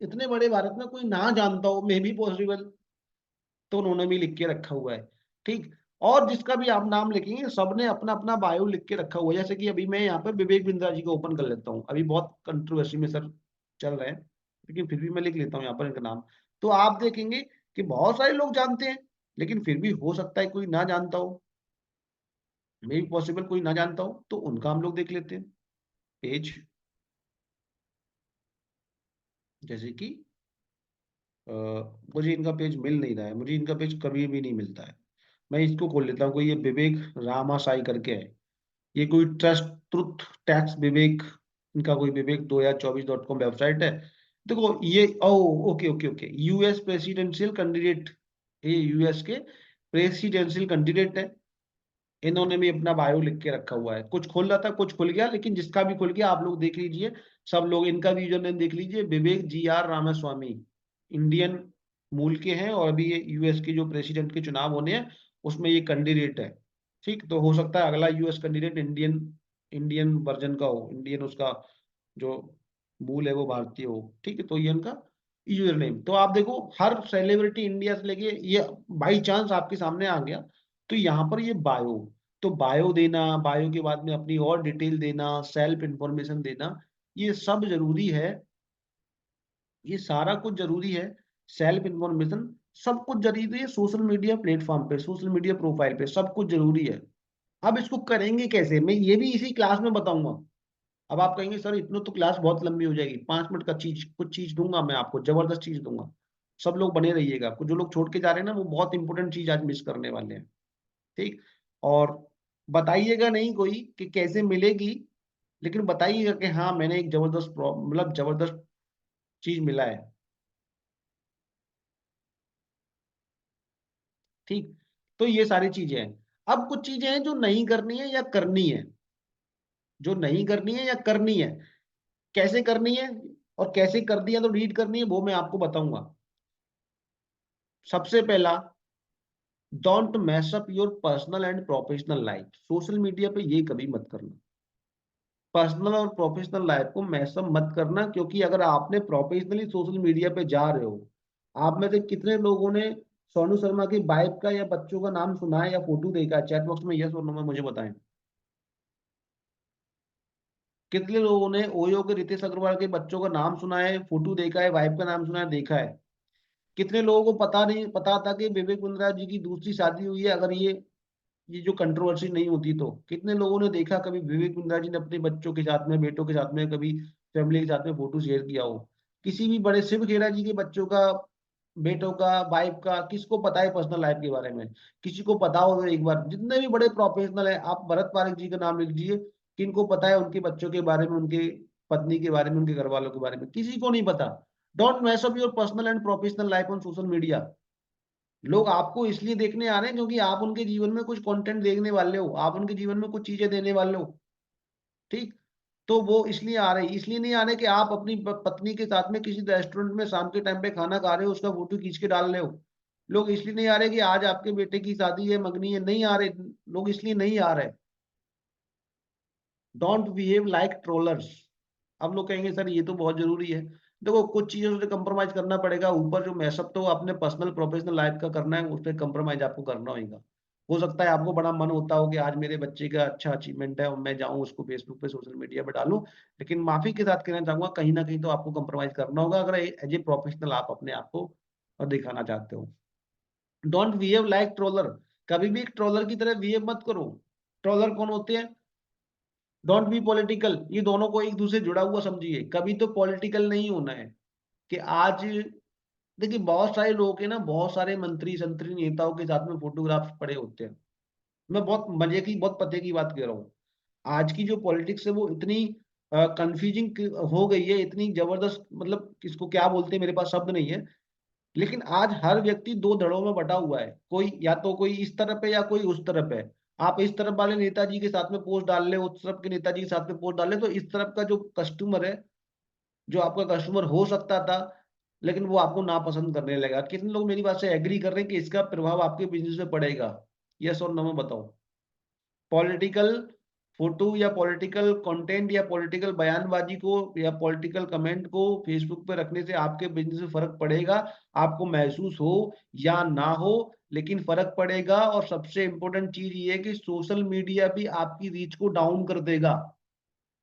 इतने बड़े भारत में कोई ना जानता हो, मे बी पॉसिबल, तो उन्होंने भी लिख के रखा हुआ है। ठीक। और जिसका भी आप नाम लिखेंगे सबने अपना अपना बायो लिख के रखा हुआ है। जैसे कि अभी मैं यहाँ पे विवेक बिंद्रा जी को ओपन कर लेता हूँ, अभी बहुत कंट्रोवर्सी में सर चल रहे हैं, लेकिन फिर भी मैं लिख लेता हूँ यहाँ पर इनका नाम। तो आप देखेंगे कि बहुत सारे लोग जानते हैं, लेकिन फिर भी हो सकता है कोई ना जानता हो, मे भी पॉसिबल कोई ना जानता हो, तो उनका हम लोग देख लेते हैं पेज। जैसे कि अ, मुझे इनका पेज मिल नहीं रहा है, मुझे इनका पेज कभी भी नहीं मिलता है। मैं इसको खोल लेता हूँ, कोई ये विवेक रामासाई करके है, ये कोई ट्रस्ट ट्रुथ टैक्स विवेक, इनका कोई विवेक 2024.com वेबसाइट है। देखो ये, oh okay okay okay, US presidential candidate, ये यूएस के प्रेसिडेंशियल कैंडिडेट है। इन्होंने भी अपना बायो लिख के रखा हुआ है, कुछ खोल रहा था कुछ खुल गया, लेकिन जिसका भी खुल गया आप लोग देख लीजिए। सब लोग इनका भी यूजर नेम देख लीजिए, विवेक जी आर रामास्वामी, इंडियन मूल के हैं, और अभी ये यूएस के जो प्रेसिडेंट के चुनाव होने हैं उसमें ये कैंडिडेट है। ठीक, तो हो सकता है अगला US candidate Indian, Indian version का हो, इंडियन उसका जो मूल है वो भारतीय हो। ठीक है, तो ये इनका यूजर नेम। तो आप देखो हर सेलिब्रिटी इंडिया से लेके ये बाई चांस आपके सामने आ गया, तो यहाँ पर ये बायो, तो बायो देना, बायो के बाद में अपनी और डिटेल देना, सेल्फ इंफॉर्मेशन देना, ये सब जरूरी है, ये सारा कुछ जरूरी है। सेल्फ इंफॉर्मेशन सब कुछ जरूरी है, सोशल मीडिया प्लेटफॉर्म पे, सोशल मीडिया प्रोफाइल पे सब कुछ जरूरी है। अब इसको करेंगे कैसे, मैं ये भी इसी क्लास में बताऊंगा। अब आप कहेंगे सर इतना तो क्लास बहुत लंबी हो जाएगी, 5 मिनट का चीज, कुछ चीज दूंगा मैं आपको, जबरदस्त चीज दूंगा। सब लोग बने रहिएगा, कुछ जो लोग छोड़ के जा रहे हैं ना वो बहुत इंपॉर्टेंट चीज आज मिस करने वाले हैं। ठीक। और बताइएगा नहीं कोई कि कैसे मिलेगी, लेकिन बताइएगा कि हाँ मैंने एक जबरदस्त मतलब जबरदस्त चीज मिला है। ठीक। तो ये सारी चीजें हैं। अब कुछ चीजें हैं जो नहीं करनी है या करनी है, जो नहीं करनी है या करनी है, कैसे करनी है और कैसे कर दिया तो रीड करनी है, वो मैं आपको बताऊंगा। सबसे पहला, don't mess up your personal and professional life. Social media पे ये कभी मत करना, पर्सनल और प्रोफेशनल लाइफ को मैसअप मत करना, क्योंकि अगर आपने प्रोफेशनली सोशल मीडिया पे जा रहे हो, आप में से कितने लोगों ने सोनू शर्मा की बाइक का या बच्चों का नाम सुना है या फोटो देखा है? चैट बॉक्स में यस और नो में मुझे बताएं। कितने लोगों ने ओयो के रितेश अग्रवाल के बच्चों का नाम सुना है, फोटो देखा है, वाइफ का नाम सुना है, देखा है? कितने लोगों को पता नहीं पता था कि विवेक बिंद्रा जी की दूसरी शादी हुई है, अगर ये जो कंट्रोवर्सी नहीं होती तो कितने लोगों ने देखा कभी विवेक बिंद्रा जी ने अपने बच्चों के साथ में, बेटों के साथ में, कभी फैमिली के साथ में फोटो शेयर किया हो? किसी भी बड़े शिव खेरा जी के बच्चों का, बेटों का, वाइफ का, किसको पता है पर्सनल लाइफ के बारे में? किसी को पता हो तो एक बार, जितने भी बड़े प्रोफेशनल है, आप भरत पारेख जी का नाम लिख लीजिए, किनको पता है उनके बच्चों के बारे में, उनके पत्नी के बारे में, उनके घर वालों के बारे में? किसी को नहीं पता। Don't mess up your personal and professional life on social media. लोग आपको इसलिए देखने आ रहे हैं क्योंकि आप उनके जीवन में कुछ कंटेंट देखने वाले हो, आप उनके जीवन में कुछ चीजें देने वाले हो। ठीक। तो वो इसलिए आ रहे, इसलिए नहीं आ रहे कि आप अपनी पत्नी के साथ में किसी रेस्टोरेंट में शाम के टाइम पे खाना खा रहे हो उसका फोटो खींच के डाल रहे हो। लोग इसलिए नहीं आ रहे कि आज आपके बेटे की शादी है, मंगनी है, नहीं आ रहे। लोग इसलिए नहीं आ रहे। Don't behave like trollers. अब लोग कहेंगे सर ये तो बहुत जरूरी है। देखो कुछ चीजों से कंप्रोमाइज करना पड़ेगा, ऊपर जो मैसअप तो अपने पर्सनल प्रोफेशनल लाइफ का करना है, उस पर कंप्रोमाइज आपको करना होगा। हो सकता है आपको बड़ा मन होता हो कि आज मेरे बच्चे का अच्छा अचीवमेंट है और मैं जाऊं उसको फेसबुक पे, सोशल मीडिया पे डालूं, लेकिन माफी के साथ कहना चाहूंगा कहीं ना कहीं तो आपको कंप्रोमाइज करना होगा, अगर एज ए प्रोफेशनल आप अपने आप को दिखाना चाहते हो। Don't behave like troller. कभी भी एक ट्रोलर की तरह बिहेव मत करो। ट्रोलर कौन होते हैं? Don't be political. ये दोनों को एक दूसरे से जुड़ा हुआ समझिए, कभी तो पॉलिटिकल नहीं होना है कि आज, देखिए बहुत सारे लोग हैं ना, बहुत सारे मंत्री संतरी नेताओं के साथ में फोटोग्राफ्स पड़े होते हैं। मैं बहुत मजे की, बहुत पते की बात कर रहा हूँ। आज की जो पॉलिटिक्स है वो इतनी कंफ्यूजिंग हो गई है, इतनी जबरदस्त, मतलब किसको क्या बोलते हैं मेरे पास शब्द नहीं है। लेकिन आज हर व्यक्ति दो धड़ों में बटा हुआ है, कोई या तो कोई इस तरफ है या कोई उस तरफ है। आप इस तरफ वाले नेताजी के साथ में पोस्ट डाल ले, उस तरफ के नेताजी के साथ में पोस्ट डाल ले, तो इस तरफ का जो कस्टमर है, जो आपका कस्टमर हो सकता था, लेकिन वो आपको नापसंद करने लगा। कितने लोग मेरी बात से एग्री कर रहे हैं कि इसका प्रभाव आपके बिजनेस में पड़ेगा? यस और नो में बताओ। पॉलिटिकल फोटो या पॉलिटिकल कंटेंट या पॉलिटिकल बयानबाजी को या पॉलिटिकल कमेंट को फेसबुक पे रखने से आपके बिजनेस में फर्क पड़ेगा? आपको महसूस हो या ना हो, लेकिन फर्क पड़ेगा। और सबसे इंपॉर्टेंट चीज ये है कि सोशल मीडिया भी आपकी रीच को डाउन कर देगा।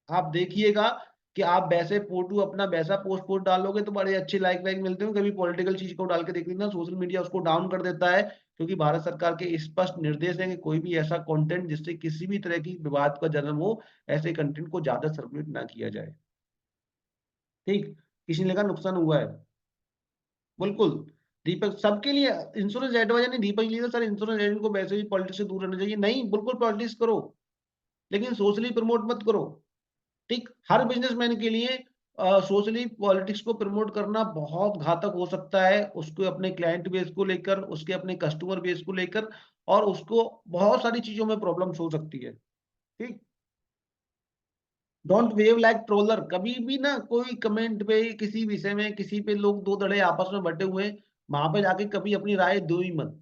आप देखिएगा कि आप वैसे फोटो अपना वैसा पोस्ट पोस्ट डालोगे तो बड़े अच्छे लाइक वाइक मिलते हैं, कभी पॉलिटिकल चीज को डाल के देख लेना, सोशल मीडिया उसको डाउन कर देता है। क्योंकि भारत सरकार के स्पष्ट निर्देश हैं कि कोई भी ऐसा कंटेंट जिससे किसी भी तरह की विवाद का जन्म हो, ऐसे कंटेंट को ज्यादा सर्कुलेट ना किया जाए। ठीक, किसी ने कहा नुकसान हुआ है, बिल्कुल। दीपक सबके लिए इंश्योरेंस एडवाइजर नहीं, दीपक लिए सर इंश्योरेंस एजेंट को वैसे भी पॉलिटिक्स से दूर रहना चाहिए, नहीं, बिल्कुल पॉलिटिक्स करो, लेकिन सोशली प्रमोट मत करो। ठीक, हर बिजनेसमैन के लिए सोशली पॉलिटिक्स को प्रमोट करना बहुत घातक हो सकता है, उसको अपने क्लाइंट बेस को लेकर, उसके अपने कस्टमर बेस को लेकर, और उसको बहुत सारी चीजों में प्रॉब्लम्स हो सकती है। ठीक, डोंट वेव लाइक ट्रोलर। कभी भी ना कोई कमेंट पे किसी विषय में किसी पे लोग दो धड़े आपस में बटे हुए हैं, वहां पे जाके कभी अपनी राय दो ही मत।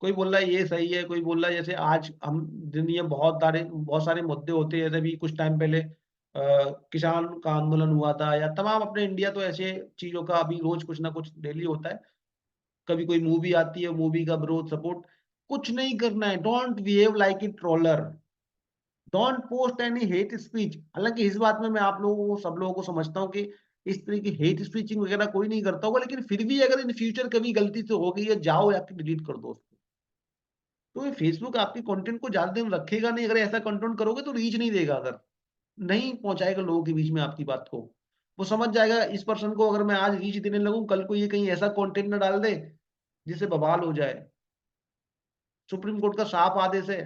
कोई बोल रहा है ये सही है, कोई बोल रहा है, जैसे आज हम दुनिया बहुत सारे मुद्दे होते हैं, जैसे भी कुछ टाइम पहले किसान का आंदोलन हुआ था, या तमाम अपने इंडिया तो ऐसे चीजों का अभी रोज कुछ ना कुछ डेली होता है। कभी कोई मूवी आती है, मूवी का विरोध सपोर्ट, कुछ नहीं करना है। Don't behave like a troller, don't post any hate speech. हालांकि इस बात में मैं आप लोगों को, सब लोगों को समझता हूँ कि इस तरह की हेट स्पीचिंग वगैरह कोई नहीं करता होगा, लेकिन फिर भी अगर इन फ्यूचर कभी गलती से हो गई है, जाओ या डिलीट कर दो उसको। तो ये फेसबुक आपके कंटेंट को ज्यादा दिन रखेगा नहीं, अगर ऐसा कंटेंट करोगे तो रीच नहीं देगा, अगर नहीं पहुंचाएगा लोगों के बीच में आपकी बात को। वो समझ जाएगा इस पर्सन को अगर मैं आज रीच देने लगूं, कल को ये कहीं ऐसा कंटेंट ना डाल दे जिससे बवाल हो जाए। सुप्रीम कोर्ट का साफ आदेश है,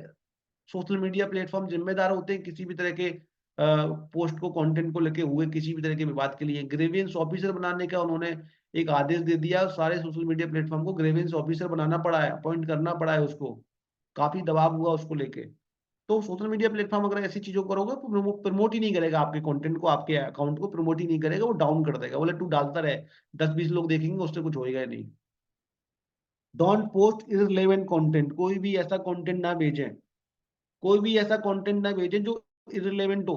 सोशल मीडिया प्लेटफॉर्म जिम्मेदार होते हैं किसी भी तरह के पोस्ट को, कंटेंट को लेके हुए किसी भी तरह के विवाद के लिए ग्रीवेंस ऑफिसर बनाने का उन्होंने एक आदेश दे दिया। सारे सोशल मीडिया प्लेटफॉर्म को ग्रीवेंस ऑफिसर बनाना पड़ा है, अपॉइंट करना पड़ा है उसको, काफी दबाव हुआ उसको लेके। तो सोशल मीडिया प्लेटफॉर्म अगर ऐसी चीजों करोगे तो प्रमोट ही नहीं करेगा आपके कंटेंट को, आपके अकाउंट को प्रमोट ही नहीं करेगा, वो डाउन कर देगा, बोले तू डालता रहे, 10-20 लोग देखेंगे, उससे कुछ होएगा ही नहीं। डोंट पोस्ट इररिलेवेंट कंटेंट, कोई भी ऐसा कंटेंट ना भेजें, कोई भी ऐसा कंटेंट ना भेजें जो इररिलेवेंट हो,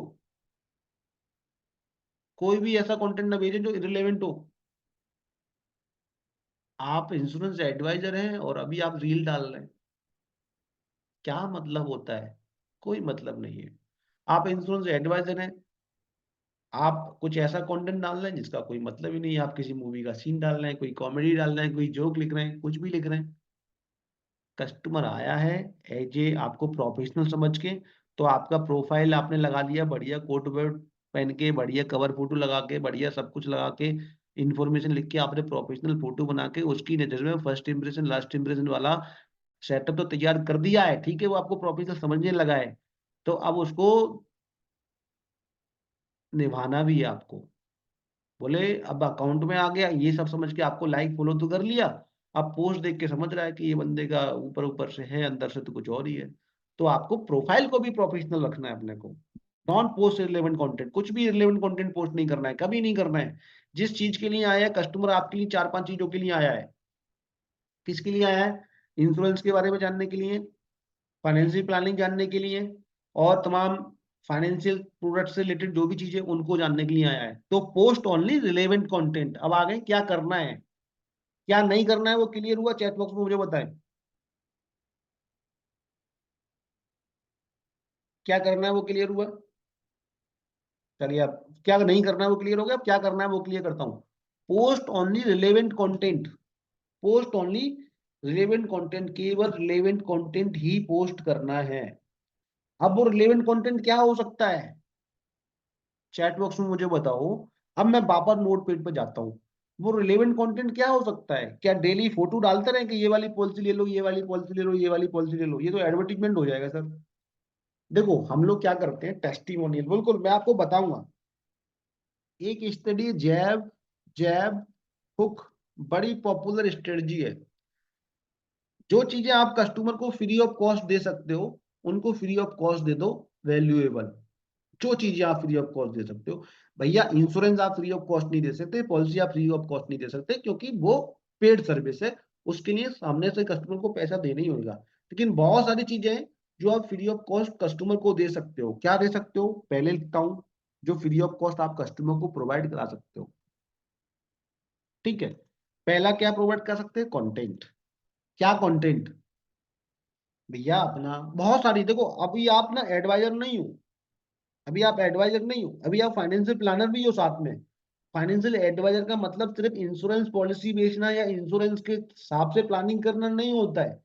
कोई भी ऐसा कंटेंट ना भेजें जो इररिलेवेंट हो। आप इंश्योरेंस एडवाइजर हैं और अभी आप रील डाल रहे हैं, क्या मतलब होता है? कोई मतलब नहीं है। आप इंश्योरेंस एडवाइजर हैं, आप कुछ ऐसा कंटेंट डाल रहे हैं जिसका कोई मतलब ही नहीं है, आप किसी मूवी का सीन डाल रहे हैं, कोई कॉमेडी डाल रहे हैं, कोई जोक लिख रहे हैं, कुछ भी लिख रहे हैं। कस्टमर आया है एज ए आपको प्रोफेशनल समझ के, तो आपका प्रोफाइल आपने लगा लिया, बढ़िया कोट वोट पहन के, बढ़िया कवर फोटो लगा के, बढ़िया सब कुछ लगा के, इन्फॉर्मेशन लिख के, आपने प्रोफेशनल फोटो बना के उसकी नजर में फर्स्ट इंप्रेशन लास्ट इंप्रेशन वाला सेटअप तो तैयार कर दिया है, ठीक है, वो आपको प्रोफेशनल समझने लगा है। तो अब उसको निभाना भी है आपको। बोले अब अकाउंट में आ गया, ये सब समझ के आपको लाइक फॉलो तो कर लिया, अब पोस्ट देख के समझ रहा है कि ये बंदे का ऊपर ऊपर से है, अंदर से तो कुछ और ही है। तो आपको प्रोफाइल को भी प्रोफेशनल रखना है अपने को। नॉन पोस्ट रिलेवेंट कंटेंट, कुछ भी रिलेवेंट कंटेंट पोस्ट नहीं करना है, कभी नहीं करना है। जिस चीज के लिए आया है कस्टमर, आपके लिए 4-5 चीजों के लिए आया है। किसके लिए आया है? इंश्योरेंस के बारे में जानने के लिए, फाइनेंशियल प्लानिंग जानने के लिए, और तमाम फाइनेंशियल प्रोडक्ट से रिलेटेड जो भी चीजें उनको जानने के लिए आया है। तो पोस्ट ओनली रिलेवेंट कंटेंट। अब आगे क्या करना है, क्या नहीं करना है, वो क्लियर हुआ? चैट बॉक्स में मुझे बताएं, क्या करना है वो क्लियर हुआ? चलिए, अब क्या नहीं करना है वो क्लियर हो गया, अब क्या करना है वो क्लियर करता हूँ। Post only relevant content, post only relevant content, केवल रिलेवेंट कंटेंट ही पोस्ट करना है। अब वो रिलेवेंट कंटेंट क्या हो सकता है, चैट बॉक्स में मुझे बताओ। अब मैं वापस नोट पेड पे जाता हूँ। वो रिलेवेंट कंटेंट क्या हो सकता है? क्या डेली फोटो डालते रहे कि ये वाली पॉलिसी ले लो, ये वाली पॉलिसी ले लो, ये वाली पॉलिसी ले लो? ये तो एडवर्टीजमेंट हो जाएगा सर। देखो हम लोग क्या करते हैं, टेस्टिमोनियल, बिल्कुल मैं आपको बताऊंगा। एक स्टडी, जैब जैब हुक, बड़ी पॉपुलर स्ट्रेटजी है। जो चीजें आप कस्टमर को फ्री ऑफ कॉस्ट दे सकते हो उनको फ्री ऑफ कॉस्ट दे दो, वैल्यूएबल। जो चीजें आप फ्री ऑफ कॉस्ट दे सकते हो, भैया इंश्योरेंस आप फ्री ऑफ कॉस्ट नहीं दे सकते, पॉलिसी आप फ्री ऑफ कॉस्ट नहीं दे सकते, क्योंकि वो पेड सर्विस है, उसके लिए सामने से कस्टमर को पैसा देना ही होगा। लेकिन बहुत सारी चीजें हैं जो आप फ्री ऑफ कॉस्ट कस्टमर को दे सकते हो। क्या दे सकते हो, पहले लिखता हूं, जो फ्री ऑफ कॉस्ट आप कस्टमर को प्रोवाइड करा सकते हो। ठीक है, पहला क्या प्रोवाइड कर सकते हैं, कंटेंट। क्या कंटेंट, भैया अपना बहुत सारी, देखो अभी आप ना एडवाइजर नहीं हो, अभी आप एडवाइजर नहीं हो, अभी आप फाइनेंशियल प्लानर भी हो साथ में। फाइनेंशियल एडवाइजर का मतलब सिर्फ इंश्योरेंस पॉलिसी बेचना या इंश्योरेंस के हिसाब से प्लानिंग करना नहीं होता है।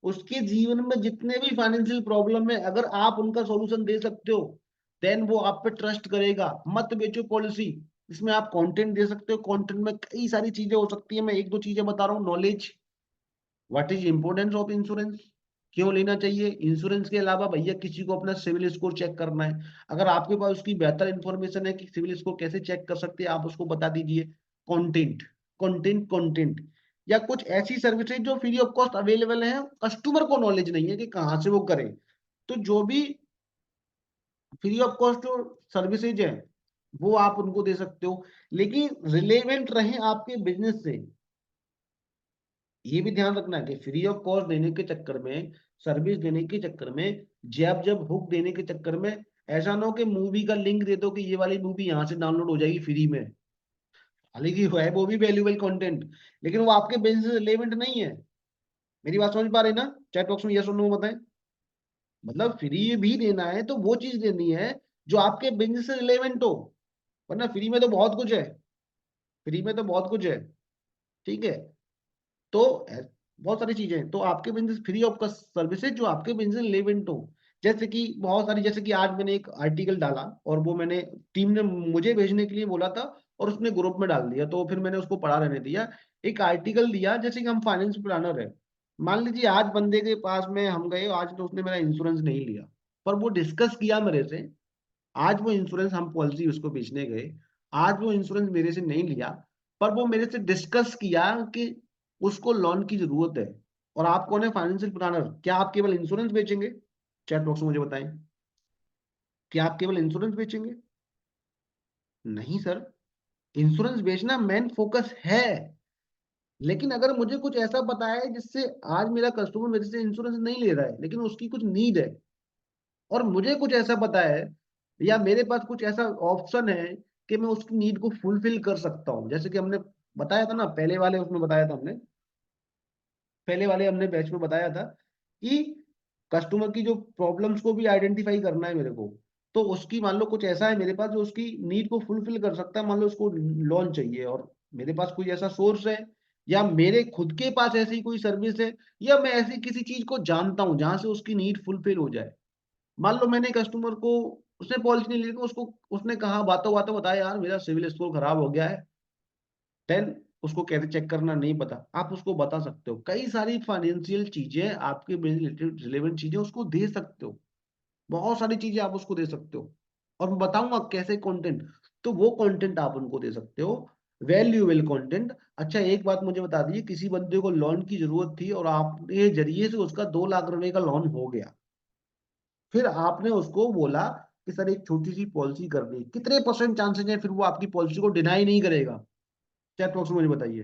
उसके जीवन में जितने भी फाइनेंशियल प्रॉब्लम है, अगर आप उनका सॉल्यूशन दे सकते हो, देन वो आप पे ट्रस्ट करेगा। मत बेचो पॉलिसी, इसमें आप कंटेंट दे सकते हो। कंटेंट में कई सारी चीजें हो सकती है, मैं एक दो चीजें बता रहा हूँ। Knowledge, what is importance of insurance, क्यों लेना चाहिए। इंश्योरेंस के अलावा भैया किसी को अपना सिविल स्कोर चेक करना है, अगर आपके पास उसकी बेहतर इंफॉर्मेशन है कि सिविल स्कोर कैसे चेक कर सकते हैं, आप उसको बता दीजिए। Content, content. या कुछ ऐसी सर्विसेज जो फ्री ऑफ कॉस्ट अवेलेबल है, कस्टमर को नॉलेज नहीं है कि कहाँ से वो करे, तो जो भी फ्री ऑफ कॉस्ट जो सर्विसेज है वो आप उनको दे सकते हो, लेकिन रिलेवेंट रहे आपके बिजनेस से। ये भी ध्यान रखना है कि फ्री ऑफ कॉस्ट देने के चक्कर में, सर्विस देने के चक्कर में, जब जब हुक देने के चक्कर में, ऐसा ना हो कि मूवी का लिंक दे दो कि ये वाली मूवी यहाँ से डाउनलोड हो जाएगी फ्री में। हालांकि वो भी वैल्यूबल कंटेंट, लेकिन वो आपके बिजनेस से रिलेवेंट नहीं है। मेरी बात समझ पा रहे हैं ना, चैट बॉक्स में यस और नो बताएं। मतलब फ्री भी देना है तो वो चीज देनी है जो आपके बिजनेस से रिलेवेंट हो, वरना फ्री में तो बहुत कुछ है, फ्री में तो बहुत कुछ है। ठीक है, तो बहुत सारी चीजें हैं। तो आपके business free of cost services जो आपके बिजनेस रिलेवेंट हो, जैसे कि बहुत सारी, जैसे कि आज मैंने एक आर्टिकल डाला और वो मैंने, टीम ने मुझे भेजने के लिए बोला था और उसने ग्रुप में डाल दिया, तो फिर मैंने उसको पढ़ा रहने दिया। एक आर्टिकल दिया, जैसे कि हम फाइनेंस प्लानर है, मान लीजिए आज बंदे के पास में हम गए, आज तो उसने मेरा इंश्योरेंस नहीं लिया, पर वो डिस्कस किया मेरे से। आज वो इंश्योरेंस, हम पॉलिसी उसको बेचने गए, आज वो इंश्योरेंस मेरे से नहीं लिया, पर वो मेरे से डिस्कस किया कि उसको लोन की जरूरत है। और आप कौन है, फाइनेंशियल प्लानर, क्या आप केवल इंश्योरेंस बेचेंगे? चैट बॉक्स में मुझे बताएं, क्या आप केवल इंश्योरेंस बेचेंगे? नहीं सर, इंश्योरेंस बेचना मेन फोकस है, लेकिन अगर मुझे कुछ ऐसा पता है जिससे आज मेरा कस्टमर मेरे से इंश्योरेंस नहीं ले रहा है, लेकिन उसकी कुछ नीड है, और मुझे कुछ ऐसा पता है या मेरे पास कुछ ऐसा ऑप्शन है कि मैं उसकी नीड को फुलफिल कर सकता हूँ, जैसे कि हमने बताया था ना, पहले वाले उसमें बताया था हमने, पहले वाले हमने बैच में बताया था कि कस्टमर की जो प्रॉब्लम्स को भी आइडेंटिफाई करना है मेरे को। तो उसकी मान लो कुछ ऐसा है मेरे पास जो उसकी नीड को फुलफिल कर सकता है, मान लो उसको लोन चाहिए और मेरे पास कोई ऐसा सोर्स है, या मेरे खुद के पास ऐसी कोई सर्विस है, या मैं ऐसी किसी चीज को जानता हूँ जहां से उसकी नीड फुलफिल हो जाए। मान लो मैंने कस्टमर को, उसने पॉलिसी नहीं ली, लेकिन उसको उसने कहा बातों बातों बताया, यार मेरा सिविल स्कोर खराब हो गया है, देन उसको कैसे चेक करना नहीं पता, आप उसको बता सकते हो। कई सारी फाइनेंशियल चीजें, आपके बिजनेस रिलेवेंट चीजें उसको दे सकते हो, बहुत सारी चीजें आप उसको दे सकते हो, और मैं बताऊंगा कैसे कंटेंट। तो वो कंटेंट आप उनको दे सकते हो, वैल्यूएबल कंटेंट। अच्छा एक बात मुझे बता दीजिए, किसी बंदे को लोन की जरूरत थी और आपके जरिए से उसका 2 लाख रुपए का लोन हो गया, फिर आपने उसको बोला कि सर एक छोटी सी पॉलिसी कर दी, कितने परसेंट चांसेस है फिर वो आपकी पॉलिसी को डिनाई नहीं करेगा? चैट बॉक्स में मुझे बताइए।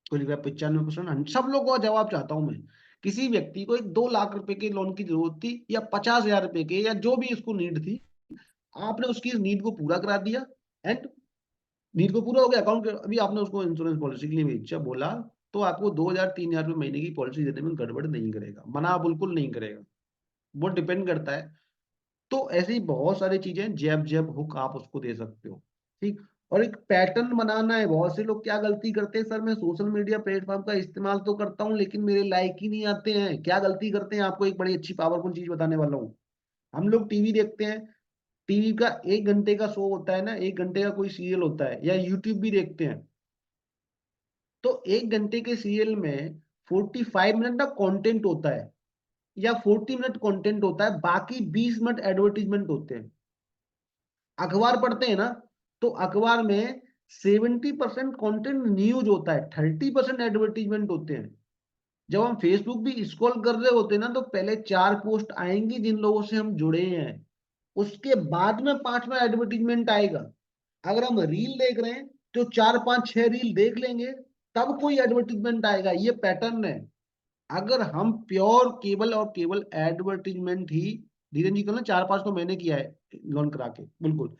कोई लिख रहा है 95%। सब लोगों का जवाब चाहता हूं मैं। किसी व्यक्ति को एक 2 लाख रुपए के लोन की जरूरत थी, या 50,000 रुपए के, या जो भी उसको नीड थी, आपने उसकी इस नीड को पूरा करा दिया, एंड नीड को पूरा हो गया अकाउंट। अभी आपने उसको इंश्योरेंस पॉलिसी के लिए बेचा, बोला, तो आपको 2,000 3,000 रुपये महीने की पॉलिसी देने में गड़बड़ नहीं करेगा, मना बिल्कुल नहीं करेगा। वो डिपेंड करता है। तो ऐसी बहुत सारी चीजें, जैब जैब हुक आप उसको दे सकते हो। ठीक, और एक पैटर्न बनाना है। बहुत से लोग क्या गलती करते हैं, सर मैं सोशल मीडिया प्लेटफॉर्म का इस्तेमाल तो करता हूँ लेकिन मेरे लाइक ही नहीं आते हैं। क्या गलती करते हैं, आपको एक बड़ी अच्छी पावरफुल चीज बताने वाला हूँ। हम लोग टीवी देखते हैं, टीवी का 1 घंटे का शो होता है ना, 1 घंटे का कोई सीरियल होता है, या यूट्यूब भी देखते हैं, तो 1 घंटे के सीरियल में 45 मिनट का कंटेंट होता है, या 40 मिनट कंटेंट होता है, बाकी 20 मिनट एडवर्टीजमेंट होते हैं। अखबार पढ़ते हैं ना, तो अखबार में 70% कंटेंट न्यूज होता है, 30% एडवर्टीजमेंट होते हैं। जब हम फेसबुक भी स्क्रॉल कर रहे होते हैं ना, तो पहले 4 पोस्ट आएंगी जिन लोगों से हम जुड़े हैं, उसके बाद में 5वां एडवर्टीजमेंट आएगा। अगर हम रील देख रहे हैं तो 4 5 6 रील देख लेंगे, तब कोई एडवर्टीजमेंट आएगा। ये पैटर्न है। अगर हम प्योर केबल और केबल एडवर्टीजमेंट ही, धीरेन्द्र जी को ना 4 5 तो मैंने किया है लॉन करा के, बिल्कुल।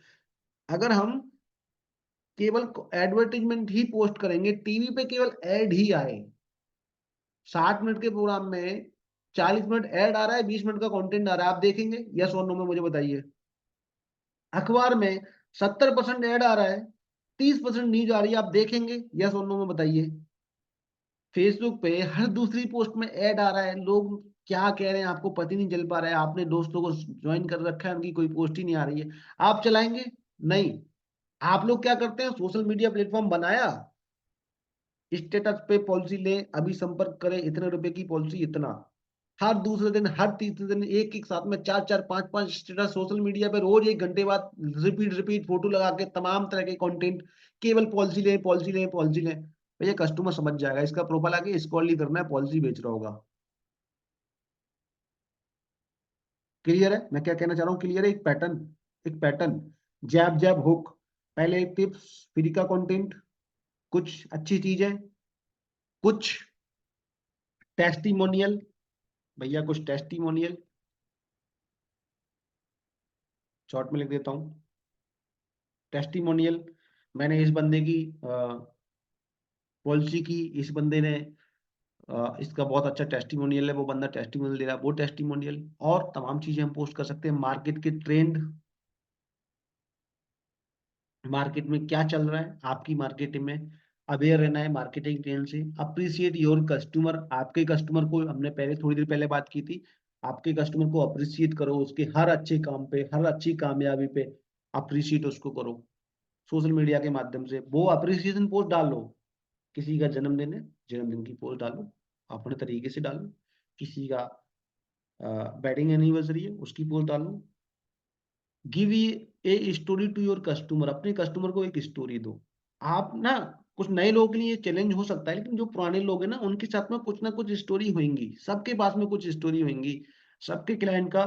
अगर हम केवल एडवर्टीजमेंट ही पोस्ट करेंगे, टीवी पे केवल एड ही आए, 60 मिनट के प्रोग्राम में 40 मिनट ऐड आ रहा है, 20 मिनट का कंटेंट आ रहा है, आप देखेंगे यस और नो में मुझे बताइए। अखबार में 70% ऐड आ रहा है, 30% न्यूज आ रही है, आप देखेंगे यस और नो में बताइए। फेसबुक पे हर दूसरी पोस्ट में ऐड आ रहा है, लोग क्या कह रहे हैं आपको पता ही नहीं चल पा रहा है, आपने दोस्तों को ज्वाइन कर रखा है, उनकी कोई पोस्ट ही नहीं आ रही है, आप चलाएंगे नहीं। आप लोग क्या करते हैं, सोशल मीडिया प्लेटफॉर्म बनाया, स्टेटस पे पॉलिसी लें, अभी संपर्क करें, इतने रुपए की पॉलिसी इतना, हर दूसरे दिन हर तीसरे दिन एक एक साथ में 4 4 5 5 स्टेटस सोशल मीडिया पे, रोज 1 घंटे बाद रिपीट रिपीट फोटो लगा के तमाम तरह के कंटेंट, केवल पॉलिसी लें पॉलिसी लें पॉलिसी लें। भैया कस्टमर समझ जाएगा, इसका प्रोफाइल आके स्क्रॉल नहीं करना है, पॉलिसी बेच रहा होगा। क्लियर है मैं क्या कहना चाह रहा हूँ? क्लियर है? एक पैटर्न, एक पैटर्न, जैब जैब हुक। पहले एक टिप्स, फ्री का कंटेंट, कुछ अच्छी चीजें, कुछ टेस्टिमोनियल, भैया कुछ टेस्टिमोनियल, शॉर्ट में लिख देता हूँ टेस्टिमोनियल। मैंने इस बंदे की पॉलिसी की, इस बंदे ने इसका बहुत अच्छा टेस्टिमोनियल है, वो बंदा टेस्टिमोनियल दे रहा है, वो टेस्टिमोनियल। और तमाम चीजें हम पोस्ट कर सकते हैं, मार्केट के ट्रेंड, मार्केट में क्या चल रहा है, आपकी मार्केट में अवेयर रहना है मार्केटिंग ट्रेंड से। अप्रिशिएट योर कस्टमर, आपके कस्टमर को हमने पहले थोड़ी देर पहले बात की थी, आपके कस्टमर को अप्रिशिएट करो, उसके हर अच्छे काम पे, हर अच्छी कामयाबी पे अप्रिशिएट उसको करो सोशल मीडिया के माध्यम से। वो अप्रिसिएशन पोस्ट डालो, किसी का जन्मदिन है, जन्मदिन की पोस्ट डालो, अपने तरीके से डालो। किसी का वेडिंग एनिवर्सरी है, उसकी पोस्ट डालो। Give a story to your customer, अपने कस्टमर को एक स्टोरी दो। आप ना, कुछ नए लोगों के लिए चैलेंज हो सकता है, लेकिन जो पुराने लोग हैं ना, उनके साथ में कुछ ना कुछ स्टोरी होंगी, सबके पास में कुछ स्टोरी होंगी, सबके क्लाइंट का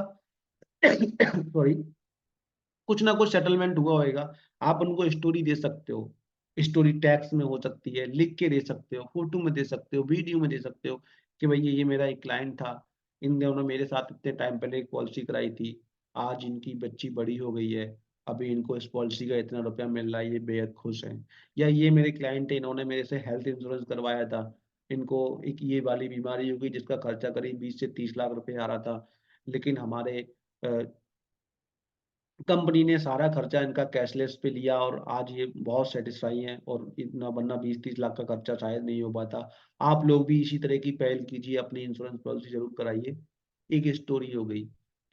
सॉरी, कुछ ना कुछ सेटलमेंट हुआ होगा। आप उनको स्टोरी दे सकते हो, स्टोरी टेक्स्ट में हो सकती है, लिख के दे सकते हो, फोटो में दे सकते हो, वीडियो में दे सकते हो, कि भाई ये मेरा एक क्लाइंट था, इन दोनों मेरे साथ इतने टाइम पहले एक पॉलिसी कराई थी, आज इनकी बच्ची बड़ी हो गई है, अभी इनको इस पॉलिसी का इतना रुपया मिल रहा है, ये बेहद खुश हैं। या ये मेरे क्लाइंट है, इन्होंने मेरे से हेल्थ इंश्योरेंस करवाया था, इनको एक ये वाली बीमारी हो गई जिसका खर्चा करीब 20 से 30 लाख रुपए आ रहा था, लेकिन हमारे कंपनी ने सारा खर्चा इनका कैशलेस पे लिया और आज ये बहुत सेटिस्फाई हैं, और इतना वरना 20 30 लाख का खर्चा शायद नहीं हो पाता। आप लोग भी इसी तरह की पहल कीजिए, अपनी इंश्योरेंस पॉलिसी जरूर कराइए। एक स्टोरी हो गई,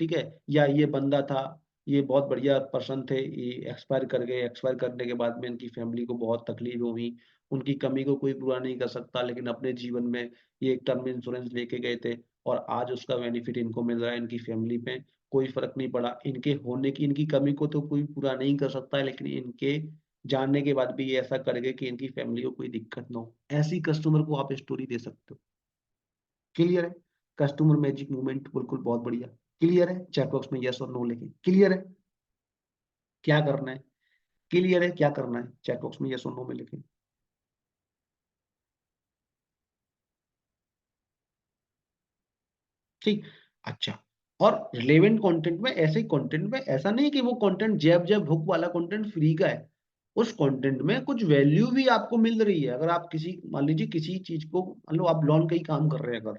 ठीक है। या ये बंदा था, ये बहुत बढ़िया पर्सन थे, ये एक्सपायर कर गए, एक्सपायर करने के बाद में इनकी फैमिली को बहुत तकलीफ हुई, उनकी कमी को कोई पूरा नहीं कर सकता, लेकिन अपने जीवन में ये एक टर्म इंश्योरेंस लेके गए थे, और आज उसका बेनिफिट इनको मिल रहा है, इनकी फैमिली पे कोई फर्क नहीं पड़ा। इनके होने की, इनकी कमी को तो कोई पूरा नहीं कर सकता है, लेकिन इनके जानने के बाद भी ये ऐसा करेंगे कि इनकी फैमिली को कोई दिक्कत ना हो। ऐसी कस्टमर को आप स्टोरी दे सकते हो। क्लियर है? कस्टमर मैजिक मूवमेंट, बिल्कुल बहुत बढ़िया। क्लियर है? चैट बॉक्स में यस और नो लिखें। क्लियर है क्या करना है? क्लियर है क्या करना है? चैट बॉक्स में यस और नो में लिखें। ठीक, अच्छा। और रिलेवेंट कंटेंट में, ऐसे कंटेंट में ऐसा नहीं कि वो कंटेंट जैब जैब हुक वाला कंटेंट फ्री का है, उस कंटेंट में कुछ वैल्यू भी आपको मिल रही है। अगर आप किसी, मान लीजिए किसी चीज को, मान लो आप लोन का ही काम कर रहे हैं अगर,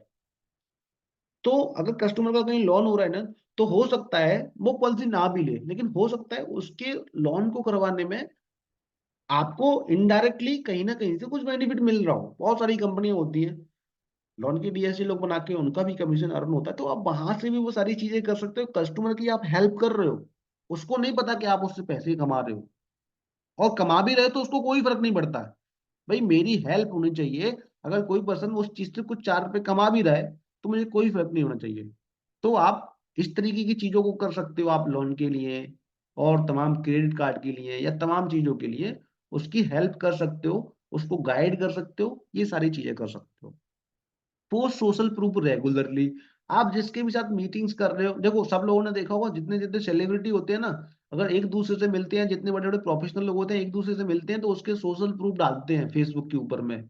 तो अगर कस्टमर का कहीं लोन हो रहा है ना, तो हो सकता है वो पॉलिसी ना भी ले, लेकिन हो सकता है उसके लोन को करवाने में आपको इनडायरेक्टली कहीं ना कहीं से कुछ बेनिफिट मिल रहा हो। बहुत सारी कंपनियां होती हैं, लोन की डीएससी लोग बना के उनका भी कमीशन अर्न होता है, तो आप वहां से भी वो सारी चीजें कर सकते हो। कस्टमर की आप हेल्प कर रहे हो, उसको नहीं पता कि आप उससे पैसे कमा रहे हो, और कमा भी रहे हो तो उसको कोई फर्क नहीं पड़ता है। भाई मेरी हेल्प होनी चाहिए, अगर कोई पर्सन उस चीज से कुछ 4 रुपए कमा भी रहा है, तो मुझे कोई फर्क नहीं होना चाहिए। तो आप इस तरीके की चीजों को कर सकते हो आप लोन के लिए, और तमाम क्रेडिट कार्ड के लिए या तमाम चीजों के लिए उसकी हेल्प कर सकते हो, उसको गाइड कर सकते हो, ये सारी चीजें कर सकते हो। Post social proof regularly. आप जिसके भी साथ मीटिंग्स कर रहे हो, देखो सब लोगों ने देखा होगा, जितने जितने सेलिब्रिटी होते हैं ना, अगर एक दूसरे से मिलते हैं, जितने बड़े बड़े प्रोफेशनल लोग होते हैं एक दूसरे से मिलते हैं तो उसके सोशल प्रूफ डालते हैं फेसबुक के ऊपर में,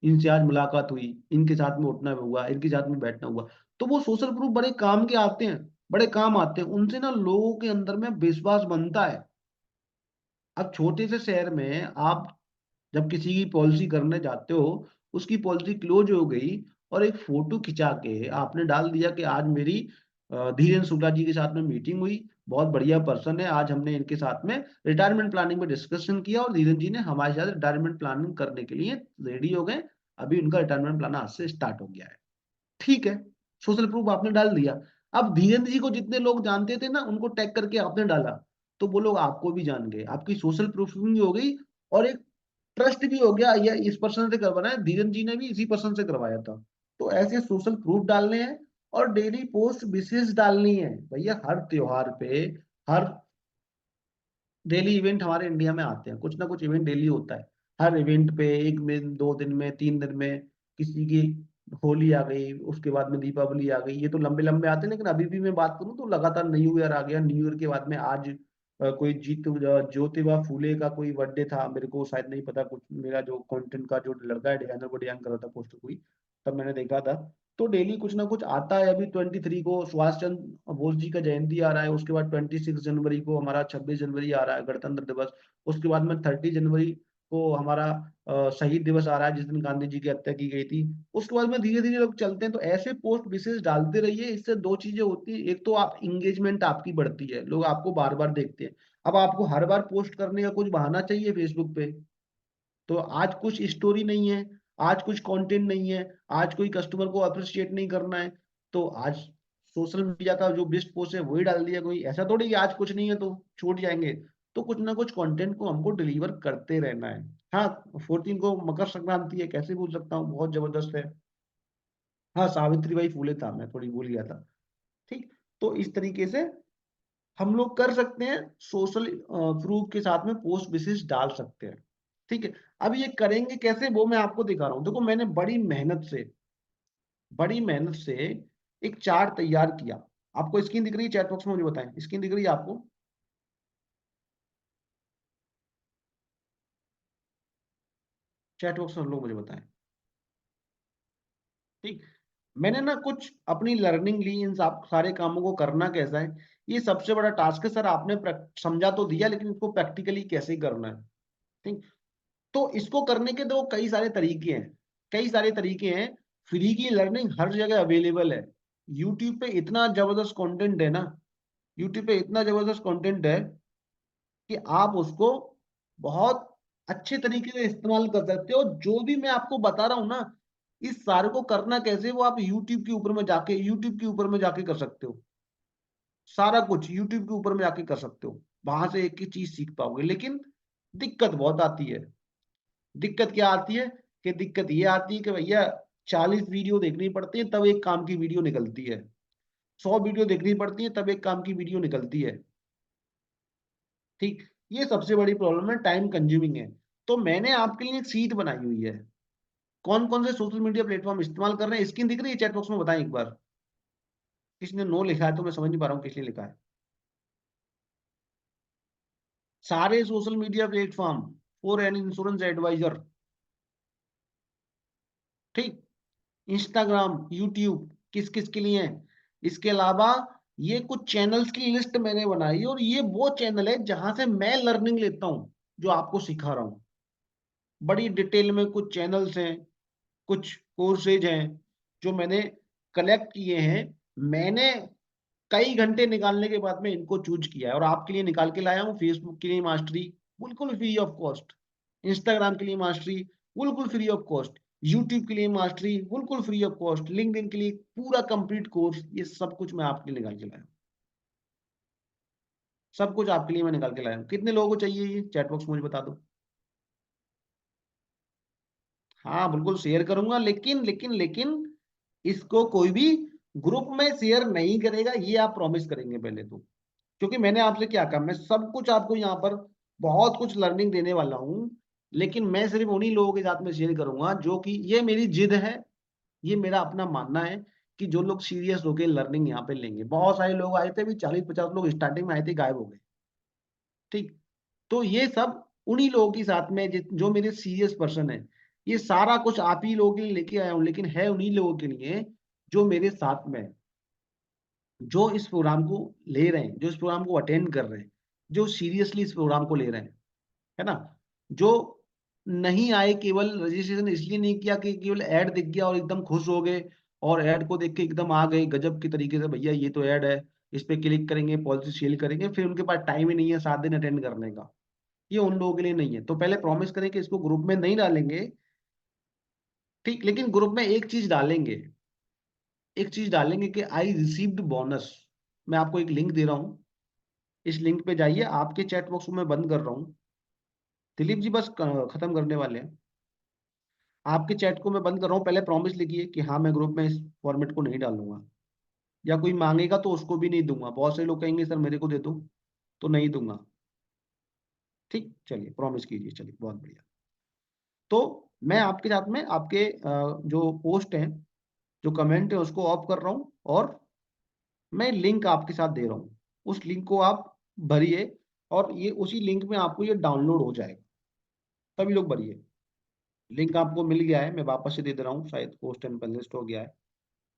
इनसे आज मुलाकात हुई, इनके साथ में उठना हुआ, इनके साथ में बैठना हुआ। तो वो सोशल प्रूफ बड़े काम के आते हैं, बड़े काम आते हैं, उनसे ना लोगों के अंदर में विश्वास बनता है। अब छोटे से शहर में आप जब किसी की पॉलिसी करने जाते हो, उसकी पॉलिसी क्लोज हो गई और एक फोटो खिंचा के आपने डाल दिया कि आज मेरी धीरेन्द्र शुक्ला जी के साथ में मीटिंग हुई, बहुत बढ़िया पर्सन है, आज हमने इनके साथ में रिटायरमेंट प्लानिंग पे डिस्कशन किया और धीरेन्द्र जी ने हमारे साथ रिटायरमेंट प्लानिंग करने के लिए रेडी हो गए। अभी उनका रिटायरमेंट प्लान आज से स्टार्ट हो गया है। ठीक है, सोशल प्रूफ आपने डाल दिया। अब धीरेन्द्र जी को जितने लोग जानते थे ना, उनको टैग करके आपने डाला, तो वो लोग आपको भी जान गए, आपकी सोशल प्रूफिंग भी हो गई और एक ट्रस्ट भी हो गया, या इस पर्सन से करवाना है, धीरेन्द्र जी ने भी इसी पर्सन से करवाया था। तो ऐसे सोशल प्रूफ डालने हैं और डेली पोस्ट विशेष डालनी है भैया। हर त्योहार पे, हर डेली इवेंट हमारे इंडिया में आते हैं, कुछ ना कुछ इवेंट डेली होता है। हर इवेंट पे एक दिन, 2 दिन में, 3 दिन में, किसी की होली आ गई, उसके बाद में दीपावली आ गई, ये तो लंबे लंबे आते हैं। लेकिन अभी भी मैं बात करूं तो लगातार न्यू ईयर आ गया, न्यू ईयर के बाद में आज कोई ज्योतिबा फूले का कोई बर्थडे था, मेरे को शायद नहीं पता, कुछ मेरा जो कंटेंट का जो लड़का है डिजाइनर, वो डिजाइन कर रहा था पोस्टर कोई, तब मैंने देखा था। तो डेली कुछ ना कुछ आता है। अभी 23 को सुभाष चंद्र बोस जी का जयंती आ रहा है, उसके बाद 26 जनवरी को हमारा 26 जनवरी आ रहा है गणतंत्र दिवस, उसके बाद में 30 जनवरी को हमारा शहीद दिवस आ रहा है, जिस दिन गांधी जी की हत्या की गई थी। उसके बाद में धीरे धीरे लोग चलते हैं। तो ऐसे पोस्ट विशेष डालते रहिए, इससे दो चीजें होती है, एक तो आप इंगेजमेंट आपकी बढ़ती है, लोग आपको बार बार देखते हैं। अब आपको हर बार पोस्ट करने का कुछ बहाना चाहिए फेसबुक पे, तो आज कुछ स्टोरी नहीं है, आज कुछ कंटेंट नहीं है, आज कोई कस्टमर को अप्रिशिएट नहीं करना है, तो आज सोशल मीडिया का जो बेस्ट पोस्ट है वही डाल दिया। कोई ऐसा थोड़ी कि आज कुछ नहीं है तो छूट जाएंगे। तो कुछ ना कुछ कंटेंट को हमको डिलीवर करते रहना है। हाँ, 14 को मकर संक्रांति है, कैसे भूल सकता हूँ, बहुत जबरदस्त है। हाँ, सावित्री बाई फूले था, मैं थोड़ी भूल गया था। ठीक। तो इस तरीके से हम लोग कर सकते हैं, सोशल प्रूफ के साथ में पोस्ट विशेष डाल सकते हैं। ठीक है। अब ये करेंगे कैसे वो मैं आपको दिखा रहा हूँ। देखो, मैंने बड़ी मेहनत से एक चार्ट तैयार किया। आपको स्क्रीन दिख रही है? चैट बॉक्स में मुझे बताएं, स्क्रीन दिख रही है आपको? चैट बॉक्स में लोग मुझे बताएं। ठीक। मैंने ना कुछ अपनी लर्निंग ली, इन सब सारे कामों को करना कैसा है, ये सबसे बड़ा टास्क है। सर आपने समझा तो दिया, लेकिन इसको प्रैक्टिकली कैसे करना है। ठीक। तो इसको करने के दो कई सारे तरीके हैं, कई सारे तरीके हैं। फ्री की लर्निंग हर जगह अवेलेबल है। यूट्यूब पे इतना जबरदस्त कंटेंट है ना, यूट्यूब पे इतना जबरदस्त कंटेंट है कि आप उसको बहुत अच्छे तरीके से इस्तेमाल कर सकते हो। जो भी मैं आपको बता रहा हूं ना, इस सारे को करना कैसे, वो आप यूट्यूब के ऊपर में जाके कर सकते हो। सारा कुछ यूट्यूब के ऊपर में जाके कर सकते हो, वहां से एक ही चीज सीख पाओगे। लेकिन दिक्कत बहुत आती है। दिक्कत क्या आती है? कि दिक्कत ये आती है कि भैया 40 वीडियो देखनी पड़ती है तब एक काम की वीडियो निकलती है, 100 वीडियो देखनी पड़ती है तब एक काम की वीडियो निकलती है। ठीक। ये सबसे बड़ी प्रॉब्लम है, टाइम कंज्यूमिंग है। तो मैंने आपके लिए एक सीट बनाई हुई है, कौन कौन से सोशल मीडिया प्लेटफॉर्म इस्तेमाल कर रहे हैं। स्क्रीन दिख रही है? चैट बॉक्स में बताएं एक बार। किसने नो लिखा है तो मैं समझ नहीं पा रहा हूँ किसने लिखा है। सारे social media platform for an insurance adviser. ठीक। इंस्टाग्राम, यूट्यूब किस किस के लिए है। इसके अलावा ये कुछ चैनल्स की लिस्ट मैंने बनाई है, और ये वो चैनल है जहां से मैं लर्निंग लेता हूं, जो आपको सिखा रहा हूं। बड़ी डिटेल में कुछ चैनल्स हैं, कुछ कोर्सेज हैं जो मैंने कलेक्ट किए हैं। मैंने कई घंटे निकालने के बाद में इनको चूज किया है और आपके लिए निकाल के लाया हूँ। फेसबुक के लिए मास्टरी बिल्कुल फ्री ऑफ कॉस्ट, इंस्टाग्राम के लिए मास्टरी बिल्कुल फ्री ऑफ कॉस्ट, यूट्यूब के लिए मास्टरी बिल्कुल फ्री ऑफ कॉस्ट, लिंक्डइन के लिए पूरा कंप्लीट कोर्स, ये सब कुछ मैं आपके लिए निकाल के लाया हूँ। सब कुछ आपके लिए मैं निकाल के लाया हूँ। कितने लोगों को चाहिए ये चैट बॉक्स मुझे बता दो। हाँ बिल्कुल शेयर करूंगा, लेकिन इसको कोई भी ग्रुप में शेयर नहीं करेगा, ये आप प्रॉमिस करेंगे पहले तो। क्योंकि मैंने आपसे क्या कहा, मैं सब कुछ आपको यहाँ पर बहुत कुछ लर्निंग देने वाला हूँ, लेकिन मैं सिर्फ उन्हीं लोगों के साथ में शेयर करूंगा जो कि, ये मेरी जिद है, ये मेरा अपना मानना है कि जो लोग सीरियस होकर लर्निंग यहाँ पे लेंगे। बहुत सारे लोग आए थे, भी 40-50 लोग स्टार्टिंग में आए थे, गायब हो गए। ठीक। तो ये सब उन्हीं लोगों के साथ में जो मेरे सीरियस पर्सन है। ये सारा कुछ आप ही लोगों के लिए लेके आया हूँ, लेकिन है उन्हीं लोगों के लिए जो मेरे साथ में है, जो इस प्रोग्राम को ले रहे हैं, जो इस प्रोग्राम को अटेंड कर रहे हैं, जो सीरियसली इस प्रोग्राम को ले रहे हैं, है ना। जो नहीं आए, केवल रजिस्ट्रेशन इसलिए नहीं किया कि केवल ऐड दिख गया और एकदम खुश हो गए, और ऐड को देख के एकदम आ गए गजब की तरीके से, भैया ये तो ऐड है, इस पे क्लिक करेंगे, पॉलिसी शेयर करेंगे, फिर उनके पास टाइम ही नहीं है 7 दिन अटेंड करने का। ये उन लोगों के लिए नहीं है। तो पहले प्रॉमिस करें कि इसको ग्रुप में नहीं डालेंगे। ठीक, लेकिन ग्रुप में एक चीज डालेंगे, एक चीज डालेंगे कि आई रिसीव्ड बोनस। मैं आपको एक लिंक दे रहा हूँ, इस लिंक पे जाइए, आपके चैट बॉक्स को मैं बंद कर रहा हूँ। दिलीप जी बस खत्म करने वाले हैं। आपके चैट को मैं बंद कर रहा हूँ, पहले प्रॉमिस लिखिए कि हाँ मैं ग्रुप में इस फॉर्मेट को नहीं डालूंगा, या कोई मांगेगा तो उसको भी नहीं दूंगा। बहुत से लोग कहेंगे सर मेरे को दे दो, तो नहीं दूंगा। ठीक, चलिए प्रॉमिस कीजिए, चलिए बहुत बढ़िया। तो मैं आपके साथ में आपके जो पोस्ट हैं, जो कमेंट है, उसको ऑफ कर रहा हूँ, और मैं लिंक आपके साथ दे रहा हूँ। उस लिंक को आप भरिए, और ये उसी लिंक में आपको ये डाउनलोड हो जाएगा। तभी लोग भरिए। लिंक आपको मिल गया है, मैं वापस से दे दे रहा हूँ, शायद पोस्ट एंड पेनलिस्ट हो गया है।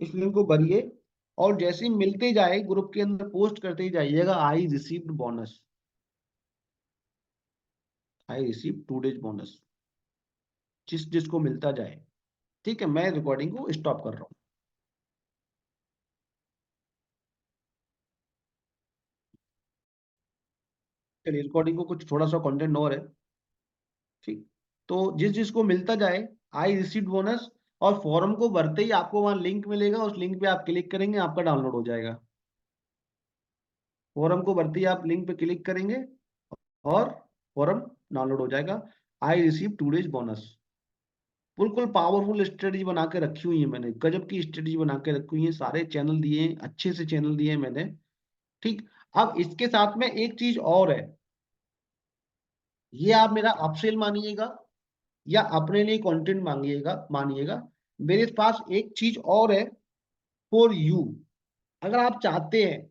इस लिंक को भरिए, और जैसे ही मिलते जाए ग्रुप के अंदर पोस्ट करते ही जाइएगा, I received bonus, I receive 2 days bonus, जिस जिसको मिलता जाए। ठीक है, मैं रिकॉर्डिंग को स्टॉप कर रहा हूँ। चलिए, रिकॉर्डिंग को कुछ थोड़ा सा कंटेंट और है। ठीक। तो जिस जिसको मिलता जाए, आई रिसीव्ड बोनस, और फॉर्म को भरते ही आपको वहां लिंक मिलेगा, उस लिंक पे आप क्लिक करेंगे, आपका डाउनलोड हो जाएगा। फॉर्म को भरते ही आप लिंक पे क्लिक करेंगे, और फॉर्म डाउनलोड हो जाएगा। I receive 2 days bonus. बिल्कुल पावरफुल स्ट्रेटजी बना के रखी हुई है मैंने, गजब की स्ट्रेटजी बना के रखी हुई है, सारे चैनल दिए हैं, अच्छे से चैनल दिए हैं मैंने। ठीक। अब इसके साथ में एक चीज और है, ये आप मेरा अपसेल मानिएगा या अपने लिए कंटेंट मांगिएगा मानिएगा, मेरे पास एक चीज और है फॉर यू। अगर आप चाहते हैं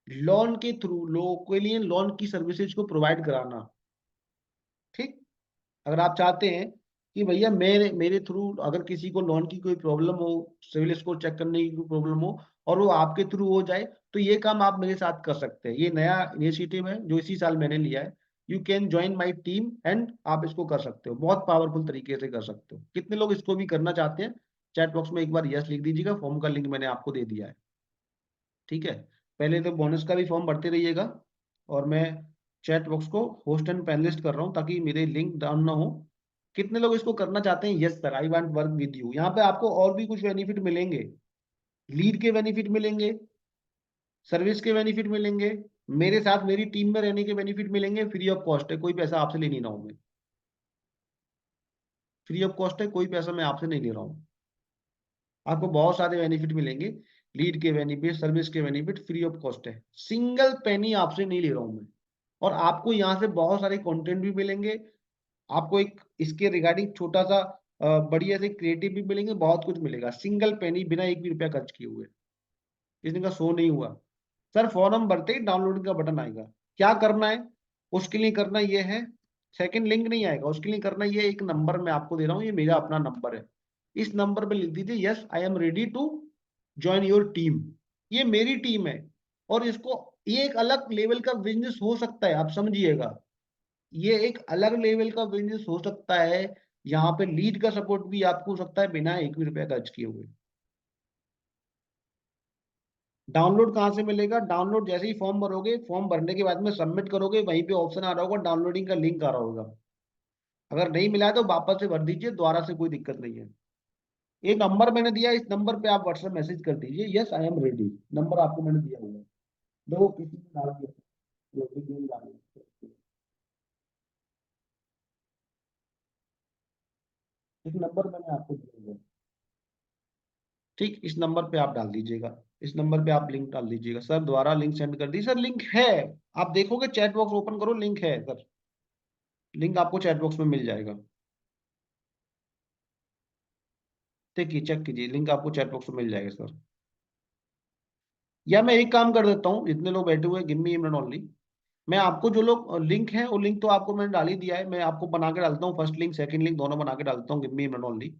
लोन के थ्रू लोगों के लिए लोन की सर्विसेज को प्रोवाइड कराना, ठीक, अगर आप चाहते हैं कि भैया मेरे मेरे थ्रू अगर किसी को लोन की कोई प्रॉब्लम हो, सिविल स्कोर चेक करने की कोई प्रॉब्लम हो, और वो आपके थ्रू हो जाए, तो ये काम आप मेरे साथ कर सकते हैं। ये नया इनिशिएटिव है जो इसी साल मैंने लिया है। You can join my team, and आप इसको कर सकते हो, बहुत पावरफुल तरीके से कर सकते हो। कितने लोग इसको भी करना चाहते हैं, चैट बॉक्स में एक बार यस लिख दीजिएगा, फॉर्म का लिंक मैंने आपको दे दिया है। ठीक है, पहले तो बोनस का भी फॉर्म भरते रहिएगा, और मैं चैट बॉक्स को होस्ट एंड पैनलिस्ट कर रहा हूँ ताकि मेरे लिंक डाउन ना हो। कितने लोग इसको करना चाहते हैं, yes sir I want work with you. यहाँ पे आपको और भी कुछ बेनिफिट मिलेंगे, लीड के बेनिफिट मिलेंगे, सर्विस के बेनिफिट मिलेंगे, मेरे साथ मेरी टीम में रहने के बेनिफिट मिलेंगे, फ्री ऑफ कॉस्ट है, कोई पैसा आपसे ले नहीं रहा हूँ मैं, फ्री ऑफ कॉस्ट है, कोई पैसा मैं आपसे नहीं ले रहा हूँ। आपको बहुत सारे बेनिफिट मिलेंगे, लीड के बेनिफिट, सर्विस के बेनिफिट, फ्री ऑफ कॉस्ट है, सिंगल पेनी आपसे नहीं ले रहा हूँ मैं। और आपको यहाँ से बहुत सारे कंटेंट भी मिलेंगे, आपको एक इसके रिगार्डिंग छोटा सा बढ़िया से क्रिएटिव भी मिलेंगे, बहुत कुछ मिलेगा, सिंगल पेनी बिना एक भी रुपया खर्च किए हुए। किसी का शो नहीं हुआ। सर फॉर्म भरते ही डाउनलोडिंग का बटन आएगा, क्या करना है उसके लिए, करना ये है, सेकंड लिंक नहीं आएगा, उसके लिए करना ये, एक नंबर मैं आपको दे रहा हूँ, ये मेरा अपना नंबर है, इस नंबर पे लिख दीजिए yes I am ready to join your team. ये मेरी टीम है, और इसको, ये एक अलग लेवल का बिजनेस हो सकता है, आप समझिएगा, ये एक अलग लेवल का बिजनेस हो सकता है। यहाँ पे लीड का सपोर्ट भी आपको हो सकता है बिना एक भी रुपया खर्च किए हुए। डाउनलोड कहाँ से मिलेगा, डाउनलोड जैसे ही फॉर्म भरोगे, फॉर्म भरने के बाद में सबमिट करोगे, वहीं पे ऑप्शन आ रहा होगा, डाउनलोडिंग का लिंक आ रहा होगा। अगर नहीं मिला है तो वापस से भर दीजिए, दोबारा से कोई दिक्कत नहीं है। एक नंबर मैंने दिया, इस नंबर पे आप व्हाट्सएप मैसेज कर दीजिए yes I am ready, number आपको मैंने दिया हुआ है। देखो किसी ने डाल दिया, लोग नहीं डाले। एक नंबर मैंने आपको दिया हुआ है। ठीक, इस नंबर पे आप डाल दीजिएगा, इस नंबर पे आप लिंक डाल दीजिएगा। सर द्वारा लिंक सेंड कर दी, सर लिंक है, आप देखोगे चैट बॉक्स ओपन करो, लिंक है सर, लिंक आपको चैट बॉक्स में मिल जाएगा। देखिए चेक कीजिए, लिंक आपको चैट बॉक्स में मिल जाएगा सर। या मैं एक काम कर देता हूँ, इतने लोग बैठे हुए, गिव मी मिनट ओनली, मैं आपको जो लोग लिंक है, वो लिंक तो आपको मैंने डाल ही दिया है, मैं आपको बना के डालता हूँ, फर्स्ट लिंक सेकंड लिंक दोनों बना के डालता हूँ, गिव मी मिनट ओनली।